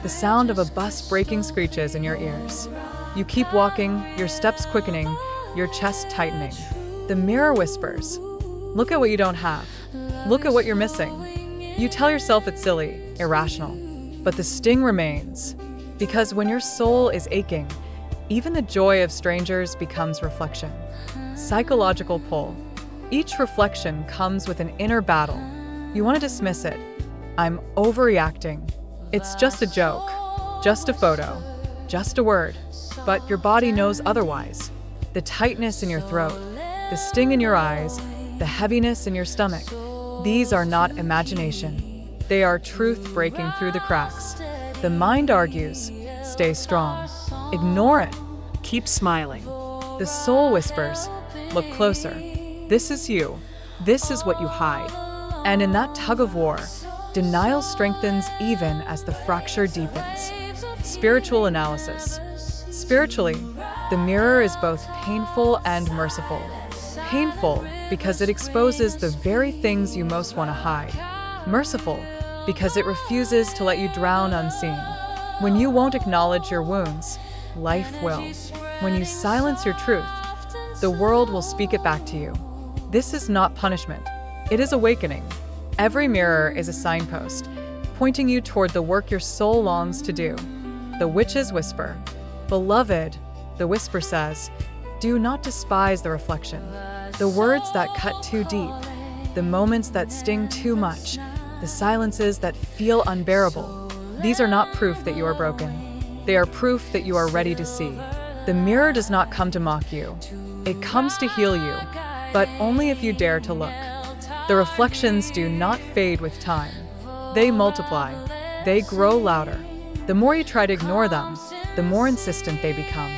The sound of a bus braking screeches in your ears. You keep walking, your steps quickening, your chest tightening. The mirror whispers, "Look at what you don't have. Look at what you're missing." You tell yourself it's silly, irrational, but the sting remains. Because when your soul is aching, even the joy of strangers becomes reflection. Psychological pull. Each reflection comes with an inner battle. You want to dismiss it. I'm overreacting. It's just a joke, just a photo, just a word. But your body knows otherwise. The tightness in your throat, the sting in your eyes, the heaviness in your stomach. These are not imagination. They are truth breaking through the cracks. The mind argues, stay strong. Ignore it. Keep smiling. The soul whispers, look closer. This is you. This is what you hide. And in that tug of war, denial strengthens even as the fracture deepens. Spiritual analysis. Spiritually, the mirror is both painful and merciful. Painful because it exposes the very things you most want to hide. Merciful because it refuses to let you drown unseen. When you won't acknowledge your wounds, life will. When you silence your truth, the world will speak it back to you. This is not punishment. It is awakening. Every mirror is a signpost, pointing you toward the work your soul longs to do. The witch's whisper. Beloved, the whisper says, do not despise the reflection. The words that cut too deep, the moments that sting too much, the silences that feel unbearable. These are not proof that you are broken. They are proof that you are ready to see. The mirror does not come to mock you. It comes to heal you, but only if you dare to look. The reflections do not fade with time. They multiply. They grow louder. The more you try to ignore them, the more insistent they become.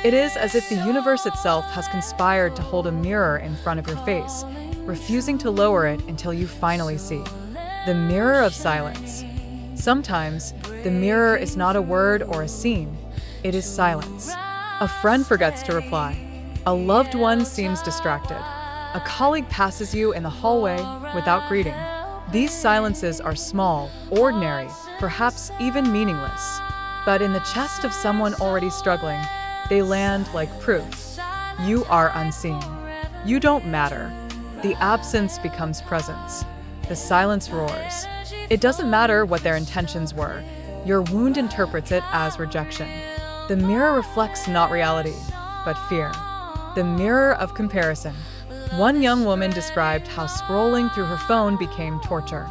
It is as if the universe itself has conspired to hold a mirror in front of your face, refusing to lower it until you finally see. The mirror of silence. Sometimes, the mirror is not a word or a scene. It is silence. A friend forgets to reply. A loved one seems distracted. A colleague passes you in the hallway without greeting. These silences are small, ordinary, perhaps even meaningless. But in the chest of someone already struggling, they land like proof. You are unseen. You don't matter. The absence becomes presence. The silence roars. It doesn't matter what their intentions were. Your wound interprets it as rejection. The mirror reflects not reality, but fear. The mirror of comparison. One young woman described how scrolling through her phone became torture.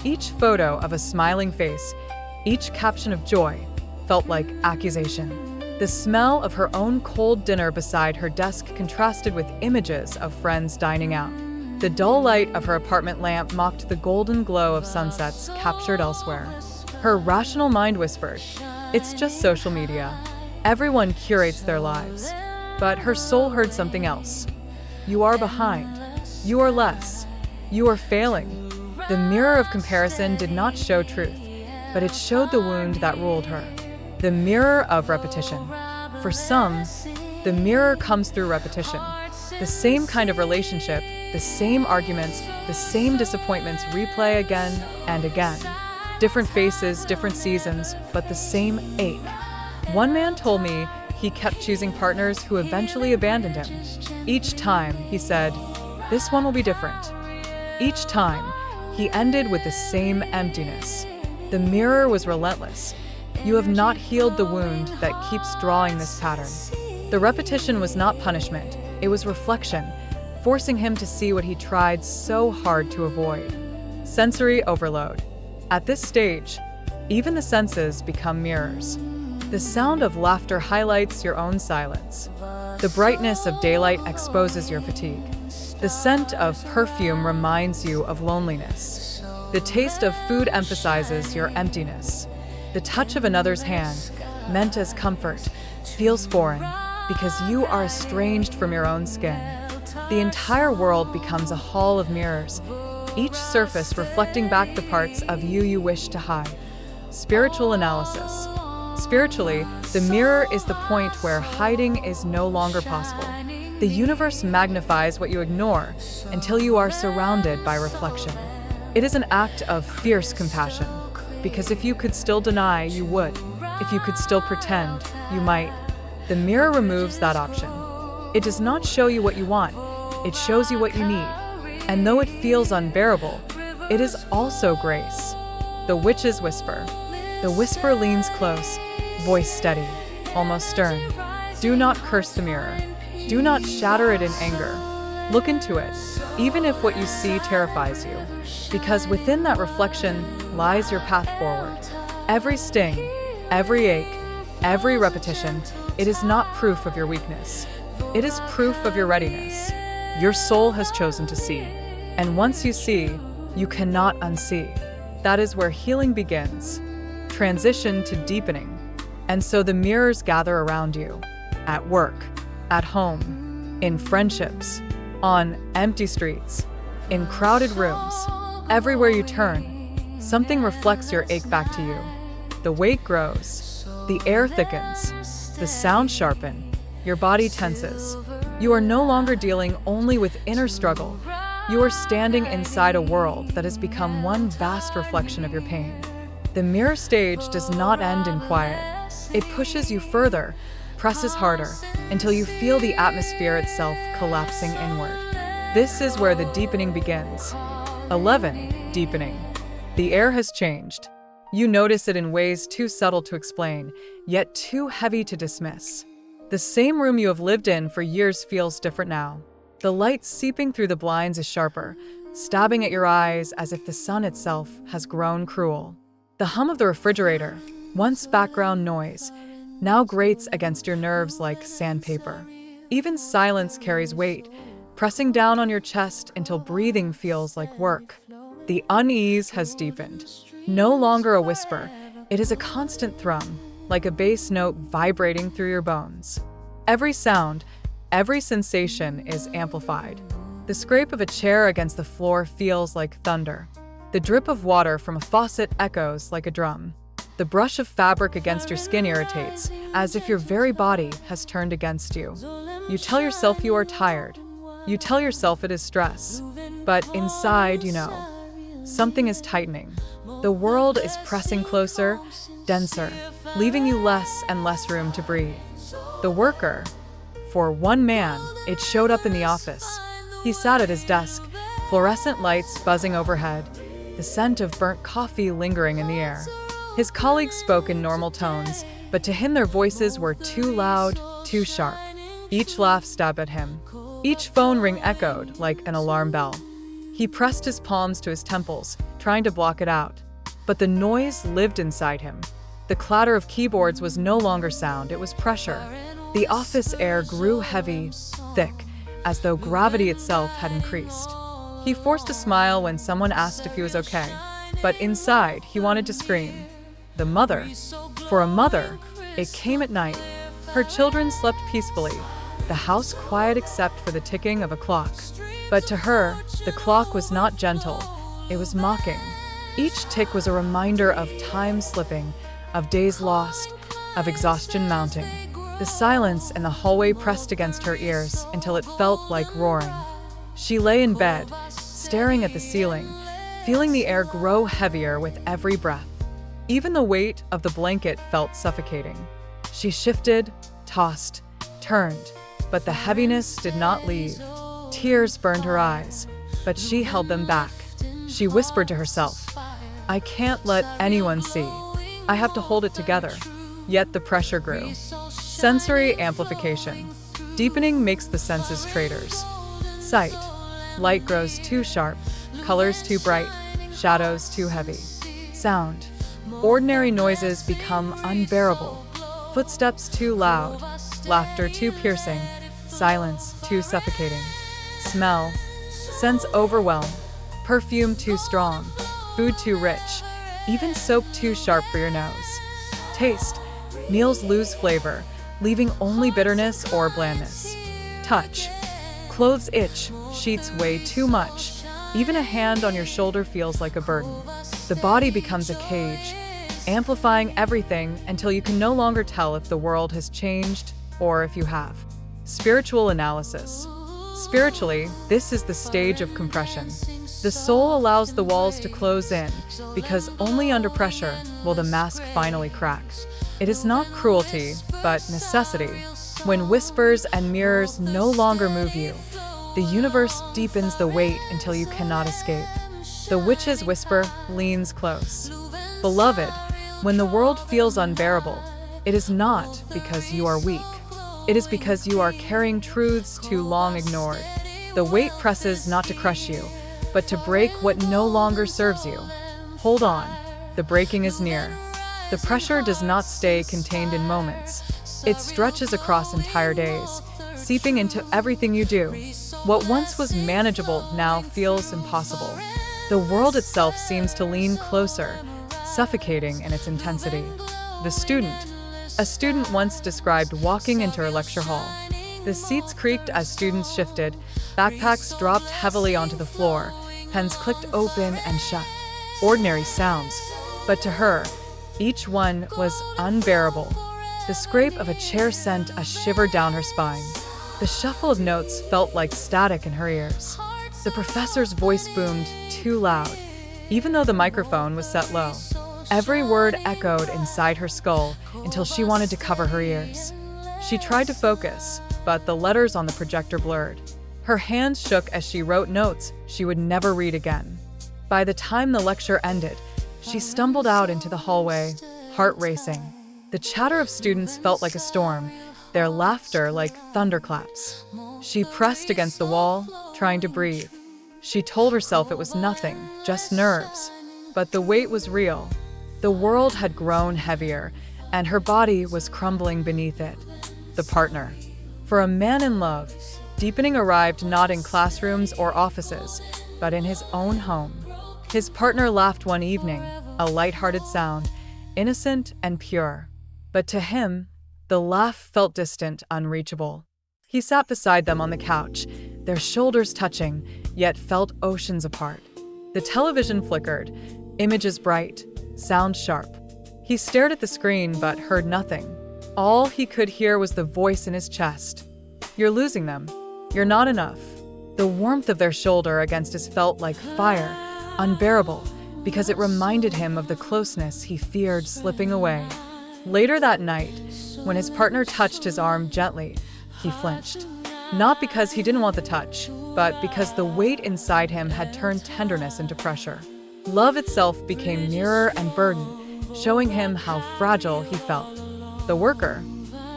Each photo of a smiling face, each caption of joy, felt like accusation. The smell of her own cold dinner beside her desk contrasted with images of friends dining out. The dull light of her apartment lamp mocked the golden glow of sunsets captured elsewhere. Her rational mind whispered, "It's just social media. Everyone curates their lives." But her soul heard something else. You are behind. You are less. You are failing. The mirror of comparison did not show truth, but it showed the wound that ruled her. The mirror of repetition. For some, the mirror comes through repetition. The same kind of relationship, the same arguments, the same disappointments replay again and again. Different faces, different seasons, but the same ache. One man told me he kept choosing partners who eventually abandoned him. Each time, he said, "This one will be different." Each time, he ended with the same emptiness. The mirror was relentless. You have not healed the wound that keeps drawing this pattern. The repetition was not punishment, it was reflection, forcing him to see what he tried so hard to avoid. Sensory overload. At this stage, even the senses become mirrors. The sound of laughter highlights your own silence. The brightness of daylight exposes your fatigue. The scent of perfume reminds you of loneliness. The taste of food emphasizes your emptiness. The touch of another's hand, meant as comfort, feels foreign because you are estranged from your own skin. The entire world becomes a hall of mirrors, each surface reflecting back the parts of you you wish to hide. Spiritual analysis. Spiritually, the mirror is the point where hiding is no longer possible. The universe magnifies what you ignore until you are surrounded by reflection. It is an act of fierce compassion, because if you could still deny, you would. If you could still pretend, you might. The mirror removes that option. It does not show you what you want. It shows you what you need. And though it feels unbearable, it is also grace. The witch's whisper. The whisper leans close, voice steady, almost stern. Do not curse the mirror. Do not shatter it in anger. Look into it, even if what you see terrifies you, because within that reflection lies your path forward. Every sting, every ache, every repetition, it is not proof of your weakness. It is proof of your readiness. Your soul has chosen to see. And once you see, you cannot unsee. That is where healing begins. Transition to deepening. And so the mirrors gather around you. At work, at home, in friendships, on empty streets, in crowded rooms. Everywhere you turn, something reflects your ache back to you. The weight grows. The air thickens. The sounds sharpen. Your body tenses. You are no longer dealing only with inner struggle. You are standing inside a world that has become one vast reflection of your pain. The mirror stage does not end in quiet. It pushes you further, presses harder, until you feel the atmosphere itself collapsing inward. This is where the deepening begins. 11. Deepening. The air has changed. You notice it in ways too subtle to explain, yet too heavy to dismiss. The same room you have lived in for years feels different now. The light seeping through the blinds is sharper, stabbing at your eyes as if the sun itself has grown cruel. The hum of the refrigerator, once background noise, now grates against your nerves like sandpaper. Even silence carries weight, pressing down on your chest until breathing feels like work. The unease has deepened. No longer a whisper, it is a constant thrum, like a bass note vibrating through your bones. Every sound, every sensation is amplified. The scrape of a chair against the floor feels like thunder. The drip of water from a faucet echoes like a drum. The brush of fabric against your skin irritates, as if your very body has turned against you. You tell yourself you are tired. You tell yourself it is stress. But inside, you know, something is tightening. The world is pressing closer, denser, leaving you less and less room to breathe. The worker. For one man, it showed up in the office. He sat at his desk, fluorescent lights buzzing overhead, the scent of burnt coffee lingering in the air. His colleagues spoke in normal tones, but to him their voices were too loud, too sharp. Each laugh stabbed at him. Each phone ring echoed like an alarm bell. He pressed his palms to his temples, trying to block it out. But the noise lived inside him. The clatter of keyboards was no longer sound, it was pressure. The office air grew heavy, thick, as though gravity itself had increased. He forced a smile when someone asked if he was okay, but inside he wanted to scream. The mother. For a mother, it came at night. Her children slept peacefully, the house quiet except for the ticking of a clock. But to her, the clock was not gentle, it was mocking. Each tick was a reminder of time slipping, of days lost, of exhaustion mounting. The silence in the hallway pressed against her ears until it felt like roaring. She lay in bed, staring at the ceiling, feeling the air grow heavier with every breath. Even the weight of the blanket felt suffocating. She shifted, tossed, turned, but the heaviness did not leave. Tears burned her eyes, but she held them back. She whispered to herself, "I can't let anyone see. I have to hold it together." Yet the pressure grew. Sensory amplification. Deepening makes the senses traitors. Sight. Light grows too sharp, colors too bright, shadows too heavy. Sound. Ordinary noises become unbearable. Footsteps too loud, laughter too piercing, silence too suffocating. Smell. Sense overwhelm. Perfume too strong, food too rich, even soap too sharp for your nose. Taste. Meals lose flavor, leaving only bitterness or blandness. Touch. Clothes itch, sheets weigh too much. Even a hand on your shoulder feels like a burden. The body becomes a cage, amplifying everything until you can no longer tell if the world has changed or if you have. Spiritual analysis. Spiritually, this is the stage of compression. The soul allows the walls to close in because only under pressure will the mask finally crack. It is not cruelty, but necessity. When whispers and mirrors no longer move you, The universe deepens the weight until you cannot escape. The witch's whisper leans close. Beloved, when the world feels unbearable, it is not because you are weak. It is because you are carrying truths too long ignored. The weight presses not to crush you, but to break what no longer serves you. Hold on, the breaking is near. The pressure does not stay contained in moments. It stretches across entire days, seeping into everything you do. What once was manageable now feels impossible. The world itself seems to lean closer, suffocating in its intensity. The student. A student once described walking into her lecture hall. The seats creaked as students shifted, backpacks dropped heavily onto the floor, pens clicked open and shut. Ordinary sounds, but to her, each one was unbearable. The scrape of a chair sent a shiver down her spine. The shuffle of notes felt like static in her ears. The professor's voice boomed too loud, even though the microphone was set low. Every word echoed inside her skull until she wanted to cover her ears. She tried to focus, but the letters on the projector blurred. Her hands shook as she wrote notes she would never read again. By the time the lecture ended, she stumbled out into the hallway, heart racing. The chatter of students felt like a storm, their laughter like thunderclaps. She pressed against the wall, trying to breathe. She told herself it was nothing, just nerves. But the weight was real. The world had grown heavier, and her body was crumbling beneath it. The partner. For a man in love, deepening arrived not in classrooms or offices, but in his own home. His partner laughed one evening, a light-hearted sound, innocent and pure. But to him, the laugh felt distant, unreachable. He sat beside them on the couch, their shoulders touching, yet felt oceans apart. The television flickered, images bright, sound sharp. He stared at the screen but heard nothing. All he could hear was the voice in his chest. You're losing them. You're not enough. The warmth of their shoulder against his felt like fire, unbearable, because it reminded him of the closeness he feared slipping away. Later that night, when his partner touched his arm gently, he flinched. Not because he didn't want the touch, but because the weight inside him had turned tenderness into pressure. Love itself became nearer and burden, showing him how fragile he felt. The worker.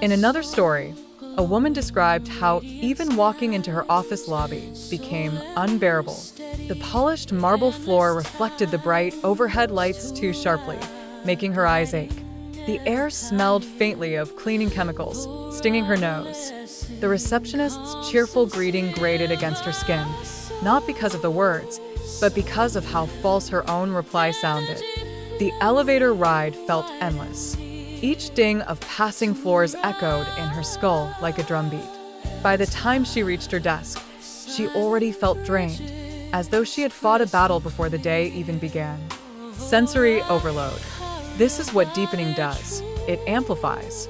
In another story, a woman described how even walking into her office lobby became unbearable. The polished marble floor reflected the bright overhead lights too sharply, making her eyes ache. The air smelled faintly of cleaning chemicals, stinging her nose. The receptionist's cheerful greeting grated against her skin, not because of the words, but because of how false her own reply sounded. The elevator ride felt endless. Each ding of passing floors echoed in her skull like a drumbeat. By the time she reached her desk, she already felt drained, as though she had fought a battle before the day even began. Sensory overload. This is what deepening does. It amplifies.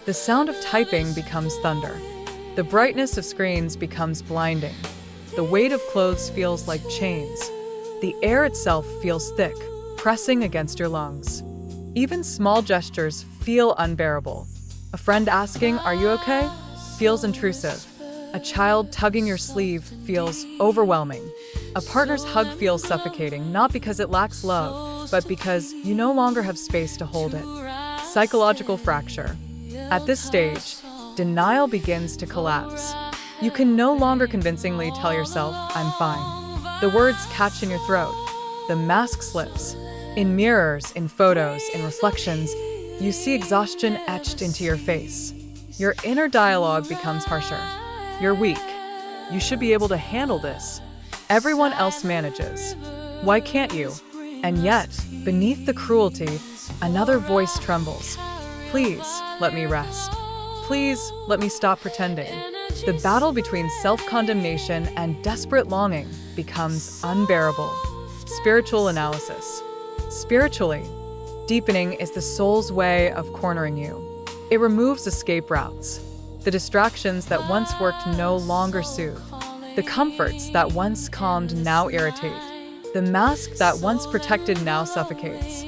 The sound of typing becomes thunder. The brightness of screens becomes blinding. The weight of clothes feels like chains. The air itself feels thick, pressing against your lungs. Even small gestures feel unbearable. A friend asking, "Are you okay?" feels intrusive. A child tugging your sleeve feels overwhelming. A partner's hug feels suffocating, not because it lacks love, but because you no longer have space to hold it. Psychological fracture. At this stage, denial begins to collapse. You can no longer convincingly tell yourself, "I'm fine." The words catch in your throat. The mask slips. In mirrors, in photos, in reflections, you see exhaustion etched into your face. Your inner dialogue becomes harsher. You're weak. You should be able to handle this. Everyone else manages. Why can't you? And yet, beneath the cruelty, another voice trembles. Please, let me rest. Please, let me stop pretending. The battle between self-condemnation and desperate longing becomes unbearable. Spiritual analysis. Spiritually, deepening is the soul's way of cornering you. It removes escape routes. The distractions that once worked no longer soothe. The comforts that once calmed now irritate. The mask that once protected now suffocates.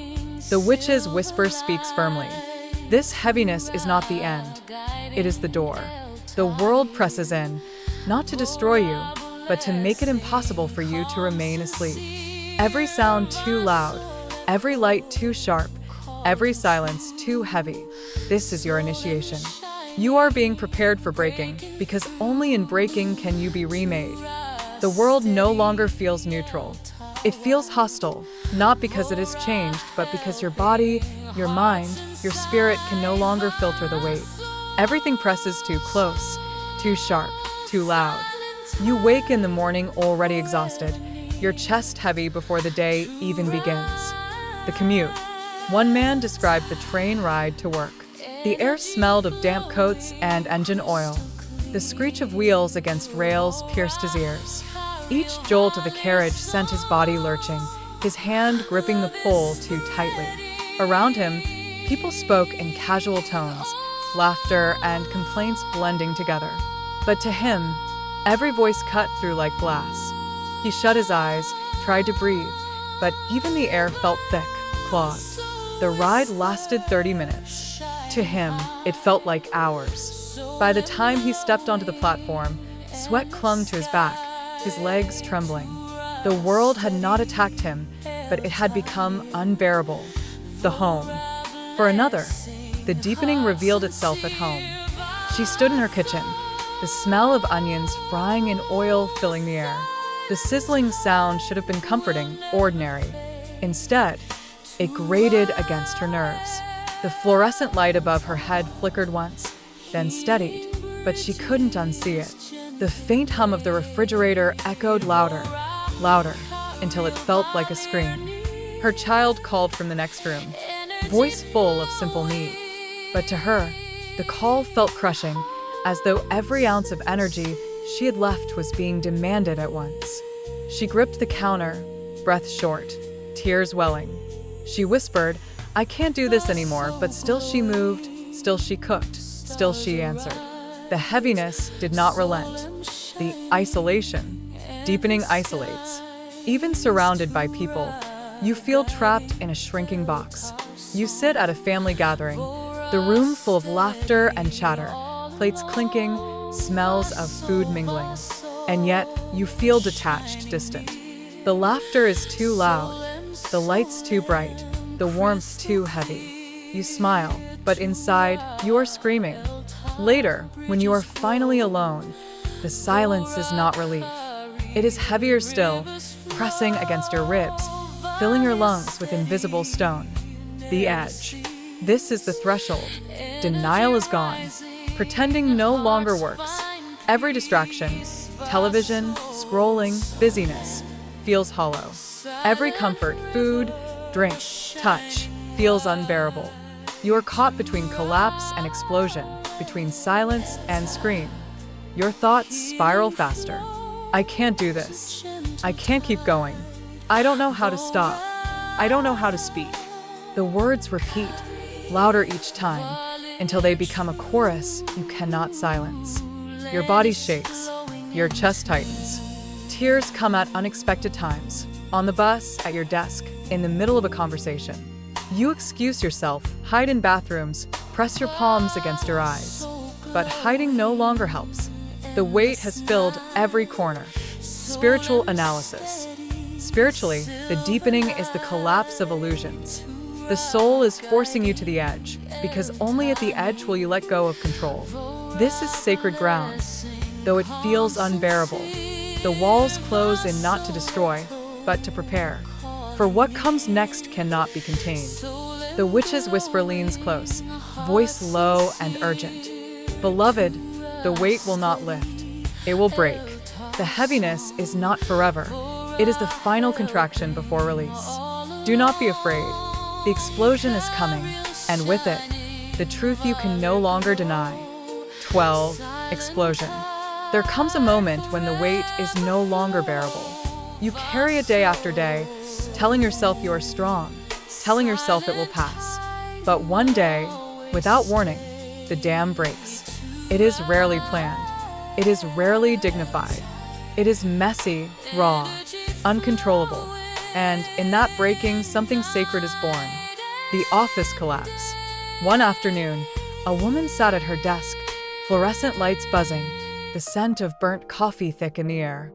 The witch's whisper speaks firmly. This heaviness is not the end. It is the door. The world presses in, not to destroy you, but to make it impossible for you to remain asleep. Every sound too loud, every light too sharp, every silence too heavy. This is your initiation. You are being prepared for breaking, because only in breaking can you be remade. The world no longer feels neutral. It feels hostile, not because it has changed, but because your body, your mind, your spirit can no longer filter the weight. Everything presses too close, too sharp, too loud. You wake in the morning already exhausted, your chest heavy before the day even begins. The commute. One man described the train ride to work. The air smelled of damp coats and engine oil. The screech of wheels against rails pierced his ears. Each jolt of the carriage sent his body lurching, his hand gripping the pole too tightly. Around him, people spoke in casual tones, laughter and complaints blending together. But to him, every voice cut through like glass. He shut his eyes, tried to breathe, but even the air felt thick, clogged. The ride lasted 30 minutes. To him, it felt like hours. By the time he stepped onto the platform, sweat clung to his back, his legs trembling. The world had not attacked him, but it had become unbearable. The home. For another, the deepening revealed itself at home. She stood in her kitchen, the smell of onions frying in oil filling the air. The sizzling sound should have been comforting, ordinary. Instead, it grated against her nerves. The fluorescent light above her head flickered once, then steadied, but she couldn't unsee it. The faint hum of the refrigerator echoed louder, louder, until it felt like a scream. Her child called from the next room, voice full of simple need. But to her, the call felt crushing, as though every ounce of energy she had left was being demanded at once. She gripped the counter, breath short, tears welling. She whispered, "I can't do this anymore," but still she moved, still she cooked, still she answered. The heaviness did not relent. The isolation, deepening isolates. Even surrounded by people, you feel trapped in a shrinking box. You sit at a family gathering, the room full of laughter and chatter, plates clinking, smells of food mingling. And yet, you feel detached, distant. The laughter is too loud, the lights too bright, the warmth too heavy. You smile, but inside, you are screaming. Later, when you are finally alone, the silence is not relief. It is heavier still, pressing against your ribs, filling your lungs with invisible stone. The edge. This is the threshold. Denial is gone. Pretending no longer works. Every distraction, television, scrolling, busyness, feels hollow. Every comfort, food, drink, touch, feels unbearable. You are caught between collapse and explosion, between silence and scream. Your thoughts spiral faster. I can't do this. I can't keep going. I don't know how to stop. I don't know how to speak. The words repeat, louder each time, until they become a chorus you cannot silence. Your body shakes. Your chest tightens. Tears come at unexpected times. On the bus, at your desk, in the middle of a conversation. You excuse yourself, hide in bathrooms, press your palms against your eyes. But hiding no longer helps. The weight has filled every corner. Spiritual analysis. Spiritually, the deepening is the collapse of illusions. The soul is forcing you to the edge, because only at the edge will you let go of control. This is sacred ground, though it feels unbearable. The walls close in not to destroy, but to prepare. For what comes next cannot be contained. The witch's whisper leans close, voice low and urgent. Beloved, the weight will not lift. It will break. The heaviness is not forever. It is the final contraction before release. Do not be afraid. The explosion is coming, and with it, the truth you can no longer deny. 12. Explosion. There comes a moment when the weight is no longer bearable. You carry it day after day, telling yourself you are strong, telling yourself it will pass. But one day, without warning, the dam breaks. It is rarely planned. It is rarely dignified. It is messy, raw, uncontrollable. And in that breaking, something sacred is born. The office collapse. One afternoon, a woman sat at her desk, fluorescent lights buzzing, the scent of burnt coffee thick in the air.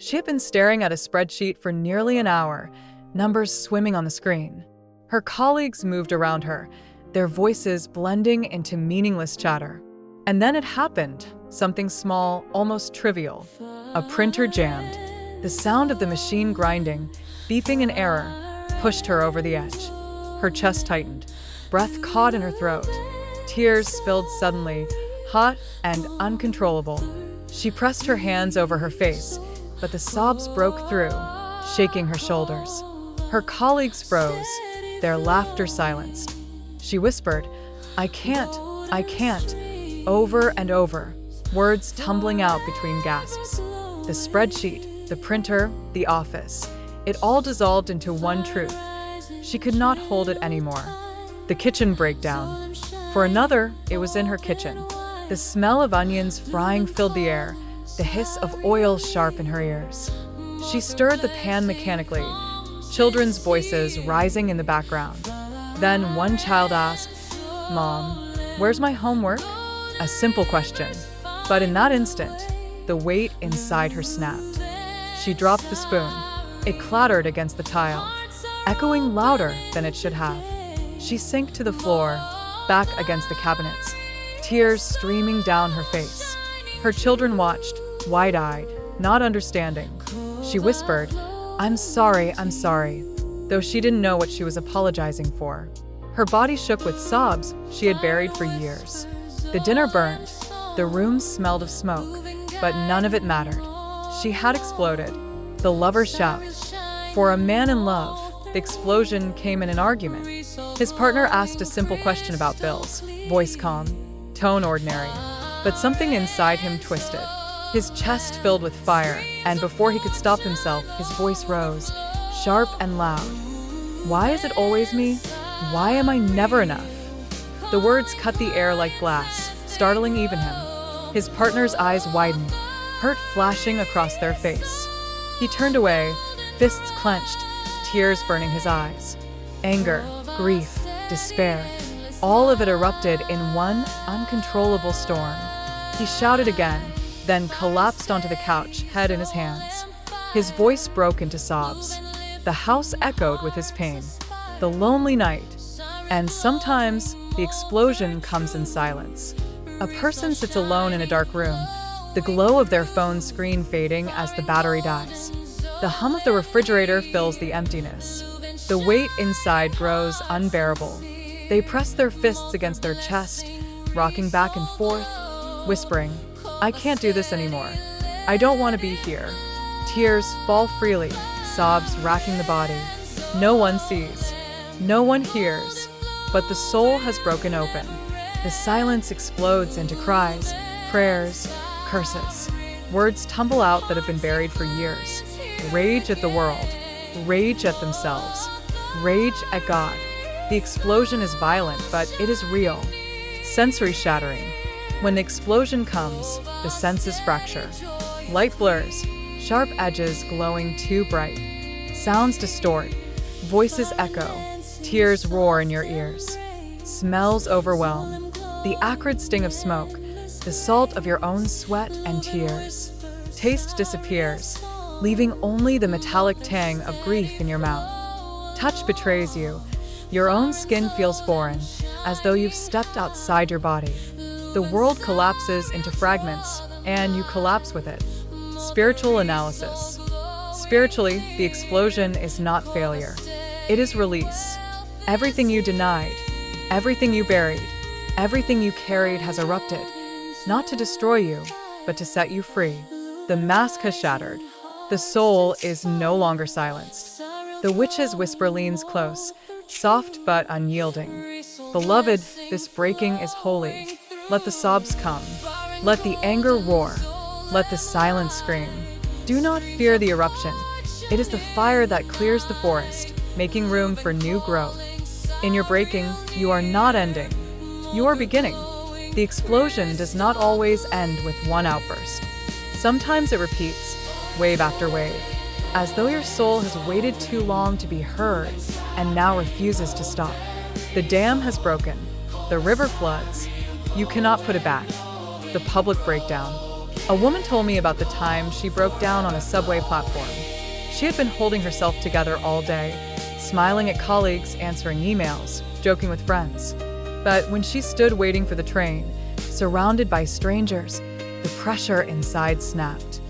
She had been staring at a spreadsheet for nearly an hour, numbers swimming on the screen. Her colleagues moved around her, their voices blending into meaningless chatter. And then it happened, something small, almost trivial. A printer jammed. The sound of the machine grinding, beeping an error, pushed her over the edge. Her chest tightened, breath caught in her throat. Tears spilled suddenly, hot and uncontrollable. She pressed her hands over her face, but the sobs broke through, shaking her shoulders. Her colleagues froze, their laughter silenced. She whispered, I can't, over and over, words tumbling out between gasps. The spreadsheet, the printer, the office, it all dissolved into one truth. She could not hold it anymore. The kitchen breakdown. For another, it was in her kitchen. The smell of onions frying filled the air, the hiss of oil sharp in her ears. She stirred the pan mechanically, children's voices rising in the background. Then one child asked, Mom, where's my homework? A simple question. But in that instant, the weight inside her snapped. She dropped the spoon. It clattered against the tile, echoing louder than it should have. She sank to the floor, back against the cabinets, tears streaming down her face. Her children watched, wide-eyed, not understanding. She whispered, I'm sorry, though she didn't know what she was apologizing for. Her body shook with sobs she had buried for years. The dinner burned. The room smelled of smoke, but none of it mattered. She had exploded. The lover's shout. For a man in love, the explosion came in an argument. His partner asked a simple question about bills, voice calm, tone ordinary, but something inside him twisted. His chest filled with fire, and before he could stop himself, his voice rose, sharp and loud. Why is it always me? Why am I never enough? The words cut the air like glass, startling even him. His partner's eyes widened, hurt flashing across their face. He turned away, fists clenched, tears burning his eyes. Anger, grief, despair, all of it erupted in one uncontrollable storm. He shouted again, then collapsed onto the couch, head in his hands. His voice broke into sobs. The house echoed with his pain. The lonely night. And sometimes, the explosion comes in silence. A person sits alone in a dark room, the glow of their phone screen fading as the battery dies. The hum of the refrigerator fills the emptiness. The weight inside grows unbearable. They press their fists against their chest, rocking back and forth, whispering, I can't do this anymore. I don't want to be here. Tears fall freely, sobs racking the body. No one sees. No one hears. But the soul has broken open. The silence explodes into cries, prayers, curses. Words tumble out that have been buried for years. Rage at the world. Rage at themselves. Rage at God. The explosion is violent, but it is real. Sensory shattering. When the explosion comes, the senses fracture. Light blurs, sharp edges glowing too bright. Sounds distort, voices echo, tears roar in your ears. Smells overwhelm. The acrid sting of smoke, the salt of your own sweat and tears. Taste disappears, leaving only the metallic tang of grief in your mouth. Touch betrays you. Your own skin feels foreign, as though you've stepped outside your body. The world collapses into fragments, and you collapse with it. Spiritual analysis. Spiritually, the explosion is not failure. It is release. Everything you denied, everything you buried, everything you carried has erupted, not to destroy you, but to set you free. The mask has shattered. The soul is no longer silenced. The witch's whisper leans close, soft but unyielding. Beloved, this breaking is holy. Let the sobs come. Let the anger roar. Let the silence scream. Do not fear the eruption. It is the fire that clears the forest, making room for new growth. In your breaking, you are not ending. You are beginning. The explosion does not always end with one outburst. Sometimes it repeats, wave after wave, as though your soul has waited too long to be heard and now refuses to stop. The dam has broken. The river floods. You cannot put it back. The public breakdown. A woman told me about the time she broke down on a subway platform. She had been holding herself together all day, smiling at colleagues, answering emails, joking with friends. But when she stood waiting for the train, surrounded by strangers, the pressure inside snapped.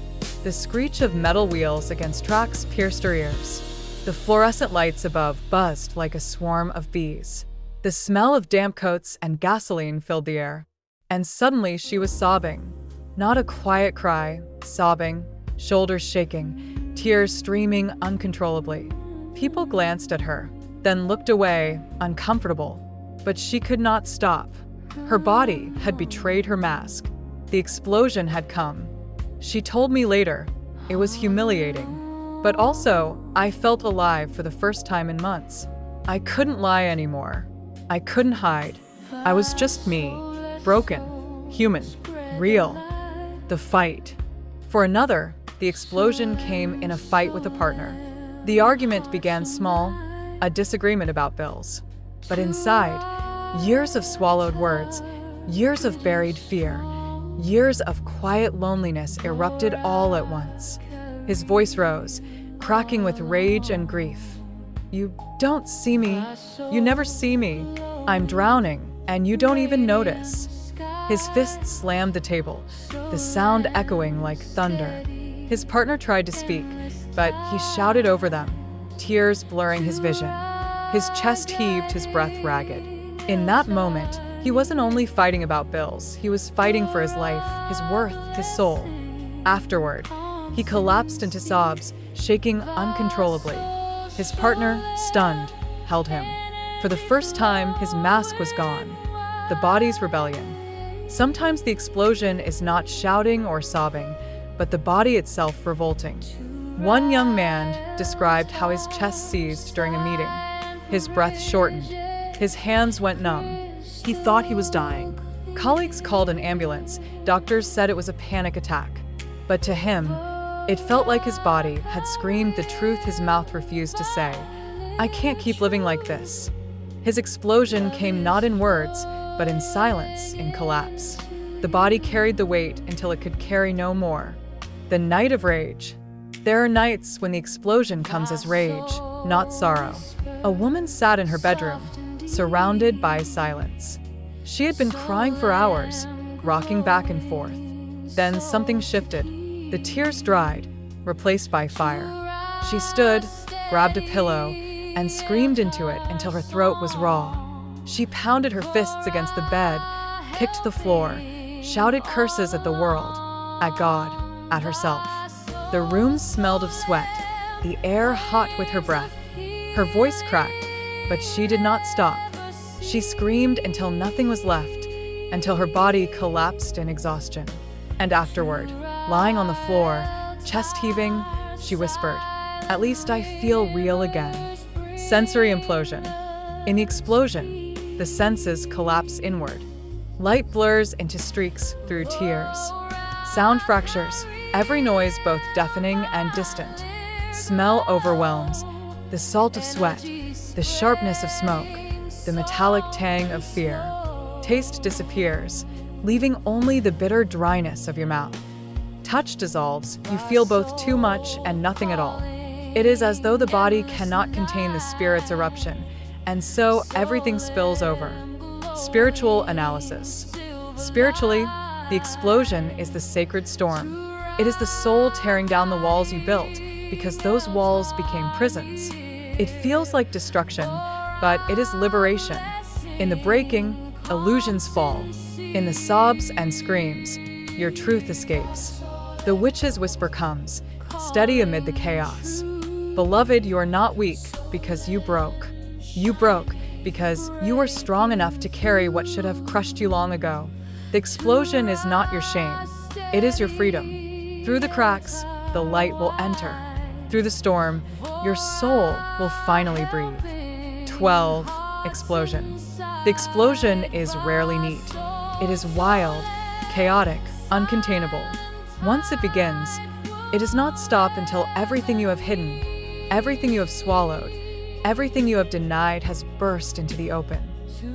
The screech of metal wheels against tracks pierced her ears. The fluorescent lights above buzzed like a swarm of bees. The smell of damp coats and gasoline filled the air. And suddenly she was sobbing. Not a quiet cry, sobbing, shoulders shaking, tears streaming uncontrollably. People glanced at her, then looked away, uncomfortable. But she could not stop. Her body had betrayed her mask. The explosion had come. She told me later, it was humiliating. But also, I felt alive for the first time in months. I couldn't lie anymore. I couldn't hide. I was just me, broken, human, real. The fight. For another, the explosion came in a fight with a partner. The argument began small, a disagreement about bills. But inside, years of swallowed words, years of buried fear, years of quiet loneliness erupted all at once. His voice rose, cracking with rage and grief. You don't see me. You never see me. I'm drowning, and you don't even notice. His fist slammed the table, the sound echoing like thunder. His partner tried to speak, but he shouted over them, tears blurring his vision. His chest heaved, his breath ragged. In that moment, he wasn't only fighting about bills, he was fighting for his life, his worth, his soul. Afterward, he collapsed into sobs, shaking uncontrollably. His partner, stunned, held him. For the first time, his mask was gone. The body's rebellion. Sometimes the explosion is not shouting or sobbing, but the body itself revolting. One young man described how his chest seized during a meeting. His breath shortened. His hands went numb. He thought he was dying. Colleagues called an ambulance. Doctors said it was a panic attack. But to him, it felt like his body had screamed the truth his mouth refused to say. I can't keep living like this. His explosion came not in words, but in silence, in collapse. The body carried the weight until it could carry no more. The night of rage. There are nights when the explosion comes as rage, not sorrow. A woman sat in her bedroom, surrounded by silence. She had been crying for hours, rocking back and forth. Then something shifted. The tears dried, replaced by fire. She stood, grabbed a pillow, and screamed into it until her throat was raw. She pounded her fists against the bed, kicked the floor, shouted curses at the world, at God, at herself. The room smelled of sweat, the air hot with her breath. Her voice cracked, but she did not stop. She screamed until nothing was left, until her body collapsed in exhaustion. And afterward, lying on the floor, chest heaving, she whispered, "At least I feel real again." Sensory implosion. In the explosion, the senses collapse inward. Light blurs into streaks through tears. Sound fractures, every noise both deafening and distant. Smell overwhelms, the salt of sweat, the sharpness of smoke, the metallic tang of fear. Taste disappears, leaving only the bitter dryness of your mouth. Touch dissolves, you feel both too much and nothing at all. It is as though the body cannot contain the spirit's eruption, and so everything spills over. Spiritual analysis. Spiritually, the explosion is the sacred storm. It is the soul tearing down the walls you built, because those walls became prisons. It feels like destruction, but it is liberation. In the breaking, illusions fall. In the sobs and screams, your truth escapes. The witch's whisper comes, steady amid the chaos. Beloved, you are not weak because you broke. You broke because you were strong enough to carry what should have crushed you long ago. The explosion is not your shame. It is your freedom. Through the cracks, the light will enter. Through the storm, your soul will finally breathe. 12. Explosion. The explosion is rarely neat. It is wild, chaotic, uncontainable. Once it begins, it does not stop until everything you have hidden, everything you have swallowed, everything you have denied has burst into the open.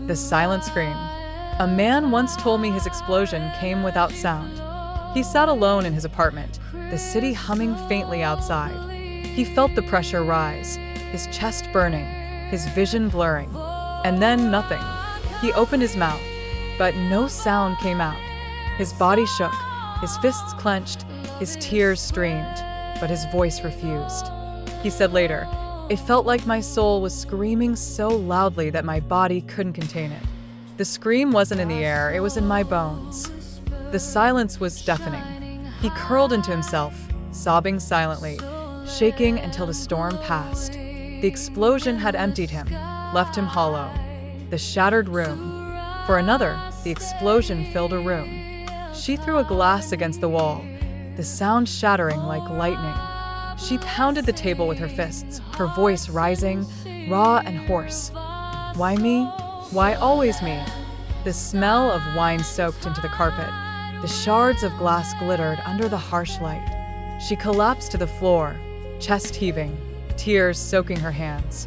The silent scream. A man once told me his explosion came without sound. He sat alone in his apartment, the city humming faintly outside. He felt the pressure rise, his chest burning, his vision blurring. And then nothing. He opened his mouth, but no sound came out. His body shook, his fists clenched, his tears streamed, but his voice refused. He said later, "It felt like my soul was screaming so loudly that my body couldn't contain it. The scream wasn't in the air, it was in my bones." The silence was deafening. He curled into himself, sobbing silently, shaking until the storm passed. The explosion had emptied him, left him hollow. The shattered room. For another, the explosion filled a room. She threw a glass against the wall, the sound shattering like lightning. She pounded the table with her fists, her voice rising, raw and hoarse. "Why me? Why always me?" The smell of wine soaked into the carpet. The shards of glass glittered under the harsh light. She collapsed to the floor, chest heaving, tears soaking her hands.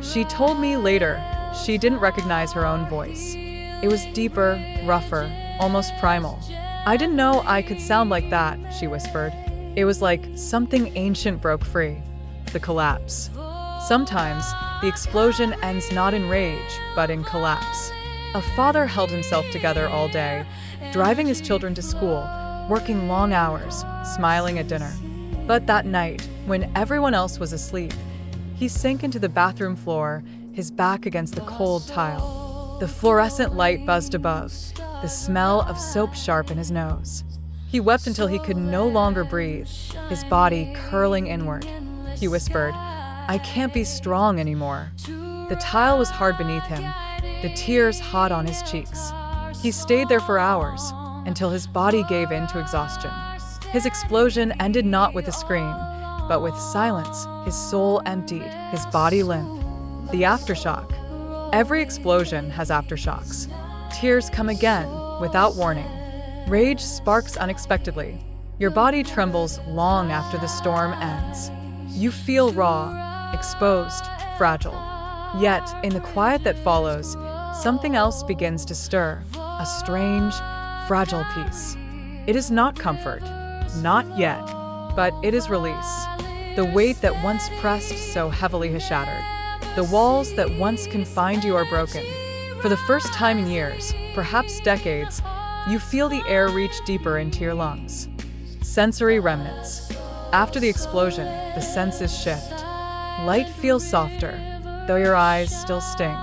She told me later she didn't recognize her own voice. It was deeper, rougher, almost primal. "I didn't know I could sound like that," she whispered. It was like something ancient broke free. The collapse. Sometimes, the explosion ends not in rage, but in collapse. A father held himself together all day, driving his children to school, working long hours, smiling at dinner. But that night, when everyone else was asleep, he sank into the bathroom floor, his back against the cold tile. The fluorescent light buzzed above, the smell of soap sharp in his nose. He wept until he could no longer breathe, his body curling inward. He whispered, "I can't be strong anymore." The tile was hard beneath him, the tears hot on his cheeks. He stayed there for hours, until his body gave in to exhaustion. His explosion ended not with a scream, but with silence, his soul emptied, his body limp. The aftershock. Every explosion has aftershocks. Tears come again, without warning. Rage sparks unexpectedly. Your body trembles long after the storm ends. You feel raw, exposed, fragile. Yet, in the quiet that follows, something else begins to stir, a strange, fragile peace. It is not comfort, not yet, but it is release. The weight that once pressed so heavily has shattered. The walls that once confined you are broken. For the first time in years, perhaps decades, you feel the air reach deeper into your lungs. Sensory remnants. After the explosion, the senses shift. Light feels softer, though your eyes still sting.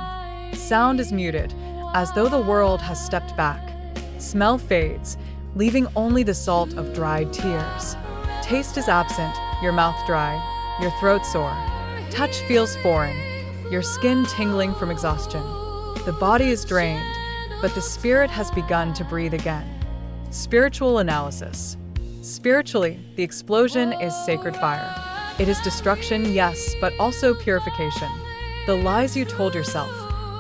Sound is muted, as though the world has stepped back. Smell fades, leaving only the salt of dried tears. Taste is absent, your mouth dry, your throat sore. Touch feels foreign, your skin tingling from exhaustion. The body is drained, but the spirit has begun to breathe again. Spiritual analysis. Spiritually, the explosion is sacred fire. It is destruction, yes, but also purification. The lies you told yourself,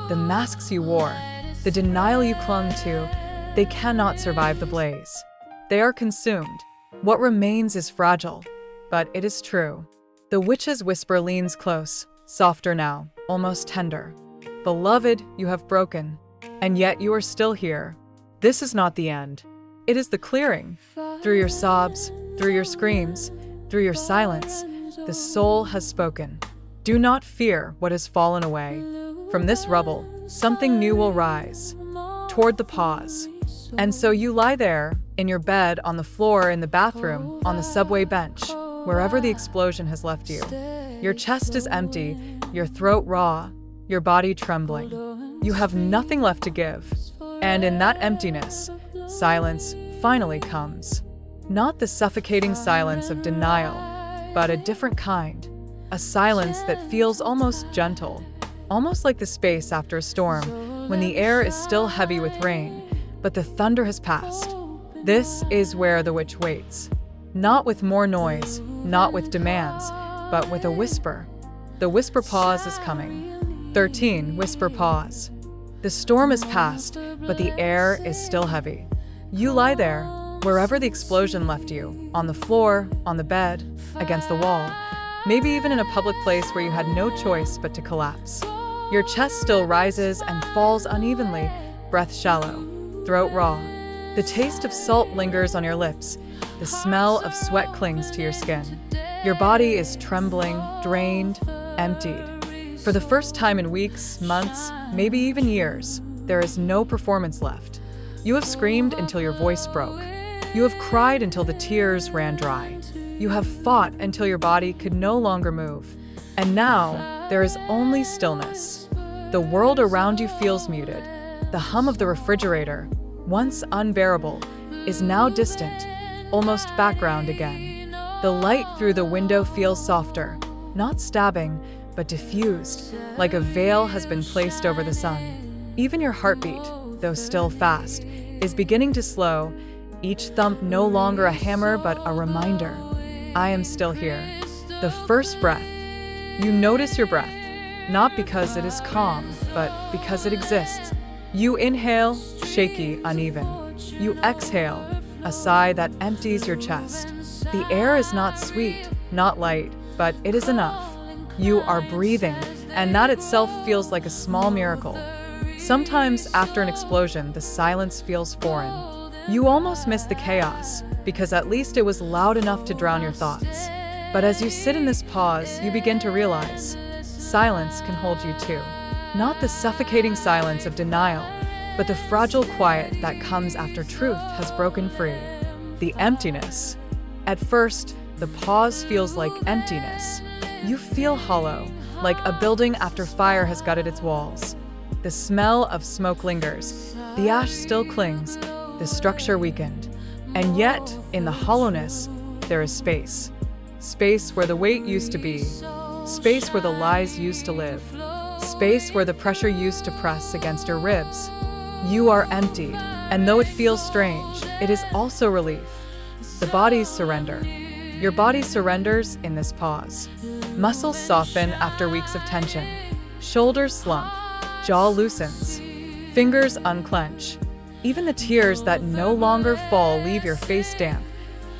the masks you wore, the denial you clung to, they cannot survive the blaze. They are consumed. What remains is fragile, but it is true. The witch's whisper leans close, softer now, almost tender. "Beloved, you have broken, and yet you are still here. This is not the end. It is the clearing. Through your sobs, through your screams, through your silence, the soul has spoken. Do not fear what has fallen away. From this rubble, something new will rise, toward the pause." And so you lie there, in your bed, on the floor, in the bathroom, on the subway bench, wherever the explosion has left you. Your chest is empty, your throat raw, your body trembling. You have nothing left to give. And in that emptiness, silence finally comes. Not the suffocating silence of denial, but a different kind. A silence that feels almost gentle, almost like the space after a storm, when the air is still heavy with rain, but the thunder has passed. This is where the witch waits. Not with more noise, not with demands, but with a whisper. The whisper pause is coming. 13. Whisper pause. The storm has passed, but the air is still heavy. You lie there, wherever the explosion left you, on the floor, on the bed, against the wall, maybe even in a public place where you had no choice but to collapse. Your chest still rises and falls unevenly, breath shallow, throat raw. The taste of salt lingers on your lips. The smell of sweat clings to your skin. Your body is trembling, drained, emptied. For the first time in weeks, months, maybe even years, there is no performance left. You have screamed until your voice broke. You have cried until the tears ran dry. You have fought until your body could no longer move. And now, there is only stillness. The world around you feels muted. The hum of the refrigerator, once unbearable, is now distant, almost background again. The light through the window feels softer, not stabbing, but diffused, like a veil has been placed over the sun. Even your heartbeat, though still fast, is beginning to slow, each thump no longer a hammer but a reminder. I am still here. The first breath. You notice your breath, not because it is calm, but because it exists. You inhale, shaky, uneven. You exhale, a sigh that empties your chest. The air is not sweet, not light, but it is enough. You are breathing, and that itself feels like a small miracle. Sometimes, after an explosion, the silence feels foreign. You almost miss the chaos, because at least it was loud enough to drown your thoughts. But as you sit in this pause, you begin to realize, silence can hold you too. Not the suffocating silence of denial, but the fragile quiet that comes after truth has broken free. The emptiness. At first, the pause feels like emptiness. You feel hollow, like a building after fire has gutted its walls. The smell of smoke lingers. The ash still clings, the structure weakened. And yet, in the hollowness, there is space. Space where the weight used to be. Space where the lies used to live. Space where the pressure used to press against your ribs. You are emptied, and though it feels strange, it is also relief. The body's surrender. Your body surrenders in this pause. Muscles soften after weeks of tension. Shoulders slump. Jaw loosens. Fingers unclench. Even the tears that no longer fall leave your face damp,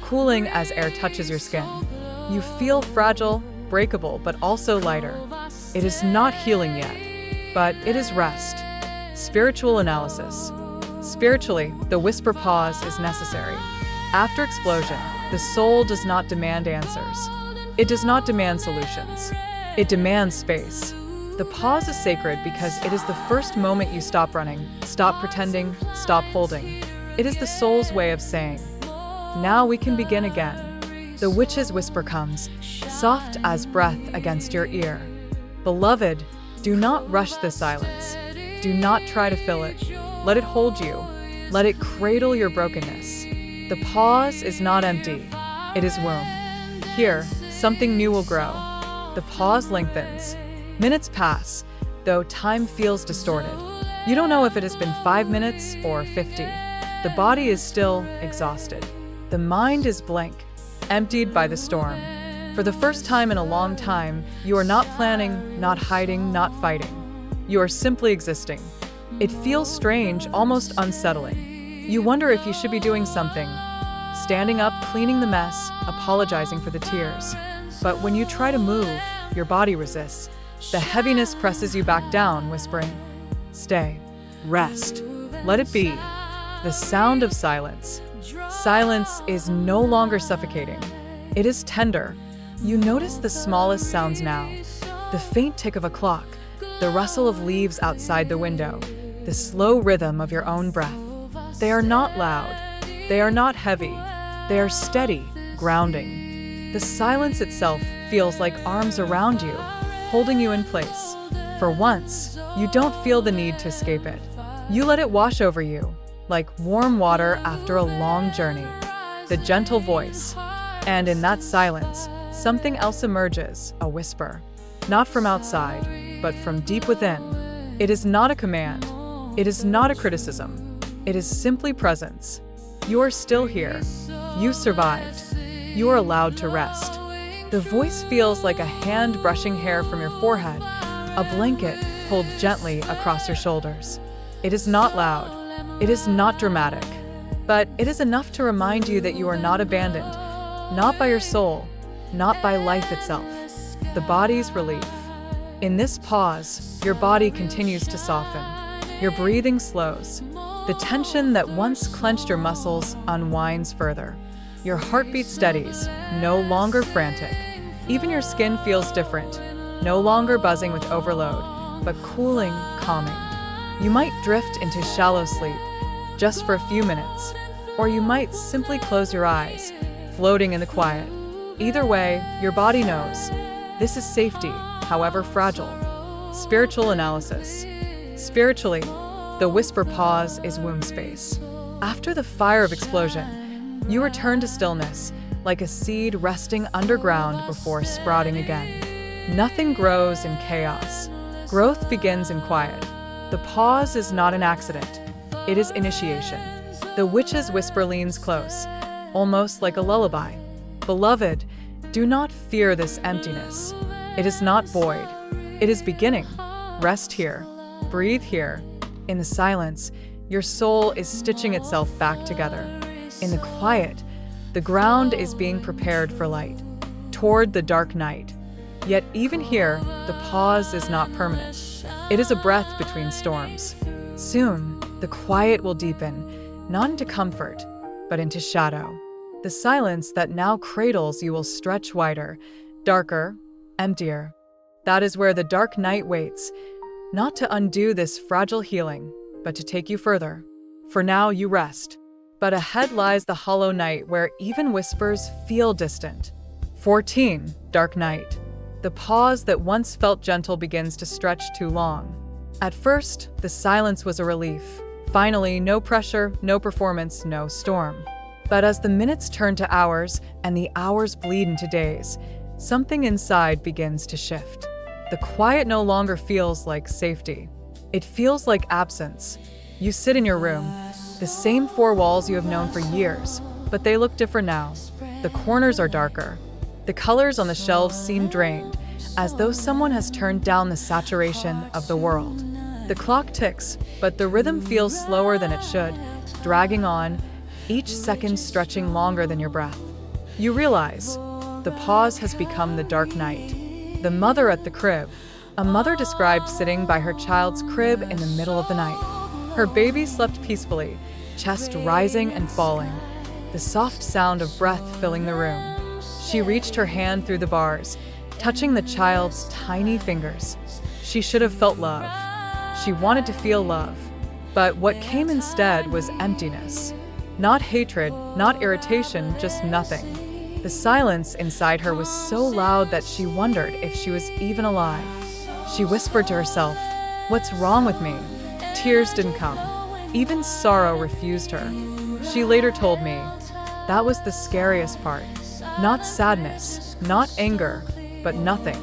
cooling as air touches your skin. You feel fragile, breakable, but also lighter. It is not healing yet, but it is rest. Spiritual analysis. Spiritually, the whisper pause is necessary. After explosion, the soul does not demand answers. It does not demand solutions. It demands space. The pause is sacred because it is the first moment you stop running, stop pretending, stop holding. It is the soul's way of saying, now we can begin again. The witch's whisper comes, soft as breath against your ear. Beloved, do not rush the silence. Do not try to fill it. Let it hold you. Let it cradle your brokenness. The pause is not empty. It is womb. Here, something new will grow. The pause lengthens. Minutes pass, though time feels distorted. You don't know if it has been 5 minutes or 50. The body is still exhausted. The mind is blank, emptied by the storm. For the first time in a long time, you are not planning, not hiding, not fighting. You are simply existing. It feels strange, almost unsettling. You wonder if you should be doing something. Standing up, cleaning the mess, apologizing for the tears. But when you try to move, your body resists. The heaviness presses you back down, whispering, stay, rest, let it be. The sound of silence. Silence is no longer suffocating. It is tender. You notice the smallest sounds now. The faint tick of a clock, the rustle of leaves outside the window, the slow rhythm of your own breath. They are not loud. They are not heavy. They are steady, grounding. The silence itself feels like arms around you, holding you in place. For once, you don't feel the need to escape it. You let it wash over you, like warm water after a long journey. The gentle voice. And in that silence, something else emerges, a whisper. Not from outside, but from deep within. It is not a command. It is not a criticism. It is simply presence. You are still here. You survived. You are allowed to rest. The voice feels like a hand brushing hair from your forehead, a blanket pulled gently across your shoulders. It is not loud. It is not dramatic. But it is enough to remind you that you are not abandoned, not by your soul, not by life itself. The body's relief. In this pause, your body continues to soften. Your breathing slows. The The tension that once clenched your muscles unwinds further. Your heartbeat steadies, no longer frantic. Even your skin feels different, no longer buzzing with overload, but cooling, calming. You might drift into shallow sleep, just for a few minutes, or you might simply close your eyes, floating in the quiet. Either way, your body knows. This is safety, however fragile. Spiritual analysis. Spiritually, the whisper pause is womb space. After the fire of explosion, you return to stillness, like a seed resting underground before sprouting again. Nothing grows in chaos. Growth begins in quiet. The pause is not an accident. It is initiation. The witch's whisper leans close, almost like a lullaby. Beloved, do not fear this emptiness. It is not void. It is beginning. Rest here. Breathe here. In the silence, your soul is stitching itself back together. In the quiet, the ground is being prepared for light, toward the dark night. Yet even here, the pause is not permanent. It is a breath between storms. Soon, the quiet will deepen, not into comfort, but into shadow. The silence that now cradles you will stretch wider, darker, emptier. That is where the dark night waits, not to undo this fragile healing, but to take you further. For now, you rest. But ahead lies the hollow night where even whispers feel distant. 14. Dark night. The pause that once felt gentle begins to stretch too long. At first, the silence was a relief. Finally, no pressure, no performance, no storm. But as the minutes turn to hours and the hours bleed into days, something inside begins to shift. The quiet no longer feels like safety. It feels like absence. You sit in your room, the same four walls you have known for years, but they look different now. The corners are darker. The colors on the shelves seem drained, as though someone has turned down the saturation of the world. The clock ticks, but the rhythm feels slower than it should, dragging on, each second stretching longer than your breath. You realize the pause has become the dark night. The mother at the crib. A mother described sitting by her child's crib in the middle of the night. Her baby slept peacefully, chest rising and falling, the soft sound of breath filling the room. She reached her hand through the bars, touching the child's tiny fingers. She should have felt love. She wanted to feel love. But what came instead was emptiness. Not hatred, not irritation, just nothing. The silence inside her was so loud that she wondered if she was even alive. She whispered to herself, "What's wrong with me?" Tears didn't come. Even sorrow refused her. She later told me, that was the scariest part. Not sadness, not anger, but nothing.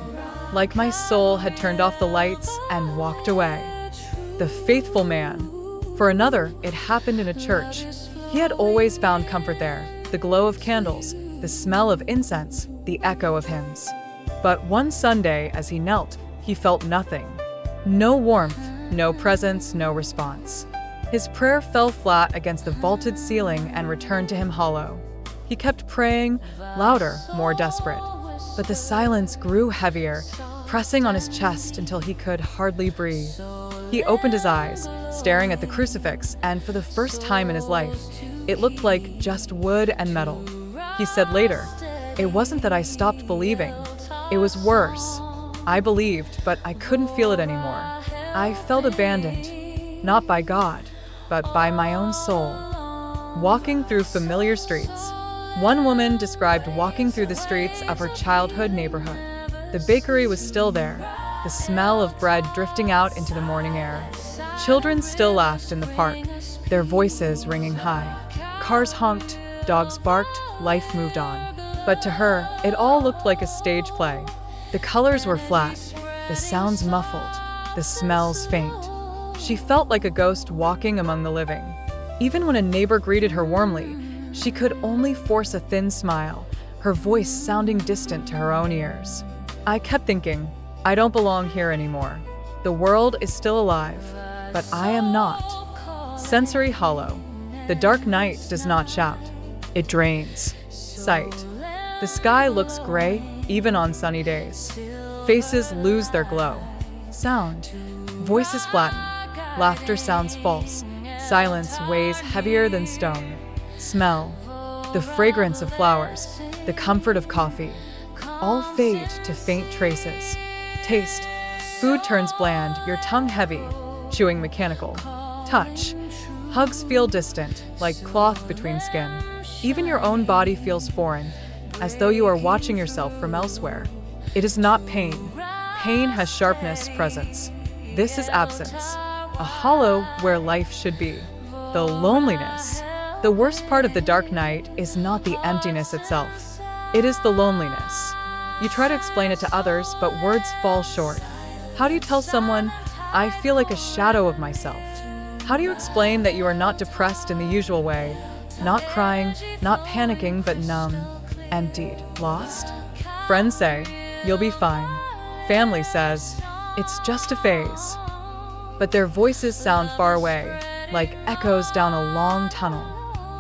Like my soul had turned off the lights and walked away. The faithful man. For another, it happened in a church. He had always found comfort there, the glow of candles, the smell of incense, the echo of hymns. But one Sunday, as he knelt, he felt nothing. No warmth, no presence, no response. His prayer fell flat against the vaulted ceiling and returned to him hollow. He kept praying, louder, more desperate. But the silence grew heavier, pressing on his chest until he could hardly breathe. He opened his eyes, staring at the crucifix, and for the first time in his life, it looked like just wood and metal. He said later, "It wasn't that I stopped believing. It was worse. I believed, but I couldn't feel it anymore. I felt abandoned, not by God, but by my own soul." Walking through familiar streets. One woman described walking through the streets of her childhood neighborhood. The bakery was still there, the smell of bread drifting out into the morning air. Children still laughed in the park, their voices ringing high. Cars honked, dogs barked, life moved on. But to her, it all looked like a stage play. The colors were flat, the sounds muffled, the smells faint. She felt like a ghost walking among the living. Even when a neighbor greeted her warmly, she could only force a thin smile, her voice sounding distant to her own ears. I kept thinking, I don't belong here anymore. The world is still alive, but I am not. Sensory hollow. The dark night does not shout. It drains. Sight. The sky looks gray, even on sunny days. Faces lose their glow. Sound. Voices flatten. Laughter sounds false. Silence weighs heavier than stone. Smell. The fragrance of flowers, the comfort of coffee, all fade to faint traces. Taste. Food turns bland, your tongue heavy, chewing mechanical. Touch. Hugs feel distant, like cloth between skin. Even your own body feels foreign, as though you are watching yourself from elsewhere. It is not pain. Pain has sharpness, presence. This is absence, a hollow where life should be. The loneliness. The worst part of the dark night is not the emptiness itself. It is the loneliness. You try to explain it to others, but words fall short. How do you tell someone, I feel like a shadow of myself? How do you explain that you are not depressed in the usual way? Not crying, not panicking, but numb, emptied, lost? Friends say, you'll be fine. Family says, it's just a phase. But their voices sound far away, like echoes down a long tunnel.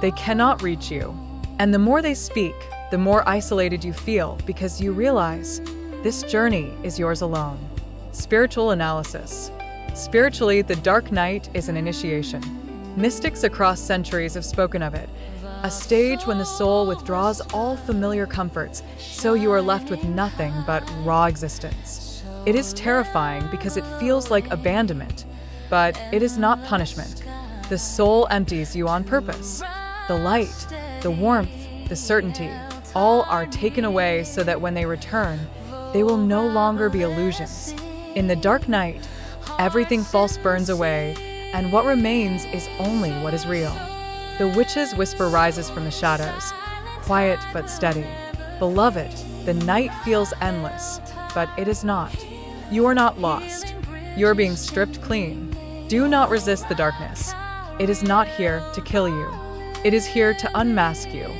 They cannot reach you. And the more they speak, the more isolated you feel because you realize this journey is yours alone. Spiritual analysis. Spiritually, the dark night is an initiation. Mystics across centuries have spoken of it. A stage when the soul withdraws all familiar comforts, so you are left with nothing but raw existence. It is terrifying because it feels like abandonment, but it is not punishment. The soul empties you on purpose. The light, the warmth, the certainty, all are taken away so that when they return, they will no longer be illusions. In the dark night, everything false burns away, and what remains is only what is real. The witch's whisper rises from the shadows, quiet but steady. Beloved, the night feels endless, but it is not. You are not lost. You are being stripped clean. Do not resist the darkness. It is not here to kill you. It is here to unmask you.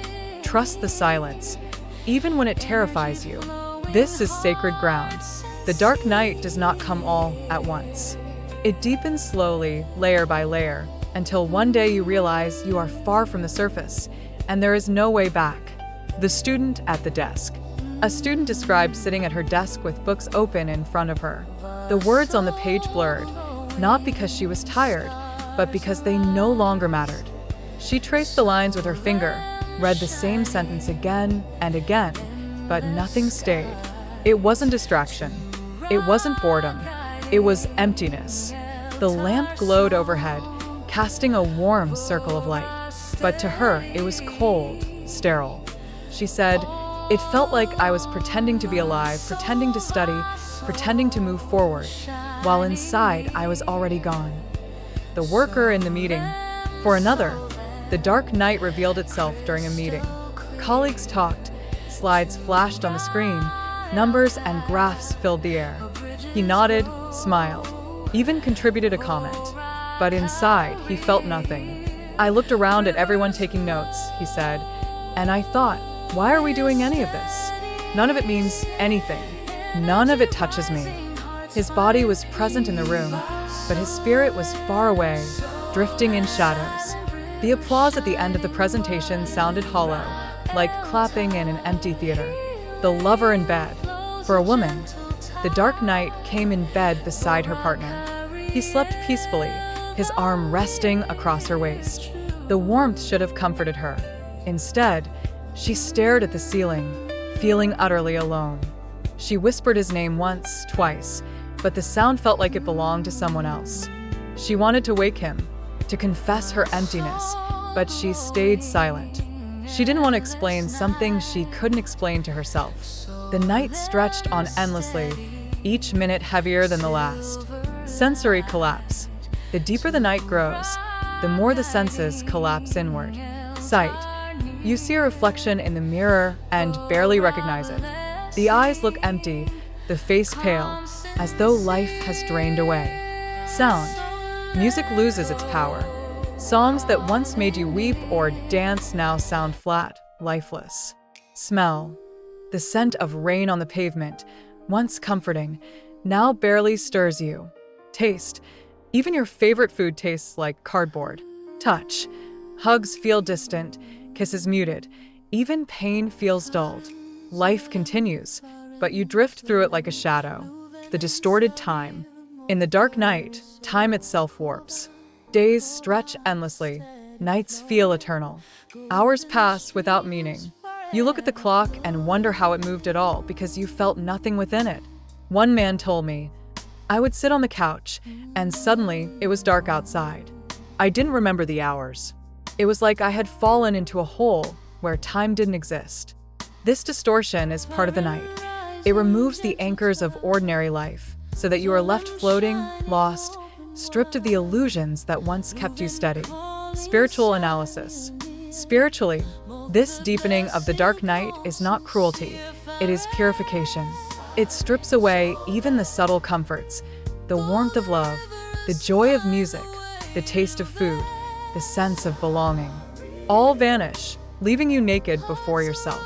Trust the silence, even when it terrifies you. This is sacred ground. The dark night does not come all at once. It deepens slowly, layer by layer, until one day you realize you are far from the surface, and there is no way back. The student at the desk. A student described sitting at her desk with books open in front of her. The words on the page blurred, not because she was tired, but because they no longer mattered. She traced the lines with her finger, read the same sentence again and again, but nothing stayed. It wasn't distraction. It wasn't boredom. It was emptiness. The lamp glowed overhead, casting a warm circle of light. But to her, it was cold, sterile. She said, it felt like I was pretending to be alive, pretending to study, pretending to move forward, while inside I was already gone. The worker in the meeting. For another, the dark night revealed itself during a meeting. Colleagues talked, slides flashed on the screen, numbers and graphs filled the air. He nodded, smiled, even contributed a comment. But inside, he felt nothing. I looked around at everyone taking notes, he said, and I thought, why are we doing any of this? None of it means anything. None of it touches me. His body was present in the room, but his spirit was far away, drifting in shadows. The applause at the end of the presentation sounded hollow, like clapping in an empty theater. The lover in bed. For a woman, the dark night came in bed beside her partner. He slept peacefully, his arm resting across her waist. The warmth should have comforted her. Instead, she stared at the ceiling, feeling utterly alone. She whispered his name once, twice, but the sound felt like it belonged to someone else. She wanted to wake him, to confess her emptiness, but she stayed silent. She didn't want to explain something she couldn't explain to herself. The night stretched on endlessly, each minute heavier than the last. Sensory collapse. The deeper the night grows, the more the senses collapse inward. Sight. You see a reflection in the mirror and barely recognize it. The eyes look empty, the face pale, as though life has drained away. Sound. Music loses its power. Songs that once made you weep or dance now sound flat, lifeless. Smell. The scent of rain on the pavement, once comforting, now barely stirs you. Taste. Even your favorite food tastes like cardboard. Touch. Hugs feel distant, kisses muted. Even pain feels dulled. Life continues, but you drift through it like a shadow. The distorted time. In the dark night, time itself warps. Days stretch endlessly. Nights feel eternal. Hours pass without meaning. You look at the clock and wonder how it moved at all because you felt nothing within it. One man told me, I would sit on the couch, and suddenly it was dark outside. I didn't remember the hours. It was like I had fallen into a hole where time didn't exist. This distortion is part of the night. It removes the anchors of ordinary life so that you are left floating, lost, stripped of the illusions that once kept you steady. Spiritual analysis. Spiritually, this deepening of the dark night is not cruelty, it is purification. It strips away even the subtle comforts, the warmth of love, the joy of music, the taste of food, the sense of belonging. All vanish, leaving you naked before yourself.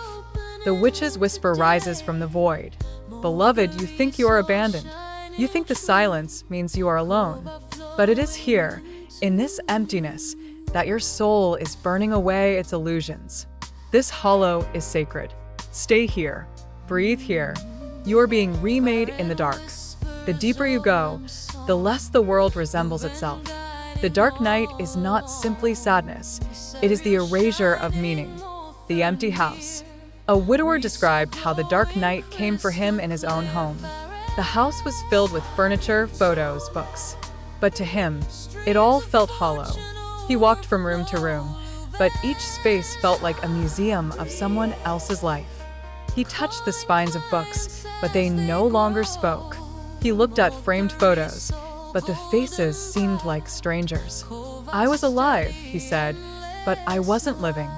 The witch's whisper rises from the void. Beloved, you think you are abandoned. You think the silence means you are alone. But it is here, in this emptiness, that your soul is burning away its illusions. This hollow is sacred. Stay here. Breathe here. You are being remade in the dark. The deeper you go, the less the world resembles itself. The dark night is not simply sadness. It is the erasure of meaning. The empty house. A widower described how the dark night came for him in his own home. The house was filled with furniture, photos, books. But to him, it all felt hollow. He walked from room to room, but each space felt like a museum of someone else's life. He touched the spines of books, but they no longer spoke. He looked at framed photos, but the faces seemed like strangers. I was alive, he said, but I wasn't living.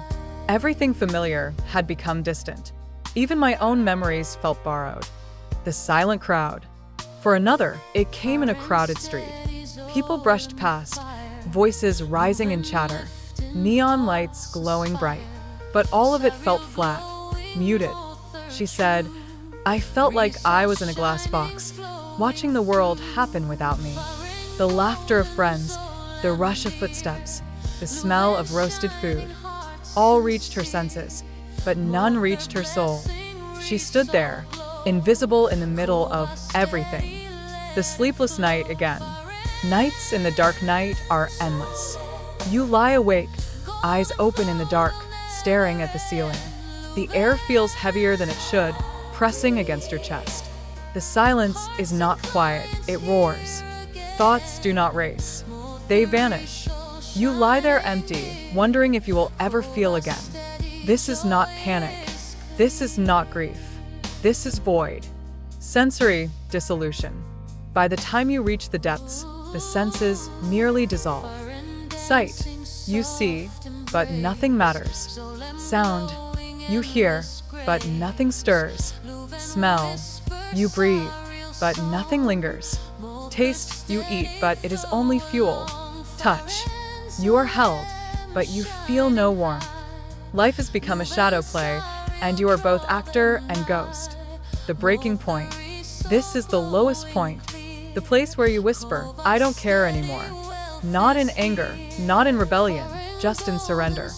Everything familiar had become distant. Even my own memories felt borrowed. The silent crowd. For another, it came in a crowded street. People brushed past, voices rising in chatter, neon lights glowing bright. But all of it felt flat, muted. She said, I felt like I was in a glass box, watching the world happen without me. The laughter of friends, the rush of footsteps, the smell of roasted food, all reached her senses, but none reached her soul. She stood there, invisible in the middle of everything. The sleepless night again. Nights in the dark night are endless. You lie awake, eyes open in the dark, staring at the ceiling. The air feels heavier than it should, pressing against your chest. The silence is not quiet, it roars. Thoughts do not race. They vanish. You lie there empty, wondering if you will ever feel again. This is not panic. This is not grief. This is void. Sensory dissolution. By the time you reach the depths, the senses nearly dissolve. Sight. You see, but nothing matters. Sound. You hear, but nothing stirs. Smell. You breathe, but nothing lingers. Taste. You eat, but it is only fuel. Touch. You are held, but you feel no warmth. Life has become a shadow play, and you are both actor and ghost. The breaking point. This is the lowest point. The place where you whisper, I don't care anymore. Not in anger, not in rebellion, just in surrender.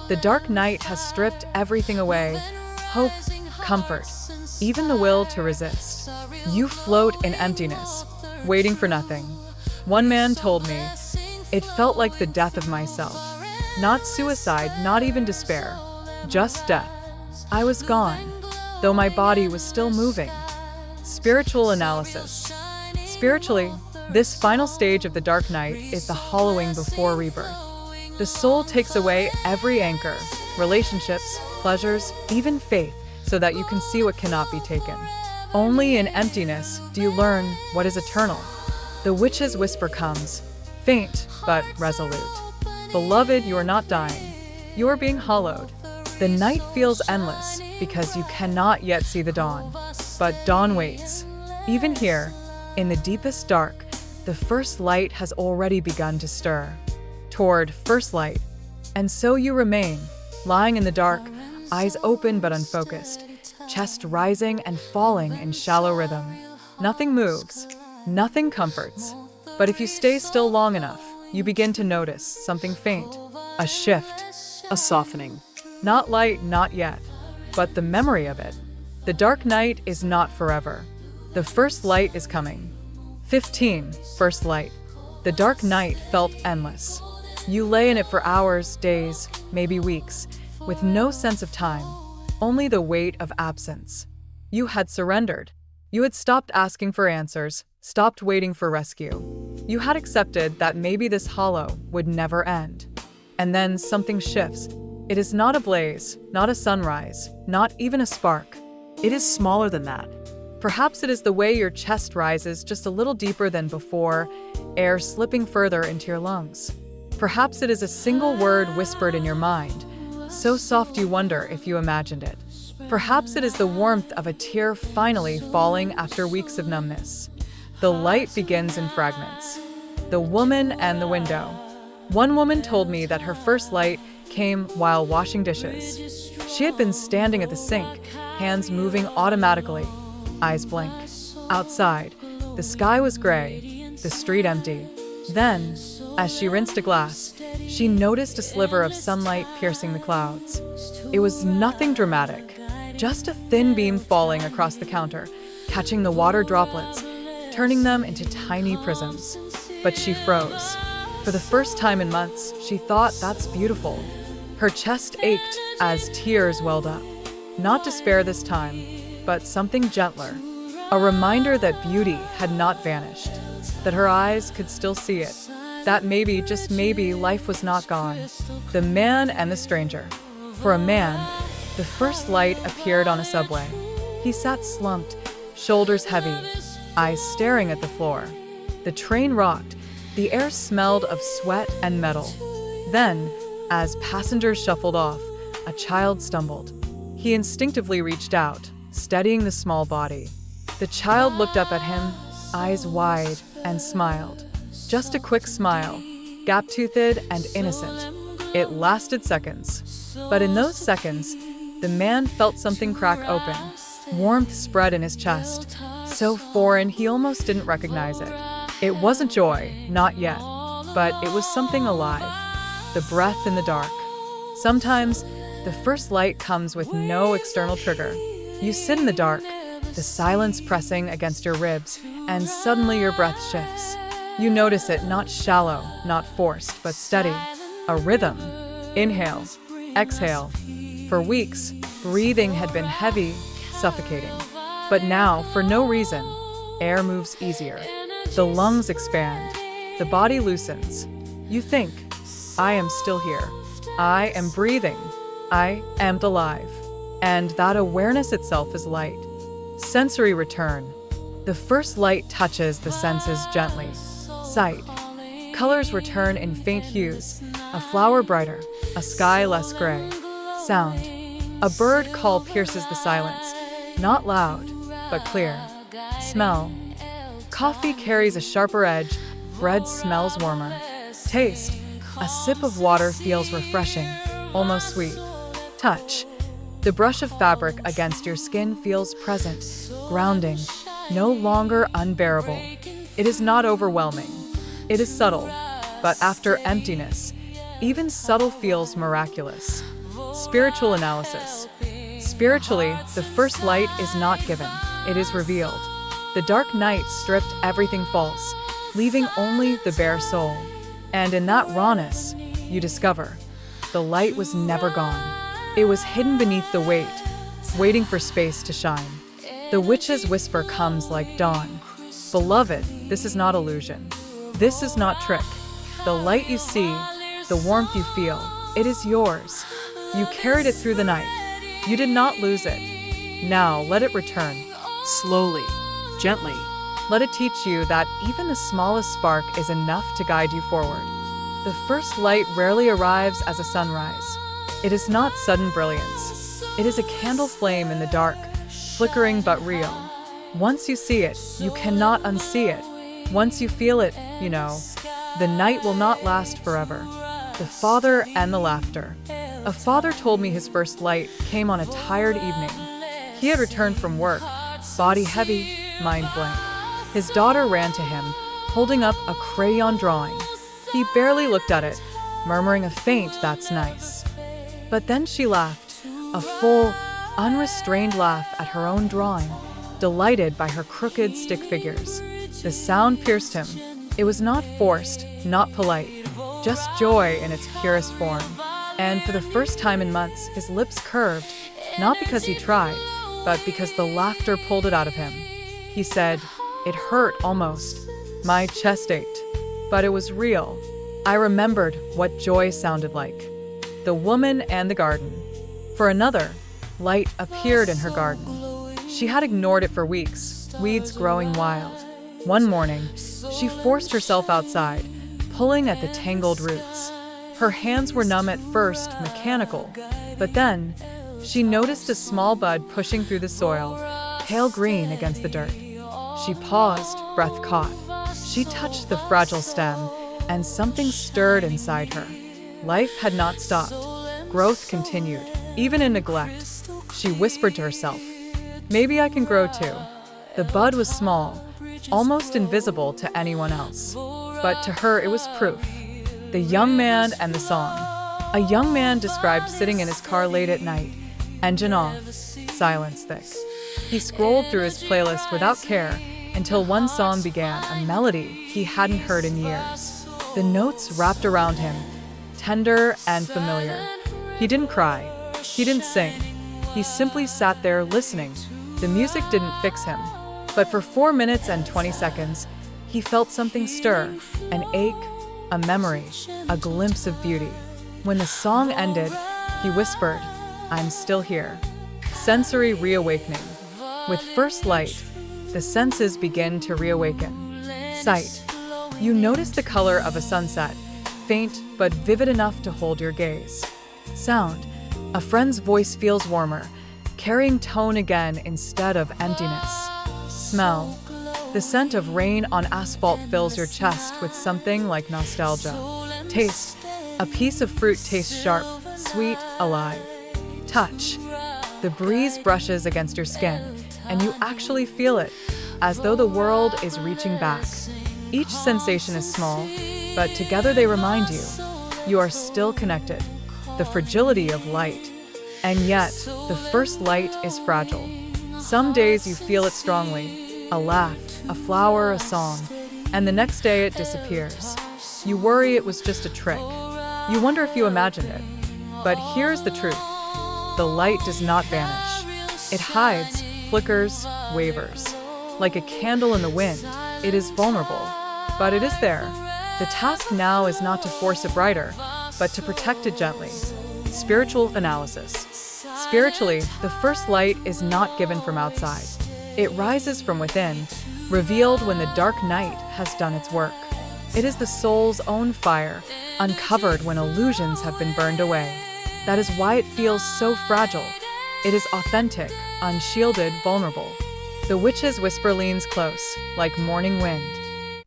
The dark night has stripped everything away, hope, comfort, even the will to resist. You float in emptiness, waiting for nothing. One man told me, it felt like the death of myself. Not suicide, not even despair, just death. I was gone, though my body was still moving. Spiritual analysis. Spiritually, this final stage of the dark night is the hollowing before rebirth. The soul takes away every anchor, relationships, pleasures, even faith, so that you can see what cannot be taken. Only in emptiness do you learn what is eternal. The witch's whisper comes, faint but resolute. Beloved, you are not dying. You are being hollowed. The night feels endless because you cannot yet see the dawn. But dawn waits. Even here, in the deepest dark, the first light has already begun to stir. Toward first light. And so you remain, lying in the dark, eyes open but unfocused, chest rising and falling in shallow rhythm. Nothing moves, nothing comforts. But if you stay still long enough, you begin to notice something faint, a shift, a softening. Not light, not yet, but the memory of it. The dark night is not forever. The first light is coming. 15. First light. The dark night felt endless. You lay in it for hours, days, maybe weeks, with no sense of time, only the weight of absence. You had surrendered. You had stopped asking for answers, stopped waiting for rescue. You had accepted that maybe this hollow would never end. And then something shifts. It is not a blaze, not a sunrise, not even a spark. It is smaller than that. Perhaps it is the way your chest rises just a little deeper than before, air slipping further into your lungs. Perhaps it is a single word whispered in your mind, so soft you wonder if you imagined it. Perhaps it is the warmth of a tear finally falling after weeks of numbness. The light begins in fragments. The woman and the window. One woman told me that her first light came while washing dishes. She had been standing at the sink, hands moving automatically, eyes blank. Outside, the sky was gray, the street empty. Then, as she rinsed a glass, she noticed a sliver of sunlight piercing the clouds. It was nothing dramatic, just a thin beam falling across the counter, catching the water droplets, turning them into tiny prisms. But she froze. For the first time in months, she thought, that's beautiful. Her chest ached as tears welled up. Not despair this time, but something gentler. A reminder that beauty had not vanished, that her eyes could still see it, that maybe, just maybe, life was not gone. The man and the stranger. For a man, the first light appeared on a subway. He sat slumped, shoulders heavy, eyes staring at the floor. The train rocked. The air smelled of sweat and metal. Then, as passengers shuffled off, a child stumbled. He instinctively reached out, steadying the small body. The child looked up at him, eyes wide, and smiled. Just a quick smile, gap-toothed and innocent. It lasted seconds. But in those seconds, the man felt something crack open. Warmth spread in his chest, so foreign he almost didn't recognize it. It wasn't joy, not yet, but it was something alive. The breath in the dark. Sometimes, the first light comes with no external trigger. You sit in the dark, the silence pressing against your ribs, and suddenly your breath shifts. You notice it, not shallow, not forced, but steady. A rhythm. Inhale, exhale. For weeks, breathing had been heavy, suffocating. But now, for no reason, air moves easier. The lungs expand. The body loosens. You think, I am still here. I am breathing. I am alive. And that awareness itself is light. Sensory return. The first light touches the senses gently. Sight. Colors return in faint hues. A flower brighter, a sky less gray. Sound. A bird call pierces the silence. Not loud, but clear. Smell. Coffee carries a sharper edge, bread smells warmer. Taste. A sip of water feels refreshing, almost sweet. Touch. The brush of fabric against your skin feels present, grounding, no longer unbearable. It is not overwhelming. It is subtle, but after emptiness, even subtle feels miraculous. Spiritual analysis. Spiritually, the first light is not given, it is revealed. The dark night stripped everything false, leaving only the bare soul. And in that rawness, you discover the light was never gone. It was hidden beneath the weight, waiting for space to shine. The witch's whisper comes like dawn. Beloved, this is not illusion. This is not trick. The light you see, the warmth you feel, it is yours. You carried it through the night. You did not lose it. Now let it return. Slowly, gently. Let it teach you that even the smallest spark is enough to guide you forward. The first light rarely arrives as a sunrise. It is not sudden brilliance. It is a candle flame in the dark, flickering but real. Once you see it, you cannot unsee it. Once you feel it, you know, the night will not last forever. The father and the laughter. A father told me his first light came on a tired evening. He had returned from work, body heavy, mind blank. His daughter ran to him, holding up a crayon drawing. He barely looked at it, murmuring a faint, "That's nice." But then she laughed, a full, unrestrained laugh at her own drawing, delighted by her crooked stick figures. The sound pierced him. It was not forced, not polite, just joy in its purest form. And for the first time in months, his lips curved, not because he tried, but because the laughter pulled it out of him. He said, "It hurt almost. My chest ached." But it was real. I remembered what joy sounded like. The woman and the garden. For another, light appeared in her garden. She had ignored it for weeks, weeds growing wild. One morning, she forced herself outside, pulling at the tangled roots. Her hands were numb at first, mechanical, but then she noticed a small bud pushing through the soil, pale green against the dirt. She paused, breath caught. She touched the fragile stem, and something stirred inside her. Life had not stopped. Growth continued, even in neglect. She whispered to herself, "Maybe I can grow too." The bud was small, almost invisible to anyone else. But to her, it was proof. The young man and the song. A young man described sitting in his car late at night, engine off, silence thick. He scrolled through his playlist without care until one song began, a melody he hadn't heard in years. The notes wrapped around him, tender and familiar. He didn't cry. He didn't sing. He simply sat there listening. The music didn't fix him. But for 4 minutes and 20 seconds, he felt something stir, an ache, a memory, a glimpse of beauty. When the song ended, he whispered, "I'm still here." Sensory reawakening. With first light, the senses begin to reawaken. Sight. You notice the color of a sunset, faint but vivid enough to hold your gaze. Sound. A friend's voice feels warmer, carrying tone again instead of emptiness. Smell. The scent of rain on asphalt fills your chest with something like nostalgia. Taste. A piece of fruit tastes sharp, sweet, alive. Touch. The breeze brushes against your skin, and you actually feel it, as though the world is reaching back. Each sensation is small, but together they remind you, you are still connected. The fragility of light. And yet, the first light is fragile. Some days you feel it strongly, a laugh, a flower, a song, and the next day it disappears. You worry it was just a trick. You wonder if you imagined it. But here's the truth. The light does not vanish. It hides, flickers, wavers. Like a candle in the wind, it is vulnerable, but it is there. The task now is not to force it brighter, but to protect it gently. Spiritual analysis. Spiritually, the first light is not given from outside. It rises from within, revealed when the dark night has done its work. It is the soul's own fire, uncovered when illusions have been burned away. That is why it feels so fragile. It is authentic, unshielded, vulnerable. The witch's whisper leans close, like morning wind.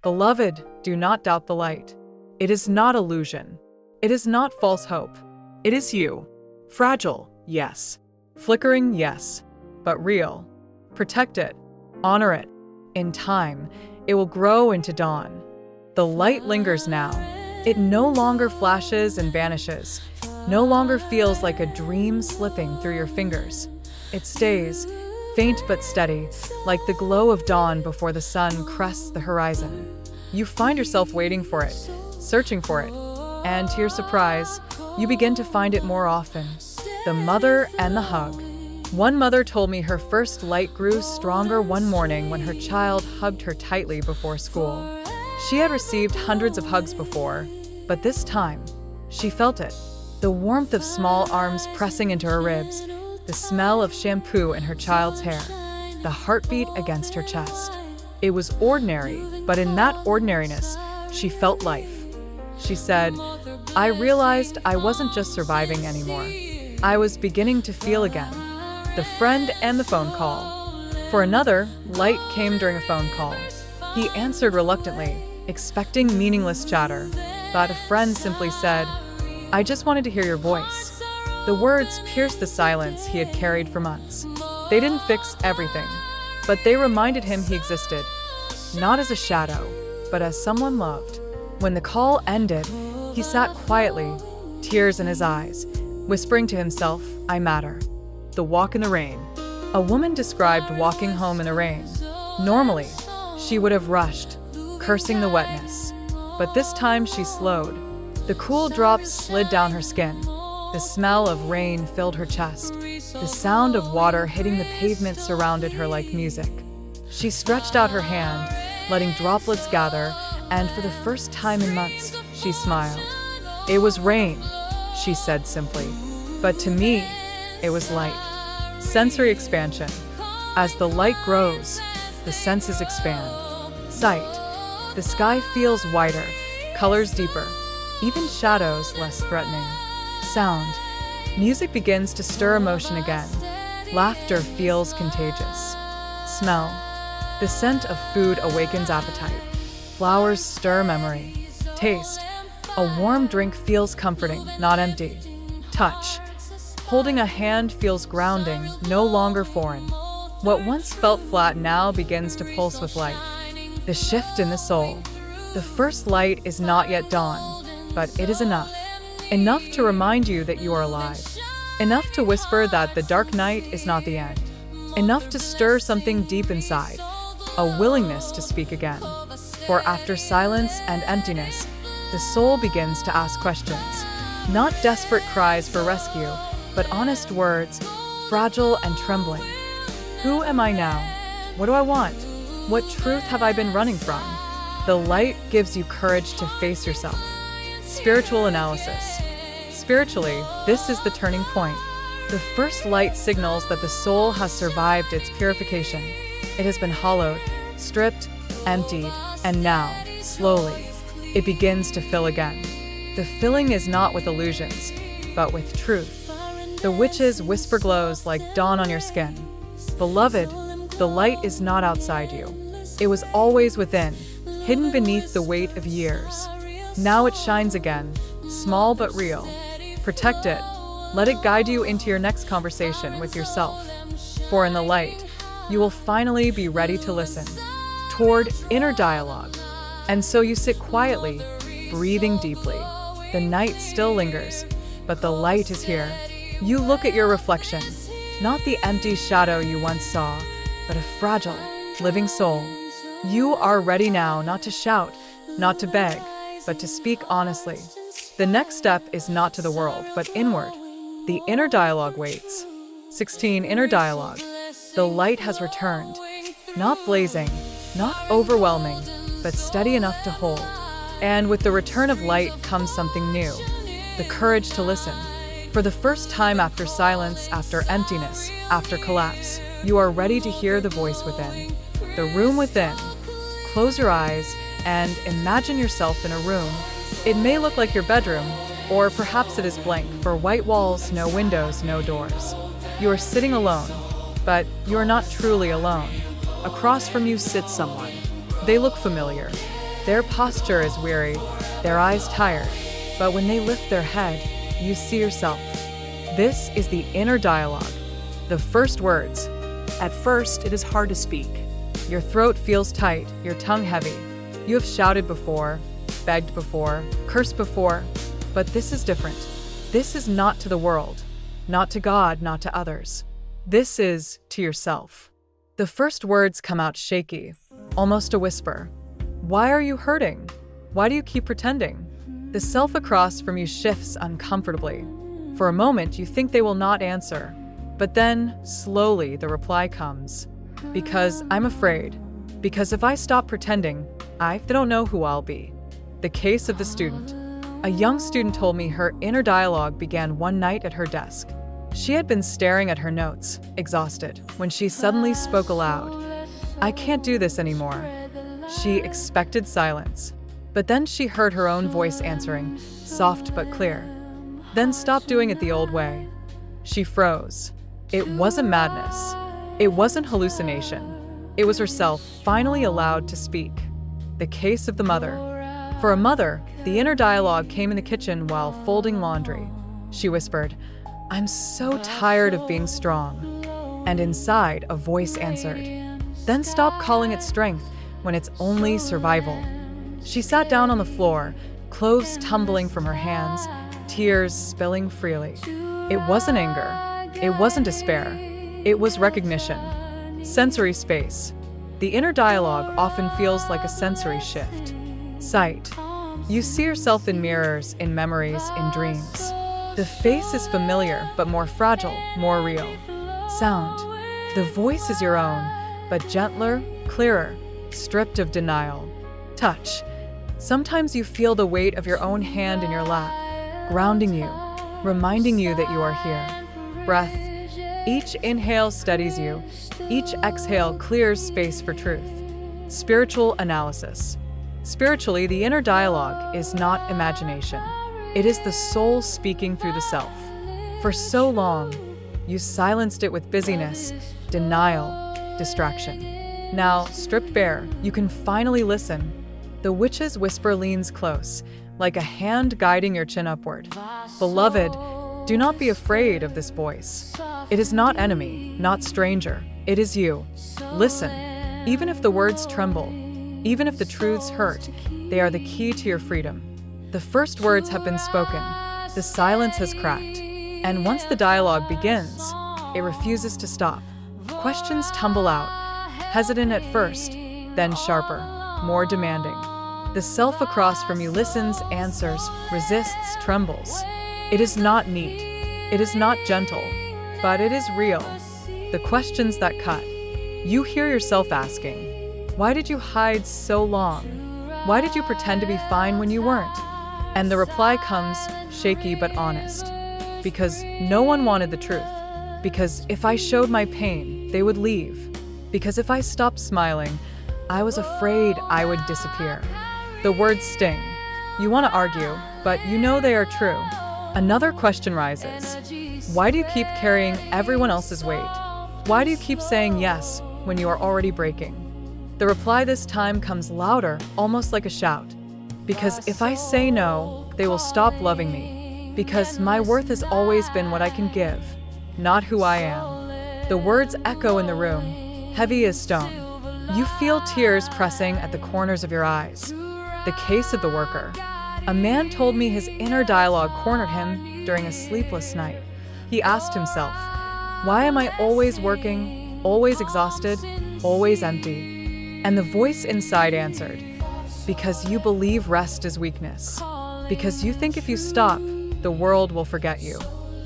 Beloved, do not doubt the light. It is not illusion. It is not false hope. It is you. Fragile, yes. Flickering, yes. But real. Protect it. Honor it. In time, it will grow into dawn. The light lingers now. It no longer flashes and vanishes. No longer feels like a dream slipping through your fingers. It stays, faint but steady, like the glow of dawn before the sun crests the horizon. You find yourself waiting for it, searching for it, and to your surprise, you begin to find it more often. The mother and the hug. One mother told me her first light grew stronger one morning when her child hugged her tightly before school. She had received hundreds of hugs before, but this time, she felt it. The warmth of small arms pressing into her ribs, the smell of shampoo in her child's hair, the heartbeat against her chest. It was ordinary, but in that ordinariness, she felt life. She said, "I realized I wasn't just surviving anymore. I was beginning to feel again." The friend and the phone call. For another, light came during a phone call. He answered reluctantly, expecting meaningless chatter, but a friend simply said, "I just wanted to hear your voice." The words pierced the silence he had carried for months. They didn't fix everything, but they reminded him he existed, not as a shadow, but as someone loved. When the call ended, he sat quietly, tears in his eyes, whispering to himself, "I matter." The walk in the rain. A woman described walking home in the rain. Normally, she would have rushed, cursing the wetness. But this time she slowed. The cool drops slid down her skin. The smell of rain filled her chest. The sound of water hitting the pavement surrounded her like music. She stretched out her hand, letting droplets gather, and for the first time in months, she smiled. "It was rain," she said simply. "But to me, it was light." Sensory expansion. As the light grows, the senses expand. Sight. The sky feels wider, colors deeper, even shadows less threatening. Sound. Music begins to stir emotion again. Laughter feels contagious. Smell. The scent of food awakens appetite. Flowers stir memory. Taste. A warm drink feels comforting, not empty. Touch. Holding a hand feels grounding, no longer foreign. What once felt flat now begins to pulse with life. The shift in the soul. The first light is not yet dawn, but it is enough. Enough to remind you that you are alive. Enough to whisper that the dark night is not the end. Enough to stir something deep inside, a willingness to speak again. For after silence and emptiness, the soul begins to ask questions. Not desperate cries for rescue, but honest words, fragile and trembling. Who am I now? What do I want? What truth have I been running from? The light gives you courage to face yourself. Spiritual analysis. Spiritually, this is the turning point. The first light signals that the soul has survived its purification. It has been hollowed, stripped, emptied, and now, slowly, it begins to fill again. The filling is not with illusions, but with truth. The witch's whisper glows like dawn on your skin. Beloved, the light is not outside you. It was always within, hidden beneath the weight of years. Now it shines again, small but real. Protect it. Let it guide you into your next conversation with yourself. For in the light, you will finally be ready to listen toward inner dialogue. And so you sit quietly, breathing deeply. The night still lingers, but the light is here. You look at your reflection, not the empty shadow you once saw, but a fragile, living soul. You are ready now not to shout, not to beg, but to speak honestly. The next step is not to the world, but inward. The inner dialogue waits. 16. Inner dialogue. The light has returned. Not blazing, not overwhelming, but steady enough to hold. And with the return of light comes something new. The courage to listen. For the first time after silence, after emptiness, after collapse, you are ready to hear the voice within. The room within. Close your eyes and imagine yourself in a room. It may look like your bedroom, or perhaps it is blank, for white walls, no windows, no doors. You are sitting alone, but you are not truly alone. Across from you sits someone. They look familiar. Their posture is weary, their eyes tired, but when they lift their head, you see yourself. This is the inner dialogue. The first words. At first, it is hard to speak. Your throat feels tight, your tongue heavy. You have shouted before, begged before, cursed before, but this is different. This is not to the world, not to God, not to others. This is to yourself. The first words come out shaky, almost a whisper. Why are you hurting? Why do you keep pretending? The self across from you shifts uncomfortably. For a moment, you think they will not answer, but then, slowly, the reply comes. Because I'm afraid. Because if I stop pretending, I don't know who I'll be. The case of the student. A young student told me her inner dialogue began one night at her desk. She had been staring at her notes, exhausted, when she suddenly spoke aloud. I can't do this anymore. She expected silence. But then she heard her own voice answering, soft but clear. Then stop doing it the old way. She froze. It wasn't madness. It wasn't hallucination. It was herself finally allowed to speak. The case of the mother. For a mother, the inner dialogue came in the kitchen while folding laundry. She whispered, "I'm so tired of being strong." And inside, a voice answered, "Then stop calling it strength when it's only survival." She sat down on the floor, clothes tumbling from her hands, tears spilling freely. It wasn't anger. It wasn't despair. It was recognition. Sensory space. The inner dialogue often feels like a sensory shift. Sight. You see yourself in mirrors, in memories, in dreams. The face is familiar, but more fragile, more real. Sound. The voice is your own, but gentler, clearer, stripped of denial. Touch. Sometimes you feel the weight of your own hand in your lap, grounding you, reminding you that you are here. Breath. Each inhale steadies you, each exhale clears space for truth. Spiritual analysis. Spiritually, the inner dialogue is not imagination. It is the soul speaking through the self. For so long, you silenced it with busyness, denial, distraction. Now, stripped bare, you can finally listen. The witch's whisper leans close, like a hand guiding your chin upward. Beloved, do not be afraid of this voice. It is not enemy, not stranger. It is you. Listen. Even if the words tremble, even if the truths hurt, they are the key to your freedom. The first words have been spoken. The silence has cracked. And once the dialogue begins, it refuses to stop. Questions tumble out, hesitant at first, then sharper, more demanding. The self across from you listens, answers, resists, trembles. It is not neat. It is not gentle. But it is real. The questions that cut. You hear yourself asking, why did you hide so long? Why did you pretend to be fine when you weren't? And the reply comes, shaky but honest. Because no one wanted the truth. Because if I showed my pain, they would leave. Because if I stopped smiling, I was afraid I would disappear. The words sting. You want to argue, but you know they are true. Another question rises. Why do you keep carrying everyone else's weight? Why do you keep saying yes when you are already breaking? The reply this time comes louder, almost like a shout. Because if I say no, they will stop loving me. Because my worth has always been what I can give, not who I am. The words echo in the room, heavy as stone. You feel tears pressing at the corners of your eyes. The case of the worker. A man told me his inner dialogue cornered him during a sleepless night. He asked himself, why am I always working, always exhausted, always empty? And the voice inside answered, because you believe rest is weakness. Because you think if you stop, the world will forget you.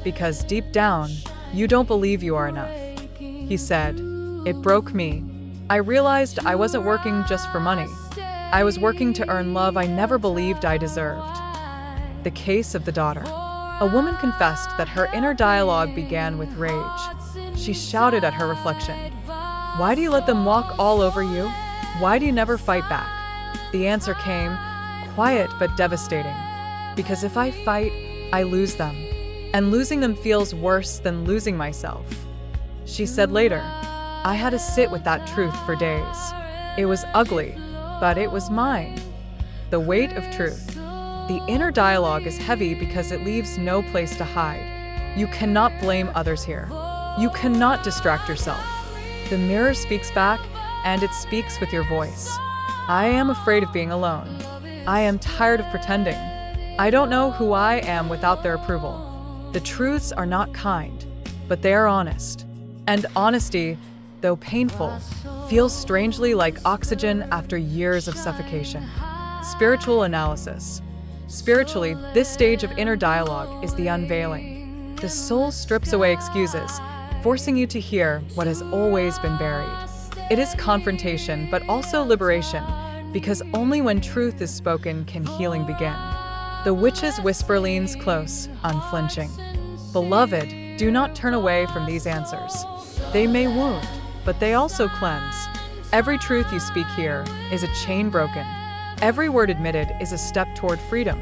Because deep down, you don't believe you are enough. He said, it broke me. I realized I wasn't working just for money. I was working to earn love I never believed I deserved. The case of the daughter. A woman confessed that her inner dialogue began with rage. She shouted at her reflection, why do you let them walk all over you? Why do you never fight back? The answer came, quiet but devastating. Because if I fight, I lose them. And losing them feels worse than losing myself. She said later, I had to sit with that truth for days. It was ugly, but it was mine. The weight of truth. The inner dialogue is heavy because it leaves no place to hide. You cannot blame others here. You cannot distract yourself. The mirror speaks back, and it speaks with your voice. I am afraid of being alone. I am tired of pretending. I don't know who I am without their approval. The truths are not kind, but they are honest. And honesty, though painful, feels strangely like oxygen after years of suffocation. Spiritual analysis. Spiritually, this stage of inner dialogue is the unveiling. The soul strips away excuses, forcing you to hear what has always been buried. It is confrontation, but also liberation, because only when truth is spoken can healing begin. The witch's whisper leans close, unflinching. Beloved, do not turn away from these answers. They may wound, but they also cleanse. Every truth you speak here is a chain broken. Every word admitted is a step toward freedom.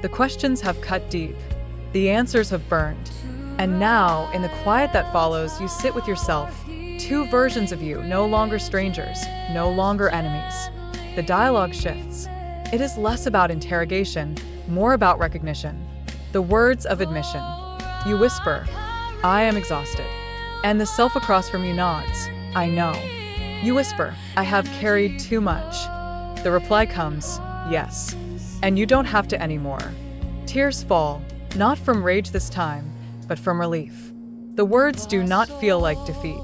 The questions have cut deep. The answers have burned. And now, in the quiet that follows, you sit with yourself. Two versions of you, no longer strangers, no longer enemies. The dialogue shifts. It is less about interrogation, more about recognition. The words of admission. You whisper, I am exhausted. And the self across from you nods, I know. You whisper, I have carried too much. The reply comes, yes. And you don't have to anymore. Tears fall, not from rage this time, but from relief. The words do not feel like defeat.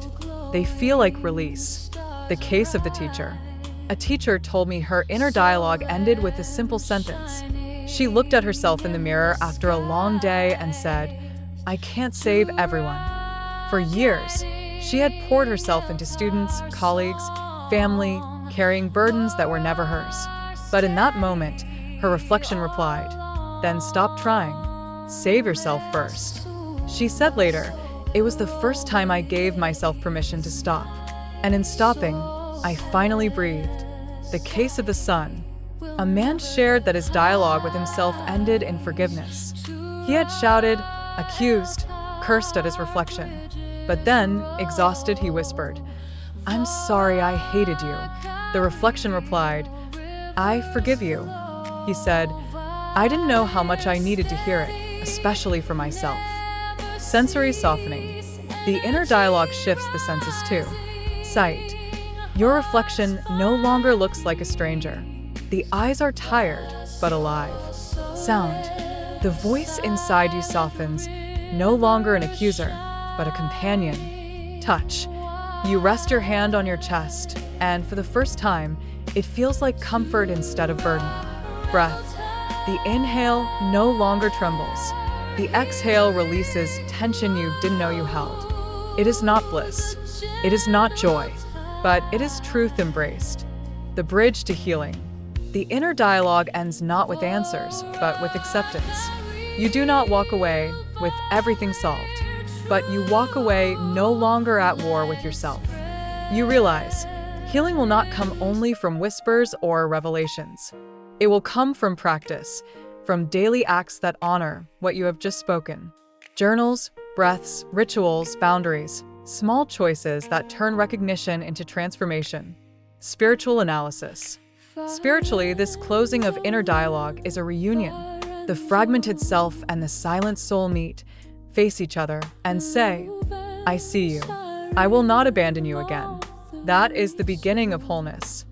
They feel like release. The case of the teacher. A teacher told me her inner dialogue ended with a simple sentence. She looked at herself in the mirror after a long day and said, "I can't save everyone." For years, she had poured herself into students, colleagues, family, carrying burdens that were never hers. But in that moment, her reflection replied, "Then stop trying. Save yourself first." She said later, "It was the first time I gave myself permission to stop. And in stopping, I finally breathed." The case of the son. A man shared that his dialogue with himself ended in forgiveness. He had shouted, accused, cursed at his reflection. But then, exhausted, he whispered, "I'm sorry I hated you." The reflection replied, "I forgive you." He said, "I didn't know how much I needed to hear it, especially for myself." Sensory softening. The inner dialogue shifts the senses too. Sight. Your reflection no longer looks like a stranger. The eyes are tired, but alive. Sound. The voice inside you softens, no longer an accuser, but a companion. Touch. You rest your hand on your chest, and for the first time, it feels like comfort instead of burden. Breath. The inhale no longer trembles. The exhale releases tension you didn't know you held. It is not bliss. It is not joy, but it is truth embraced. The bridge to healing. The inner dialogue ends not with answers, but with acceptance. You do not walk away with everything solved, but you walk away no longer at war with yourself. You realize healing will not come only from whispers or revelations. It will come from practice, from daily acts that honor what you have just spoken. Journals, breaths, rituals, boundaries, small choices that turn recognition into transformation. Spiritual analysis. Spiritually, this closing of inner dialogue is a reunion. The fragmented self and the silent soul meet, face each other, and say, "I see you. I will not abandon you again." That is the beginning of wholeness.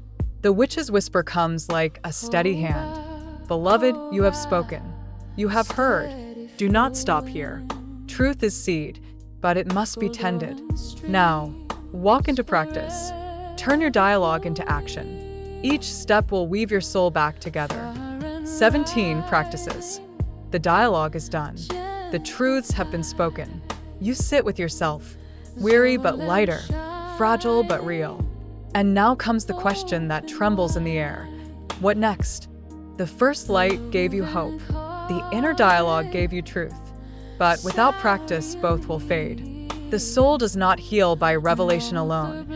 The witch's whisper comes like a steady hand. "Beloved, you have spoken. You have heard. Do not stop here." Truth is seed, but it must be tended. Now, walk into practice. Turn your dialogue into action. Each step will weave your soul back together. 17 practices. The dialogue is done. The truths have been spoken. You sit with yourself, weary but lighter, fragile but real. And now comes the question that trembles in the air. What next? The first light gave you hope. The inner dialogue gave you truth. But without practice, both will fade. The soul does not heal by revelation alone.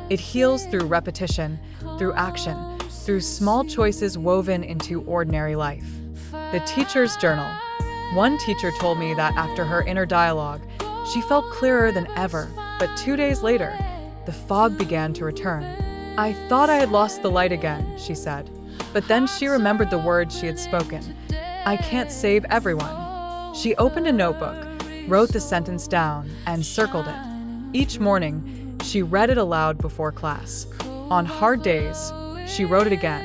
It heals through repetition, through action, through small choices woven into ordinary life. The teacher's journal. One teacher told me that after her inner dialogue, she felt clearer than ever, but 2 days later, the fog began to return. "I thought I had lost the light again," she said. But then she remembered the words she had spoken. "I can't save everyone." She opened a notebook, wrote the sentence down, and circled it. Each morning, she read it aloud before class. On hard days, she wrote it again.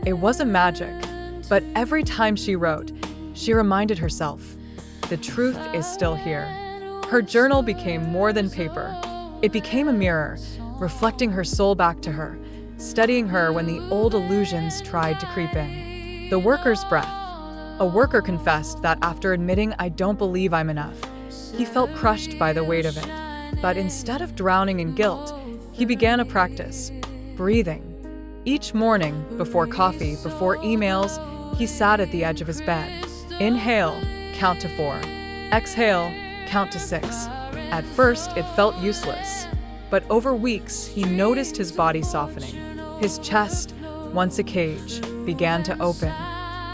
It wasn't magic, but every time she wrote, she reminded herself, the truth is still here. Her journal became more than paper. It became a mirror, reflecting her soul back to her, steadying her when the old illusions tried to creep in. The worker's breath. A worker confessed that after admitting, "I don't believe I'm enough," he felt crushed by the weight of it. But instead of drowning in guilt, he began a practice, breathing. Each morning, before coffee, before emails, he sat at the edge of his bed. Inhale, count to 4. Exhale, count to 6. At first, it felt useless. But over weeks, he noticed his body softening. His chest, once a cage, began to open.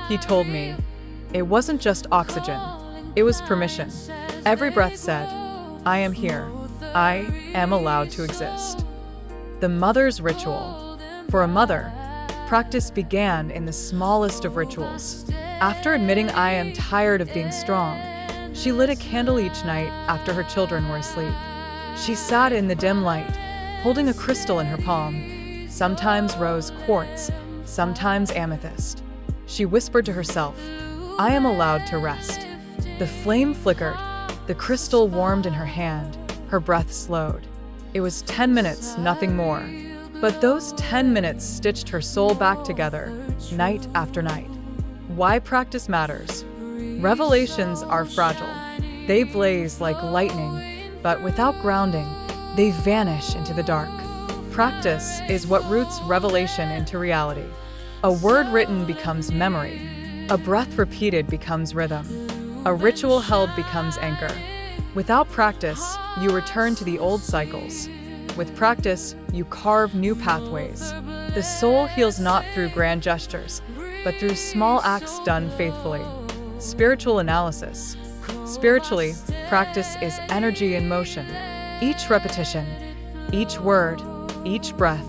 He told me, it wasn't just oxygen, it was permission. Every breath said, "I am here. I am allowed to exist." The mother's ritual. For a mother, practice began in the smallest of rituals. After admitting, "I am tired of being strong," she lit a candle each night after her children were asleep. She sat in the dim light, holding a crystal in her palm, sometimes rose quartz, sometimes amethyst. She whispered to herself, "I am allowed to rest." The flame flickered, the crystal warmed in her hand, her breath slowed. It was 10 minutes, nothing more. But those 10 minutes stitched her soul back together, night after night. Why practice matters. Revelations are fragile. They blaze like lightning, but without grounding, they vanish into the dark. Practice is what roots revelation into reality. A word written becomes memory. A breath repeated becomes rhythm. A ritual held becomes anchor. Without practice, you return to the old cycles. With practice, you carve new pathways. The soul heals not through grand gestures, but through small acts done faithfully. Spiritual analysis. Spiritually, practice is energy in motion. Each repetition, each word, each breath,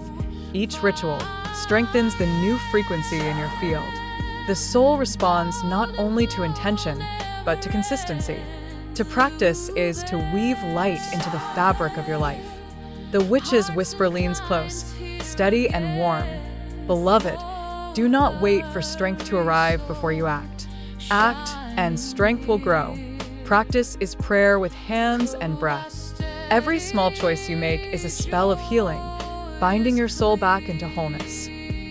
each ritual strengthens the new frequency in your field. The soul responds not only to intention, but to consistency. To practice is to weave light into the fabric of your life. The witch's whisper leans close, steady and warm. Beloved, do not wait for strength to arrive before you act. Act, and strength will grow. Practice is prayer with hands and breath. Every small choice you make is a spell of healing, binding your soul back into wholeness.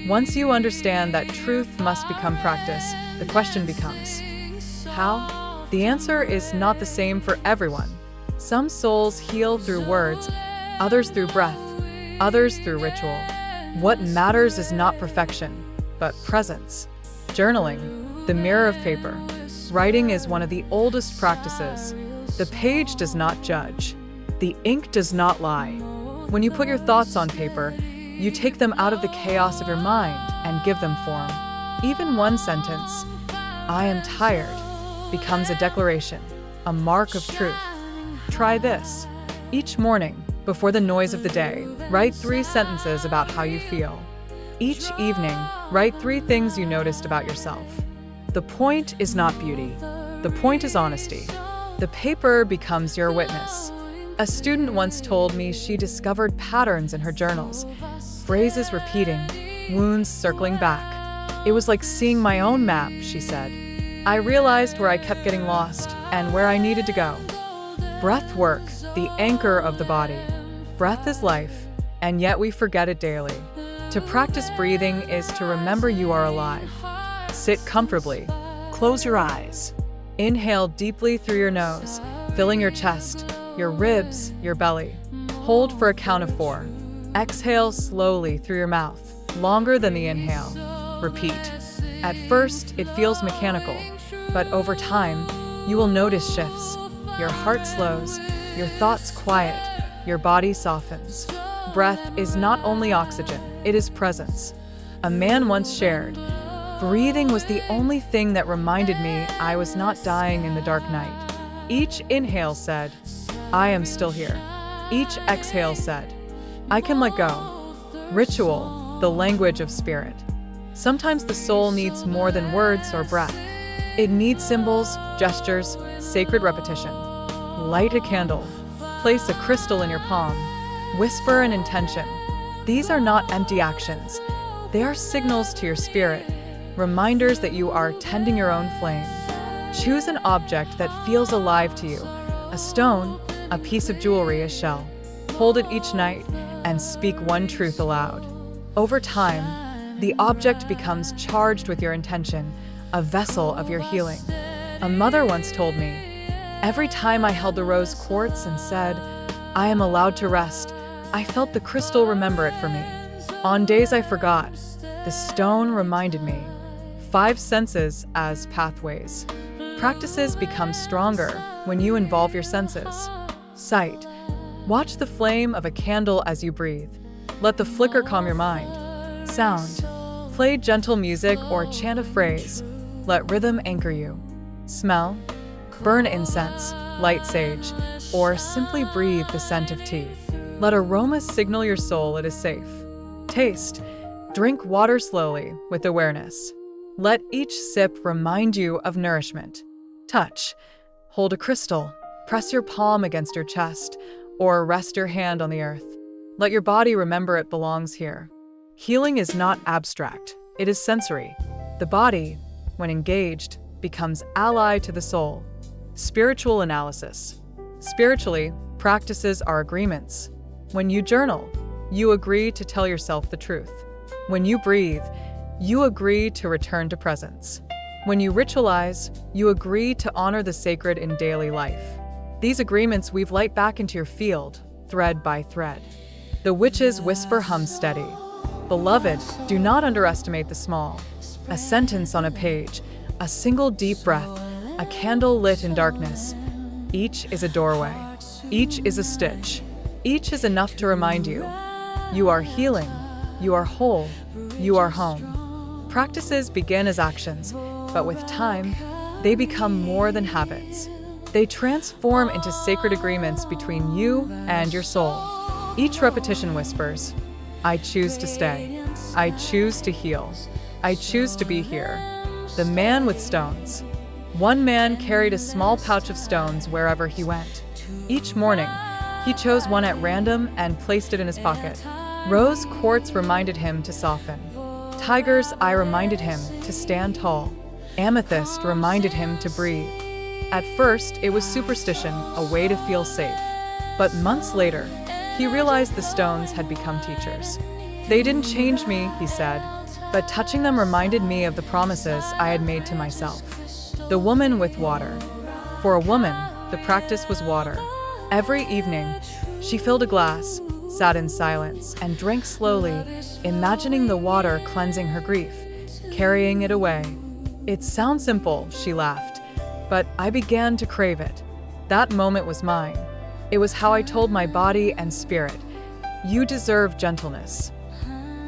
Once you understand that truth must become practice, the question becomes, how? The answer is not the same for everyone. Some souls heal through words, others through breath, others through ritual. What matters is not perfection, but presence. Journaling, the mirror of paper. Writing is one of the oldest practices. The page does not judge. The ink does not lie. When you put your thoughts on paper, you take them out of the chaos of your mind and give them form. Even one sentence, "I am tired," becomes a declaration, a mark of truth. Try this. Each morning, before the noise of the day, write 3 sentences about how you feel. Each evening, write 3 things you noticed about yourself. The point is not beauty. The point is honesty. The paper becomes your witness. A student once told me she discovered patterns in her journals, phrases repeating, wounds circling back. It was like seeing my own map, she said. I realized where I kept getting lost and where I needed to go. Breathwork, the anchor of the body. Breath is life, and yet we forget it daily. To practice breathing is to remember you are alive. Sit comfortably. Close your eyes. Inhale deeply through your nose, filling your chest, your ribs, your belly. Hold for a count of 4. Exhale slowly through your mouth, longer than the inhale. Repeat. At first, it feels mechanical, but over time, you will notice shifts. Your heart slows, your thoughts quiet, your body softens. Breath is not only oxygen, it is presence. A man once shared, breathing was the only thing that reminded me I was not dying in the dark night. Each inhale said, I am still here. Each exhale said, I can let go. Ritual, the language of spirit. Sometimes the soul needs more than words or breath. It needs symbols, gestures, sacred repetition. Light a candle. Place a crystal in your palm. Whisper an intention. These are not empty actions. They are signals to your spirit, reminders that you are tending your own flame. Choose an object that feels alive to you. A stone, a piece of jewelry, a shell. Hold it each night and speak one truth aloud. Over time, the object becomes charged with your intention, a vessel of your healing. A mother once told me, every time I held the rose quartz and said, I am allowed to rest, I felt the crystal remember it for me. On days I forgot, the stone reminded me. 5 senses as pathways. Practices become stronger when you involve your senses. Sight. Watch the flame of a candle as you breathe. Let the flicker calm your mind. Sound. Play gentle music or chant a phrase. Let rhythm anchor you. Smell. Burn incense, light sage, or simply breathe the scent of tea. Let aromas signal your soul it is safe. Taste. Drink water slowly with awareness. Let each sip remind you of nourishment. Touch. Hold a crystal. Press your palm against your chest, or rest your hand on the earth. Let your body remember it belongs here. Healing is not abstract, it is sensory. The body, when engaged, becomes ally to the soul. Spiritual analysis. Spiritually, practices are agreements. When you journal, you agree to tell yourself the truth. When you breathe, you agree to return to presence. When you ritualize, you agree to honor the sacred in daily life. These agreements weave light back into your field, thread by thread. The witch's whisper hums steady. Beloved, do not underestimate the small. A sentence on a page, a single deep breath, a candle lit in darkness. Each is a doorway. Each is a stitch. Each is enough to remind you. You are healing. You are whole. You are home. Practices begin as actions, but with time, they become more than habits. They transform into sacred agreements between you and your soul. Each repetition whispers, I choose to stay. I choose to heal. I choose to be here. The man with stones. One man carried a small pouch of stones wherever he went. Each morning, he chose one at random and placed it in his pocket. Rose quartz reminded him to soften. Tiger's eye reminded him to stand tall. Amethyst reminded him to breathe. At first, it was superstition, a way to feel safe. But months later, he realized the stones had become teachers. They didn't change me, he said, but touching them reminded me of the promises I had made to myself. The woman with water. For a woman, the practice was water. Every evening, she filled a glass, sat in silence, and drank slowly, imagining the water cleansing her grief, carrying it away. It sounds simple, she laughed, but I began to crave it. That moment was mine. It was how I told my body and spirit, you deserve gentleness.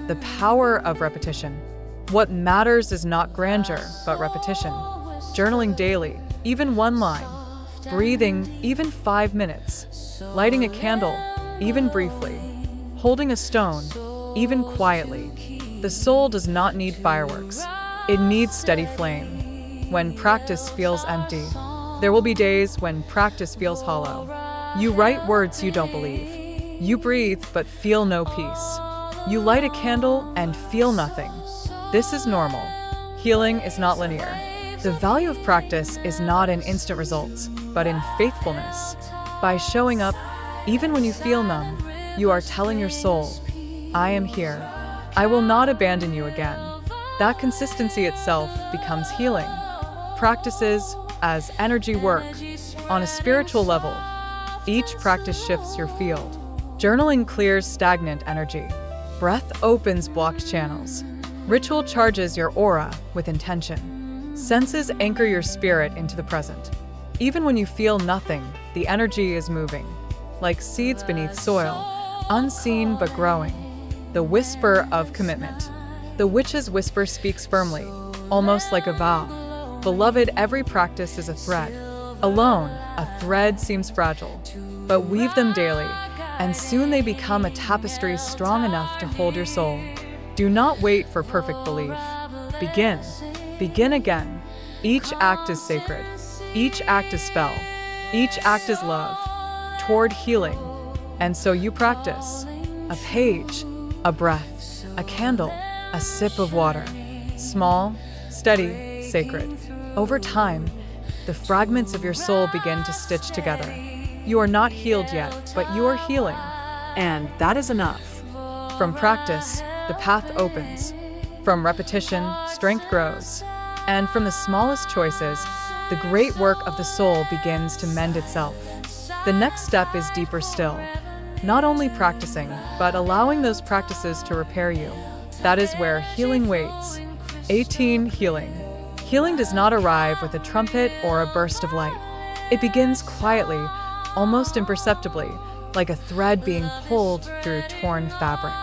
The power of repetition. What matters is not grandeur, but repetition. Journaling daily, even one line. Breathing, even 5 minutes. Lighting a candle, even briefly. Holding a stone, even quietly. The soul does not need fireworks. It needs steady flame. When practice feels empty, there will be days when practice feels hollow. You write words you don't believe. You breathe but feel no peace. You light a candle and feel nothing. This is normal. Healing is not linear. The value of practice is not in instant results, but in faithfulness. By showing up, even when you feel numb, you are telling your soul, I am here. I will not abandon you again. That consistency itself becomes healing. Practices as energy work. On a spiritual level, each practice shifts your field. Journaling clears stagnant energy. Breath opens blocked channels. Ritual charges your aura with intention. Senses anchor your spirit into the present. Even when you feel nothing, the energy is moving. Like seeds beneath soil, unseen but growing. The whisper of commitment. The witch's whisper speaks firmly, almost like a vow. Beloved, every practice is a thread. Alone, a thread seems fragile, but weave them daily, and soon they become a tapestry strong enough to hold your soul. Do not wait for perfect belief. Begin. Begin again. Each act is sacred. Each act is spell. Each act is love toward healing. And so you practice. A page, a breath, a candle, a sip of water. Small, steady, sacred. Over time, the fragments of your soul begin to stitch together. You are not healed yet, but you are healing. And that is enough. From practice, the path opens. From repetition, strength grows. And from the smallest choices, the great work of the soul begins to mend itself. The next step is deeper still. Not only practicing, but allowing those practices to repair you. That is where healing waits. 18. Healing. Healing does not arrive with a trumpet or a burst of light. It begins quietly, almost imperceptibly, like a thread being pulled through torn fabric.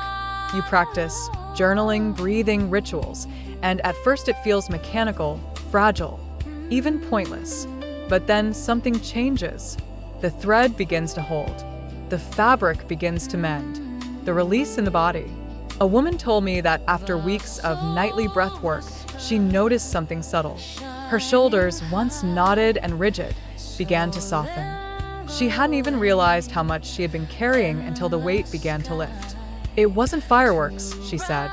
You practice journaling, breathing, rituals, and at first it feels mechanical, fragile, even pointless. But then something changes. The thread begins to hold. The fabric begins to mend. The release in the body. A woman told me that after weeks of nightly breath work, she noticed something subtle. Her shoulders, once knotted and rigid, began to soften. She hadn't even realized how much she had been carrying until the weight began to lift. It wasn't fireworks, she said.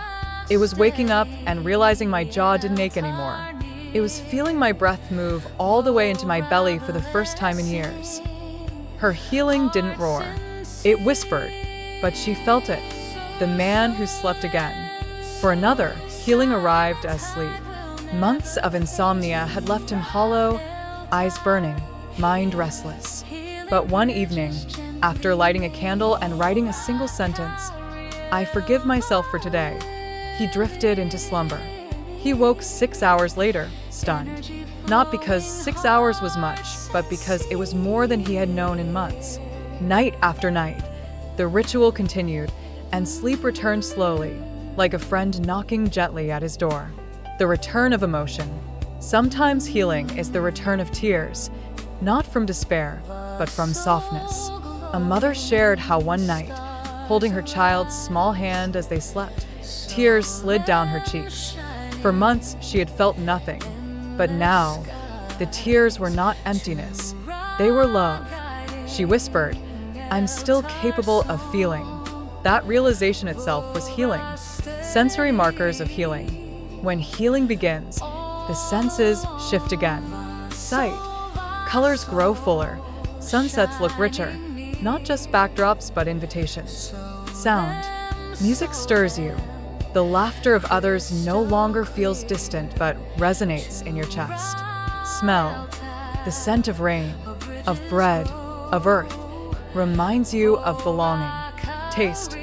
It was waking up and realizing my jaw didn't ache anymore. It was feeling my breath move all the way into my belly for the first time in years. Her healing didn't roar. It whispered, but she felt it. the man who slept again. For another, healing arrived as sleep. Months of insomnia had left him hollow, eyes burning, mind restless. But one evening, after lighting a candle and writing a single sentence, "I forgive myself for today," he drifted into slumber. He woke 6 hours later, stunned. Not because 6 hours was much, but because it was more than he had known in months. Night after night, the ritual continued, and sleep returned slowly, like a friend knocking gently at his door. The return of emotion. Sometimes healing is the return of tears, not from despair, but from softness. A mother shared how one night, holding her child's small hand as they slept, tears slid down her cheeks. For months, she had felt nothing, but now, the tears were not emptiness. They were love. She whispered, "I'm still capable of feeling." That realization itself was healing. Sensory markers of healing. When healing begins, the senses shift again. Sight. Colors grow fuller. Sunsets look richer. Not just backdrops, but invitations. Sound. Music stirs you. The laughter of others no longer feels distant, but resonates in your chest. Smell. The scent of rain, of bread, of earth, reminds you of belonging. Taste.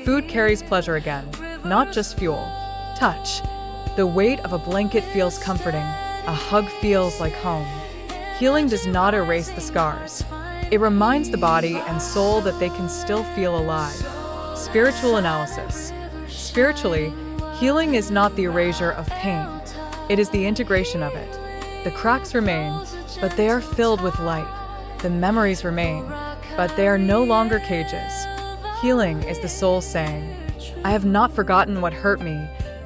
Food carries pleasure again, not just fuel. Touch. The weight of a blanket feels comforting. A hug feels like home. Healing does not erase the scars. It reminds the body and soul that they can still feel alive. Spiritual analysis. Spiritually, healing is not the erasure of pain. It is the integration of it. The cracks remain, but they are filled with light. The memories remain, but they are no longer cages. Healing is the soul saying, "I have not forgotten what hurt me,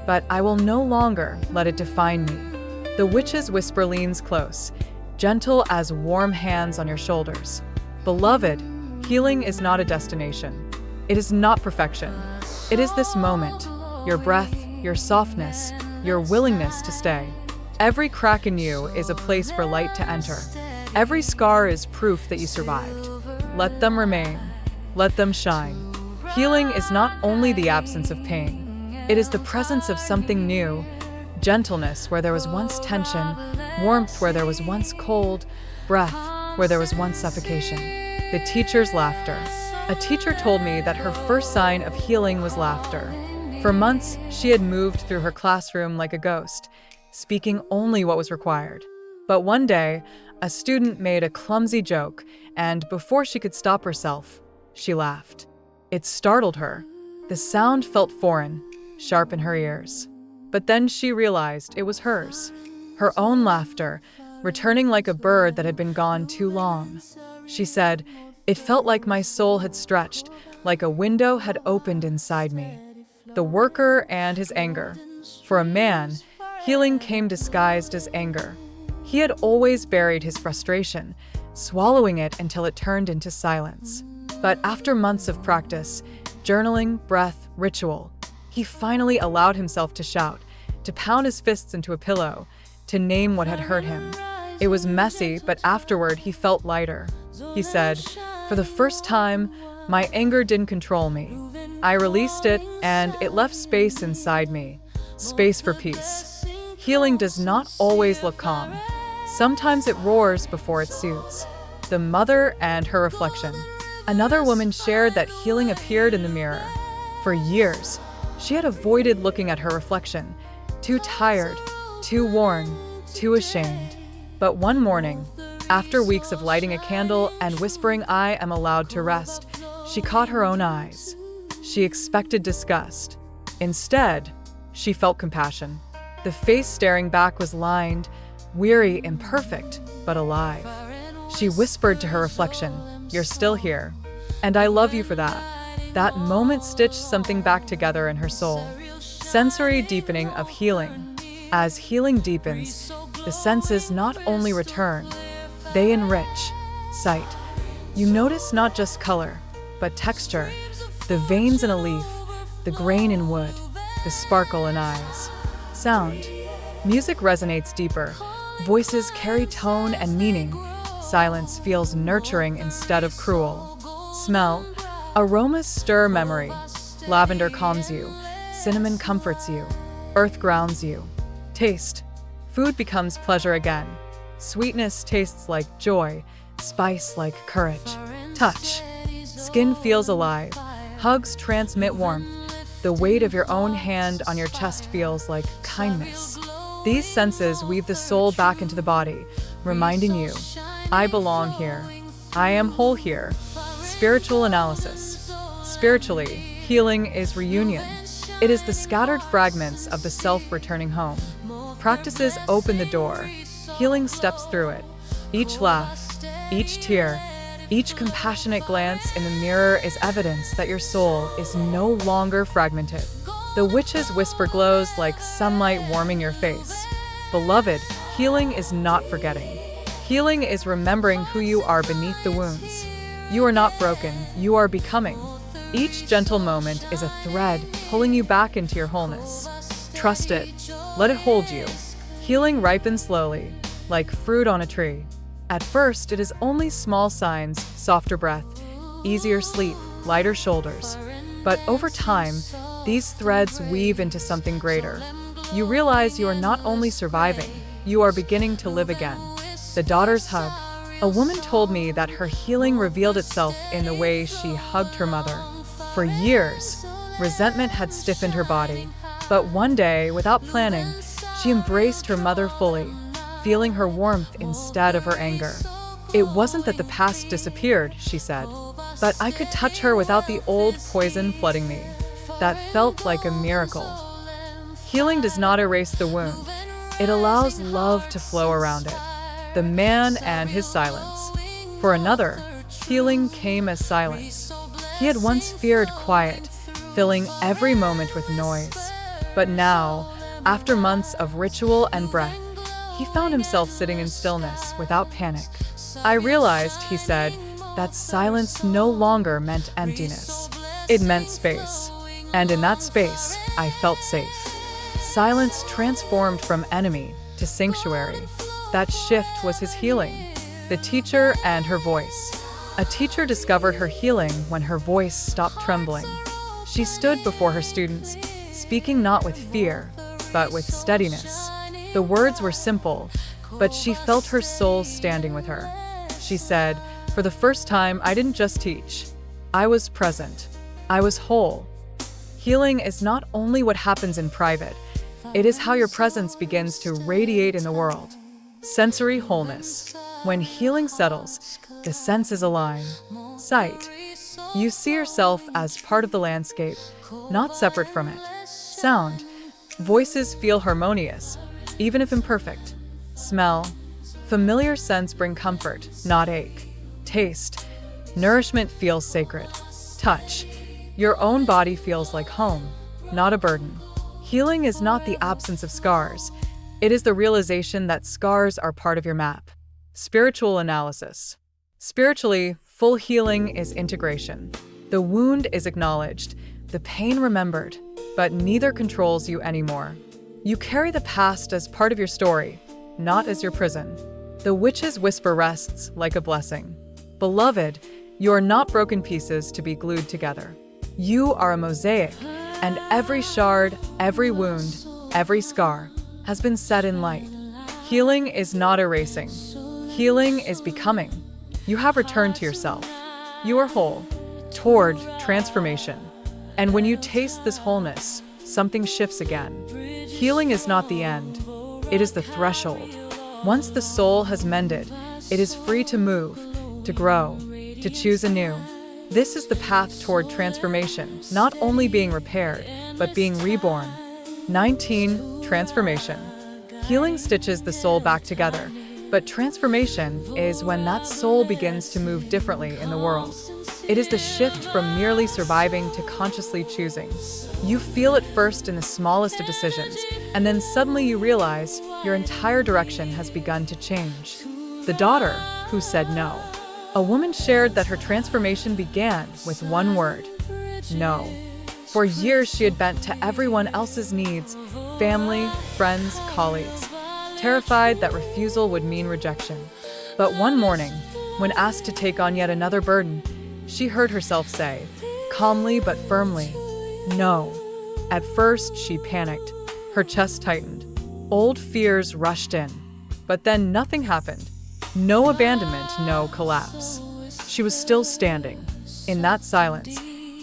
but I will no longer let it define me." The witch's whisper leans close, gentle as warm hands on your shoulders. Beloved, healing is not a destination. It is not perfection. It is this moment, your breath, your softness, your willingness to stay. Every crack in you is a place for light to enter. Every scar is proof that you survived. Let them remain. Let them shine. Healing is not only the absence of pain. It is the presence of something new. Gentleness where there was once tension, warmth where there was once cold, breath where there was once suffocation. The teacher's laughter. A teacher told me that her first sign of healing was laughter. For months, she had moved through her classroom like a ghost, speaking only what was required. But one day, a student made a clumsy joke, and before she could stop herself, she laughed. It startled her. The sound felt foreign, sharp in her ears. But then she realized it was hers. Her own laughter, returning like a bird that had been gone too long. She said, "It felt like my soul had stretched, like a window had opened inside me." The worker and his anger. For a man, healing came disguised as anger. He had always buried his frustration, swallowing it until it turned into silence. But after months of practice, journaling, breath, ritual, he finally allowed himself to shout, to pound his fists into a pillow, to name what had hurt him. It was messy, but afterward he felt lighter. He said, "For the first time, my anger didn't control me. I released it, and it left space inside me. Space for peace." Healing does not always look calm. Sometimes it roars before it soothes. The mother and her reflection. Another woman shared that healing appeared in the mirror. For years, she had avoided looking at her reflection, too tired, too worn, too ashamed. But one morning, after weeks of lighting a candle and whispering, "I am allowed to rest," she caught her own eyes. She expected disgust. Instead, she felt compassion. The face staring back was lined, weary, imperfect, but alive. She whispered to her reflection, "You're still here, and I love you for that." That moment stitched something back together in her soul. Sensory deepening of healing. As healing deepens, the senses not only return, they enrich. Sight. You notice not just color, but texture, the veins in a leaf, the grain in wood, the sparkle in eyes. Sound. Music resonates deeper. Voices carry tone and meaning. Silence feels nurturing instead of cruel. Smell. Aromas stir memory. Lavender calms you. Cinnamon comforts you. Earth grounds you. Taste. Food becomes pleasure again. Sweetness tastes like joy. Spice like courage. Touch. Skin feels alive. Hugs transmit warmth. The weight of your own hand on your chest feels like kindness. These senses weave the soul back into the body, reminding you, I belong here. I am whole here. Spiritual analysis. Spiritually, healing is reunion. It is the scattered fragments of the self returning home. Practices open the door. Healing steps through it. Each laugh, each tear, each compassionate glance in the mirror is evidence that your soul is no longer fragmented. The witch's whisper glows like sunlight warming your face. Beloved, healing is not forgetting. Healing is remembering who you are beneath the wounds. You are not broken, you are becoming. Each gentle moment is a thread pulling you back into your wholeness. Trust it. Let it hold you. Healing ripens slowly, like fruit on a tree. At first, it is only small signs, softer breath, easier sleep, lighter shoulders. But over time, these threads weave into something greater. You realize you are not only surviving, you are beginning to live again. The daughter's hug. A woman told me that her healing revealed itself in the way she hugged her mother. For years, resentment had stiffened her body. But one day, without planning, she embraced her mother fully, feeling her warmth instead of her anger. It wasn't that the past disappeared, she said, but I could touch her without the old poison flooding me. That felt like a miracle. Healing does not erase the wound. It allows love to flow around it. The man and his silence. For another, healing came as silence. He had once feared quiet, filling every moment with noise. But now, after months of ritual and breath, he found himself sitting in stillness without panic. I realized, he said, that silence no longer meant emptiness. It meant space. And in that space, I felt safe. Silence transformed from enemy to sanctuary. That shift was his healing. The teacher and her voice. A teacher discovered her healing when her voice stopped trembling. She stood before her students, speaking not with fear, but with steadiness. The words were simple, but she felt her soul standing with her. She said, for the first time, I didn't just teach. I was present. I was whole. Healing is not only what happens in private, it is how your presence begins to radiate in the world. Sensory wholeness. When healing settles, the senses align. Sight. You see yourself as part of the landscape, not separate from it. Sound. Voices feel harmonious, even if imperfect. Smell. Familiar scents bring comfort, not ache. Taste. Nourishment feels sacred. Touch. Your own body feels like home, not a burden. Healing is not the absence of scars. It is the realization that scars are part of your map. Spiritual analysis. Spiritually, full healing is integration. The wound is acknowledged, the pain remembered, but neither controls you anymore. You carry the past as part of your story, not as your prison. The witch's whisper rests like a blessing. Beloved, you are not broken pieces to be glued together. You are a mosaic, and every shard, every wound, every scar has been set in light. Healing is not erasing. Healing is becoming. You have returned to yourself. You are whole, toward transformation. And when you taste this wholeness, something shifts again. Healing is not the end. It is the threshold. Once the soul has mended, it is free to move, to grow, to choose anew. This is the path toward transformation, not only being repaired, but being reborn. 19. Transformation. Healing stitches the soul back together, but transformation is when that soul begins to move differently in the world. It is the shift from merely surviving to consciously choosing. You feel it first in the smallest of decisions, and then suddenly you realize your entire direction has begun to change. The daughter who said no. A woman shared that her transformation began with one word: no. For years she had bent to everyone else's needs, family, friends, colleagues, terrified that refusal would mean rejection. But one morning, when asked to take on yet another burden, she heard herself say, calmly but firmly, No. At first, she panicked. Her chest tightened. Old fears rushed in. But then nothing happened. No abandonment, no collapse. She was still standing. In that silence,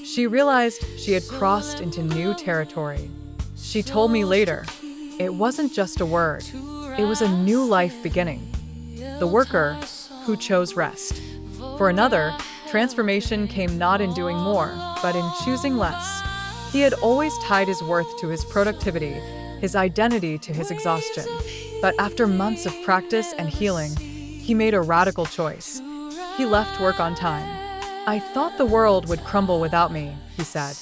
she realized she had crossed into new territory. She told me later, it wasn't just a word. It was a new life beginning. The worker who chose rest. For another, transformation came not in doing more, but in choosing less. He had always tied his worth to his productivity, his identity to his exhaustion. But after months of practice and healing, he made a radical choice. He left work on time. "I thought the world would crumble without me," he said.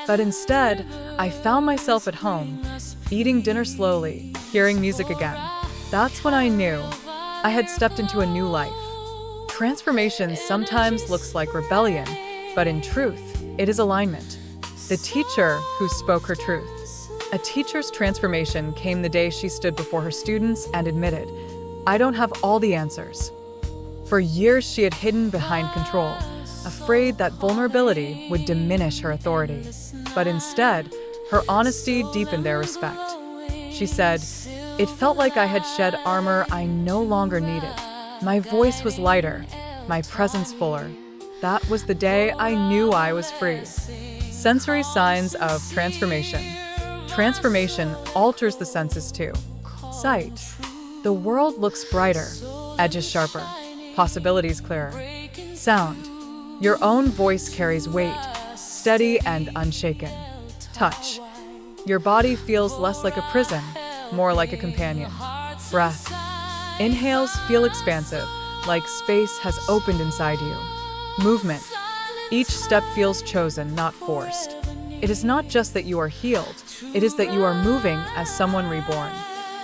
"But instead, I found myself at home, eating dinner slowly, hearing music again. That's when I knew I had stepped into a new life." Transformation sometimes looks like rebellion, but in truth, it is alignment. The teacher who spoke her truth. A teacher's transformation came the day she stood before her students and admitted, "I don't have all the answers." For years, she had hidden behind control, afraid that vulnerability would diminish her authority. But instead, her honesty deepened their respect. She said, "It felt like I had shed armor I no longer needed. My voice was lighter, my presence fuller. That was the day I knew I was free." Sensory signs of transformation. Transformation alters the senses too. Sight. The world looks brighter, edges sharper, possibilities clearer. Sound. Your own voice carries weight, steady and unshaken. Touch. Your body feels less like a prison, more like a companion. Breath. Inhales feel expansive, like space has opened inside you. Movement. Each step feels chosen, not forced. It is not just that you are healed, it is that you are moving as someone reborn.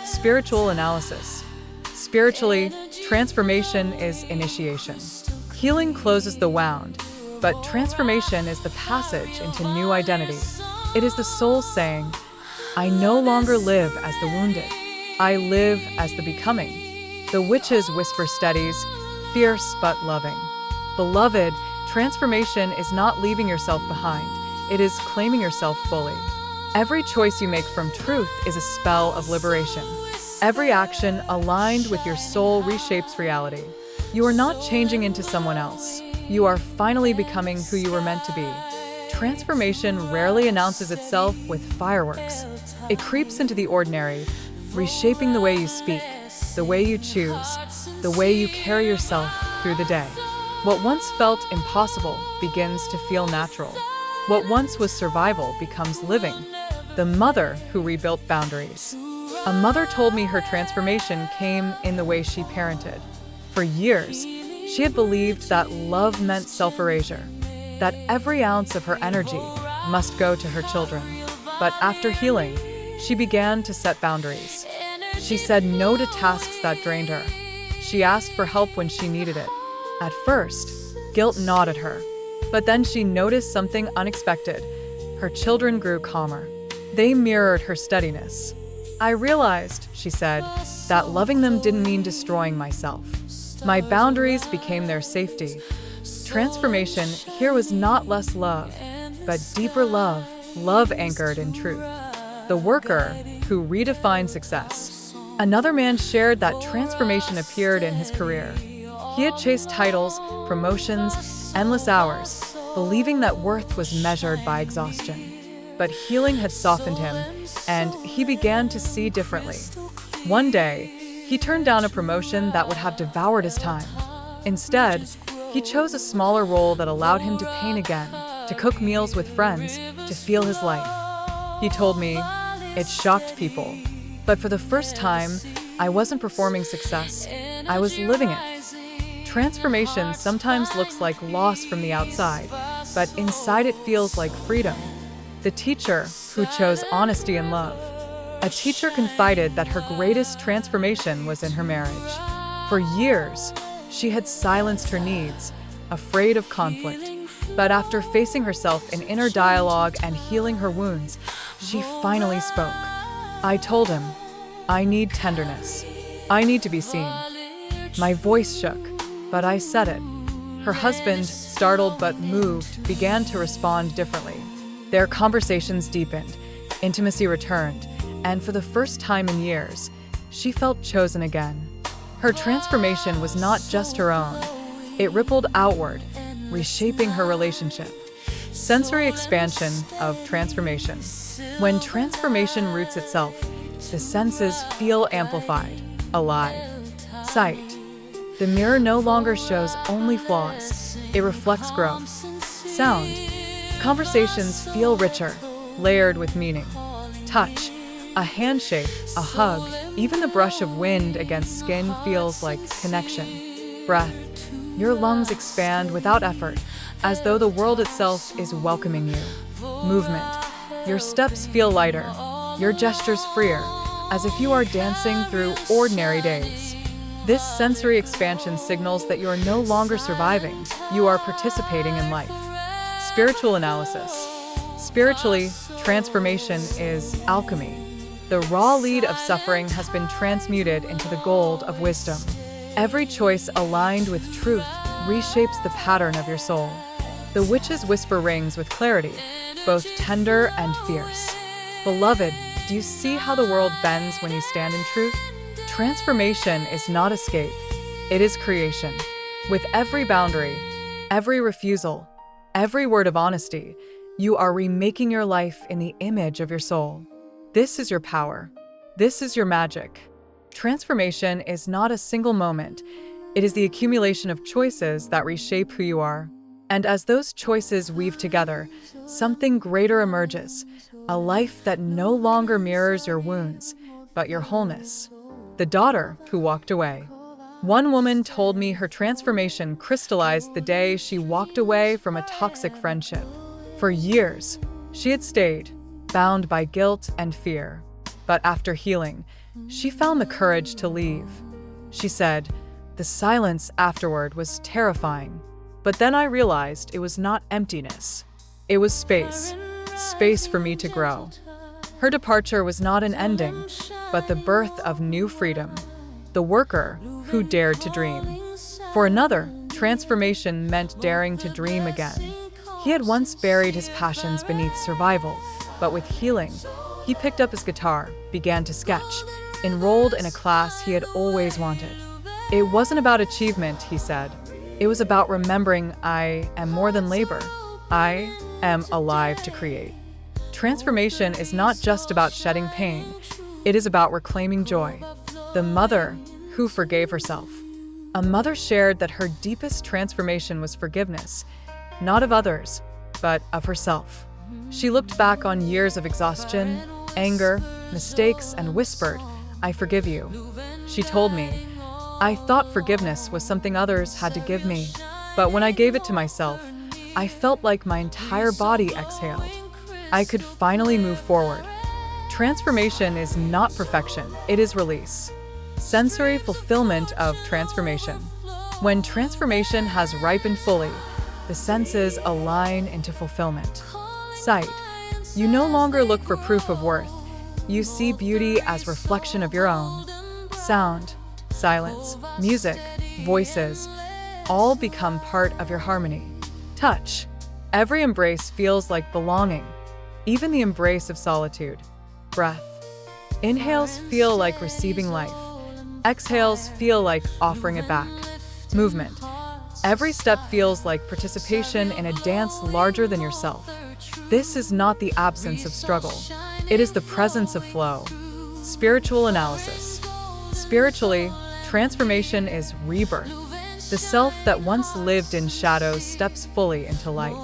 Spiritual analysis. Spiritually, transformation is initiation. Healing closes the wound, but transformation is the passage into new identity. It is the soul saying, "I no longer live as the wounded. I live as the becoming." The witch's whisper steadies, fierce but loving. Beloved, transformation is not leaving yourself behind. It is claiming yourself fully. Every choice you make from truth is a spell of liberation. Every action aligned with your soul reshapes reality. You are not changing into someone else. You are finally becoming who you were meant to be. Transformation rarely announces itself with fireworks. It creeps into the ordinary, reshaping the way you speak, the way you choose, the way you carry yourself through the day. What once felt impossible begins to feel natural. What once was survival becomes living. The mother who rebuilt boundaries. A mother told me her transformation came in the way she parented. For years, she had believed that love meant self-erasure, that every ounce of her energy must go to her children. But after healing, she began to set boundaries. She said no to tasks that drained her. She asked for help when she needed it. At first, guilt gnawed at her, but then she noticed something unexpected. Her children grew calmer. They mirrored her steadiness. "I realized," she said, "that loving them didn't mean destroying myself. My boundaries became their safety." Transformation here was not less love, but deeper love, love anchored in truth. The worker who redefined success. Another man shared that transformation appeared in his career. He had chased titles, promotions, endless hours, believing that worth was measured by exhaustion. But healing had softened him, and he began to see differently. One day, he turned down a promotion that would have devoured his time. Instead, he chose a smaller role that allowed him to paint again, to cook meals with friends, to feel his life. He told me, "It shocked people. But for the first time, I wasn't performing success, I was living it." Transformation sometimes looks like loss from the outside, but inside it feels like freedom. The teacher who chose honesty and love. A teacher confided that her greatest transformation was in her marriage. For years, she had silenced her needs, afraid of conflict. But after facing herself in inner dialogue and healing her wounds, she finally spoke. "I told him, I need tenderness. I need to be seen." My voice shook, but I said it. Her husband, startled but moved, began to respond differently. Their conversations deepened, intimacy returned, and for the first time in years, she felt chosen again. Her transformation was not just her own. It rippled outward, reshaping her relationship. Sensory expansion of transformation. When transformation roots itself, the senses feel amplified, alive. Sight. The mirror no longer shows only flaws. It reflects growth. Sound. Conversations feel richer, layered with meaning. Touch. A handshake, a hug, even the brush of wind against skin feels like connection. Breath. Your lungs expand without effort, as though the world itself is welcoming you. Movement. Your steps feel lighter, your gestures freer, as if you are dancing through ordinary days. This sensory expansion signals that you are no longer surviving, you are participating in life. Spiritual analysis. Spiritually, transformation is alchemy. The raw lead of suffering has been transmuted into the gold of wisdom. Every choice aligned with truth reshapes the pattern of your soul. The witch's whisper rings with clarity, both tender and fierce. Beloved, do you see how the world bends when you stand in truth? Transformation is not escape, it is creation. With every boundary, every refusal, every word of honesty, you are remaking your life in the image of your soul. This is your power. This is your magic. Transformation is not a single moment. It is the accumulation of choices that reshape who you are. And as those choices weave together, something greater emerges, a life that no longer mirrors your wounds, but your wholeness. The daughter who walked away. One woman told me her transformation crystallized the day she walked away from a toxic friendship. For years, she had stayed, bound by guilt and fear. But after healing, she found the courage to leave. She said, "The silence afterward was terrifying. But then I realized it was not emptiness. It was space for me to grow." Her departure was not an ending, but the birth of new freedom. The worker who dared to dream. For another, transformation meant daring to dream again. He had once buried his passions beneath survival, but with healing, he picked up his guitar, began to sketch, enrolled in a class he had always wanted. It wasn't about achievement, he said. It was about remembering I am more than labor. I am alive to create. Transformation is not just about shedding pain. It is about reclaiming joy. The mother who forgave herself. A mother shared that her deepest transformation was forgiveness, not of others, but of herself. She looked back on years of exhaustion, anger, mistakes, and whispered, "I forgive you." She told me, "I thought forgiveness was something others had to give me, but when I gave it to myself, I felt like my entire body exhaled. I could finally move forward." Transformation is not perfection, it is release. Sensory fulfillment of transformation. When transformation has ripened fully, the senses align into fulfillment. Sight. You no longer look for proof of worth. You see beauty as reflection of your own. Sound, silence, music, voices, all become part of your harmony. Touch. Every embrace feels like belonging, even the embrace of solitude. Breath. Inhales feel like receiving life. Exhales feel like offering it back. Movement. Every step feels like participation in a dance larger than yourself. This is not the absence of struggle. It is the presence of flow. Spiritual analysis. Spiritually, transformation is rebirth. The self that once lived in shadows steps fully into light.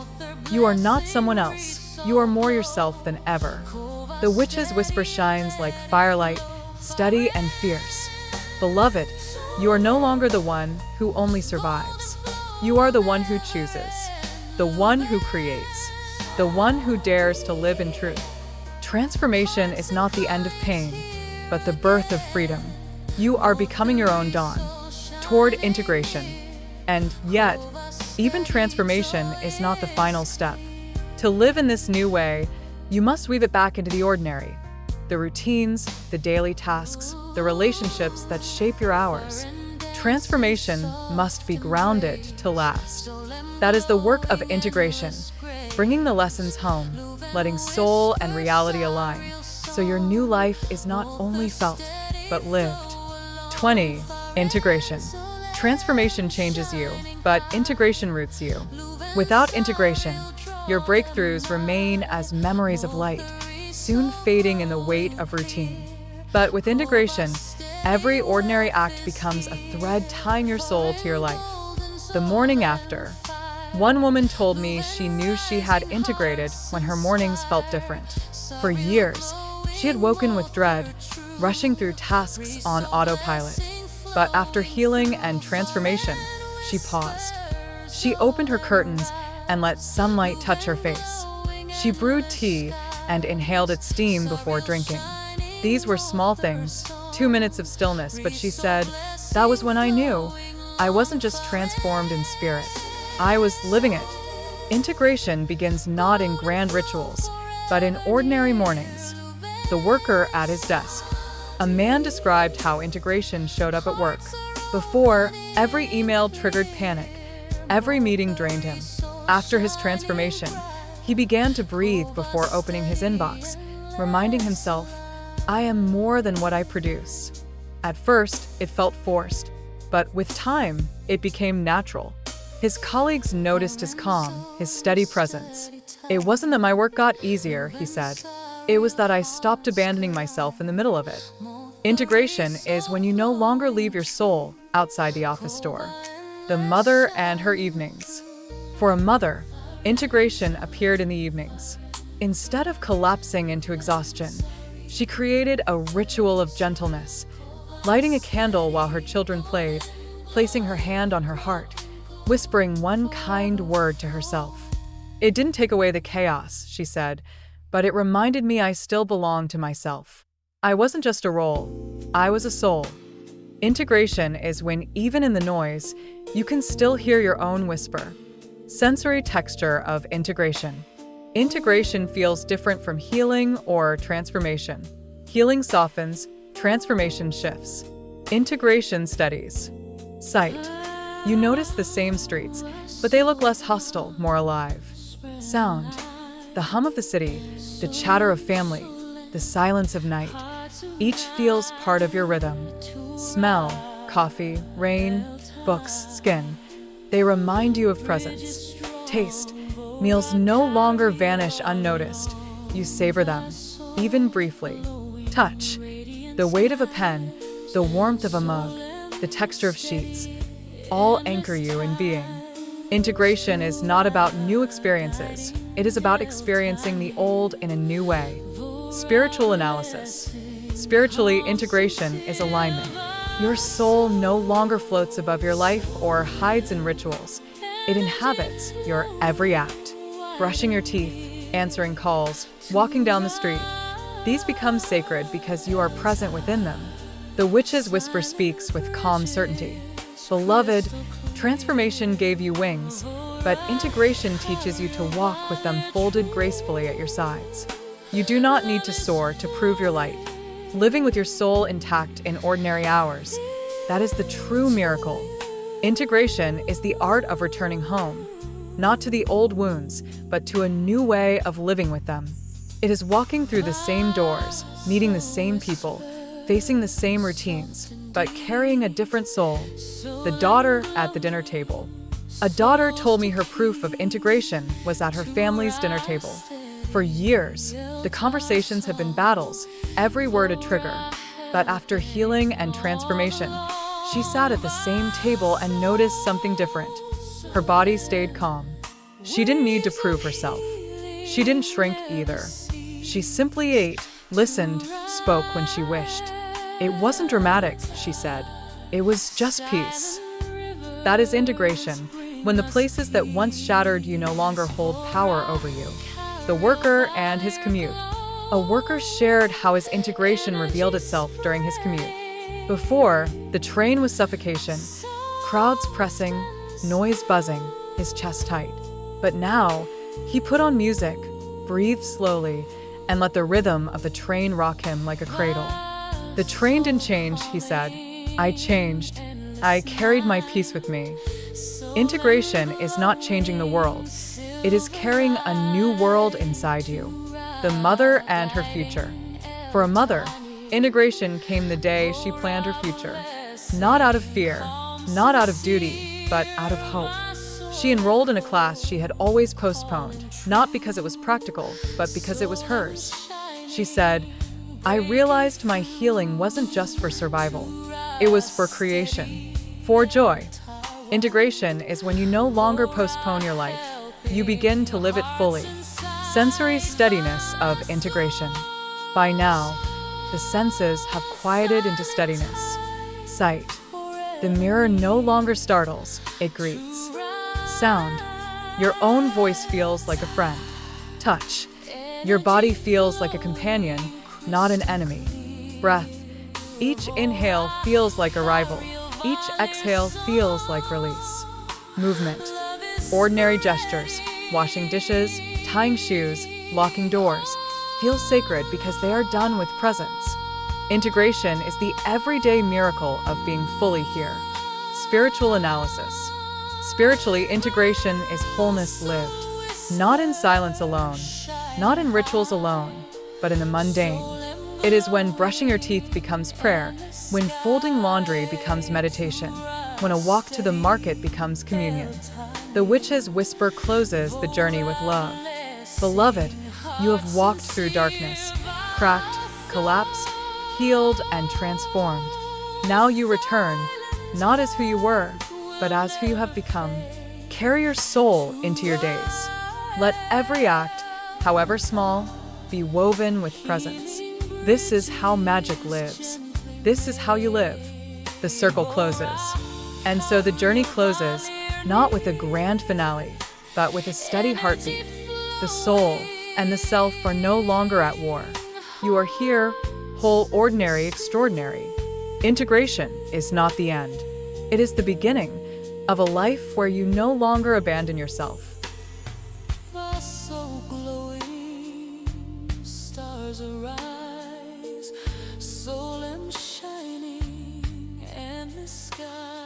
You are not someone else. You are more yourself than ever. The witch's whisper shines like firelight, steady and fierce. Beloved, you are no longer the one who only survives. You are the one who chooses, the one who creates, the one who dares to live in truth. Transformation is not the end of pain, but the birth of freedom. You are becoming your own dawn, toward integration. And yet, even transformation is not the final step. To live in this new way, you must weave it back into the ordinary. The routines, the daily tasks, the relationships that shape your hours. Transformation must be grounded to last. That is the work of integration, bringing the lessons home. letting soul and reality align, so your new life is not only felt, but lived. 20. Integration. Transformation changes you, but integration roots you. Without integration, your breakthroughs remain as memories of light, soon fading in the weight of routine. But with integration, every ordinary act becomes a thread tying your soul to your life. The morning after. One woman told me she knew she had integrated when her mornings felt different. For years, she had woken with dread, rushing through tasks on autopilot. But after healing and transformation, she paused. She opened her curtains and let sunlight touch her face. She brewed tea and inhaled its steam before drinking. These were small things, 2 minutes of stillness, but she said, "That was when I knew I wasn't just transformed in spirit. I was living it." Integration begins not in grand rituals, but in ordinary mornings. The worker at his desk. A man described how integration showed up at work. Before, every email triggered panic. Every meeting drained him. After his transformation, he began to breathe before opening his inbox, reminding himself, "I am more than what I produce." At first, it felt forced, but with time, it became natural. His colleagues noticed his calm, his steady presence. "It wasn't that my work got easier," he said. "It was that I stopped abandoning myself in the middle of it." Integration is when you no longer leave your soul outside the office door. The mother and her evenings. For a mother, integration appeared in the evenings. Instead of collapsing into exhaustion, she created a ritual of gentleness, lighting a candle while her children played, placing her hand on her heart, whispering one kind word to herself. "It didn't take away the chaos," she said, "but it reminded me I still belonged to myself. I wasn't just a role, I was a soul." Integration is when, even in the noise, you can still hear your own whisper. Sensory texture of integration. Integration feels different from healing or transformation. Healing softens, transformation shifts. Integration steadies. Sight. You notice the same streets, but they look less hostile, more alive. Sound. The hum of the city, the chatter of family, the silence of night. Each feels part of your rhythm. Smell. Coffee, rain, books, skin. They remind you of presence. Taste. Meals no longer vanish unnoticed. You savor them, even briefly. Touch. The weight of a pen, the warmth of a mug, the texture of sheets, all anchor you in being. Integration is not about new experiences. It is about experiencing the old in a new way. Spiritual analysis. Spiritually, integration is alignment. Your soul no longer floats above your life or hides in rituals. It inhabits your every act. Brushing your teeth, answering calls, walking down the street. These become sacred because you are present within them. The witch's whisper speaks with calm certainty. Beloved, transformation gave you wings, but integration teaches you to walk with them folded gracefully at your sides. You do not need to soar to prove your light. Living with your soul intact in ordinary hours, that is the true miracle. Integration is the art of returning home, not to the old wounds, but to a new way of living with them. It is walking through the same doors, meeting the same people, facing the same routines, but carrying a different soul. The daughter at the dinner table. A daughter told me her proof of integration was at her family's dinner table. For years, the conversations had been battles, every word a trigger. But after healing and transformation, she sat at the same table and noticed something different. Her body stayed calm. She didn't need to prove herself. She didn't shrink either. She simply ate, listened, spoke when she wished. It wasn't dramatic, she said. It was just peace. That is integration, when the places that once shattered you no longer hold power over you. The worker and his commute. A worker shared how his integration revealed itself during his commute. Before, the train was suffocation, crowds pressing, noise buzzing, his chest tight. But now, he put on music, breathed slowly, and let the rhythm of the train rock him like a cradle. The train didn't change, he said. I changed. I carried my peace with me. Integration is not changing the world. It is carrying a new world inside you. the mother and her future. For a mother, integration came the day she planned her future. Not out of fear, not out of duty, but out of hope. She enrolled in a class she had always postponed, not because it was practical, but because it was hers. She said, "I realized my healing wasn't just for survival. It was for creation, for joy." Integration is when you no longer postpone your life. You begin to live it fully. Sensory steadiness of integration. By now, the senses have quieted into steadiness. Sight. The mirror no longer startles, it greets. Sound. Your own voice feels like a friend. Touch. Your body feels like a companion, not an enemy. Breath. Each inhale feels like arrival. Each exhale feels like release. Movement. Ordinary gestures, washing dishes, tying shoes, locking doors, feel sacred because they are done with presence. Integration is the everyday miracle of being fully here. Spiritual analysis. Spiritually, integration is wholeness lived, not in silence alone, not in rituals alone, but in the mundane. It is when brushing your teeth becomes prayer, when folding laundry becomes meditation, when a walk to the market becomes communion. The witch's whisper closes the journey with love. Beloved, you have walked through darkness, cracked, collapsed, healed, and transformed. Now you return, not as who you were, but as who you have become. Carry your soul into your days. Let every act, however small, be woven with presence. This is how magic lives. This is how you live. The circle closes. And so the journey closes, not with a grand finale, but with a steady heartbeat. The soul and the self are no longer at war. You are here, whole, ordinary, extraordinary. Integration is not the end. It is the beginning of a life where you no longer abandon yourself.
The soul glowing, stars arise, soul and shining, and the sky.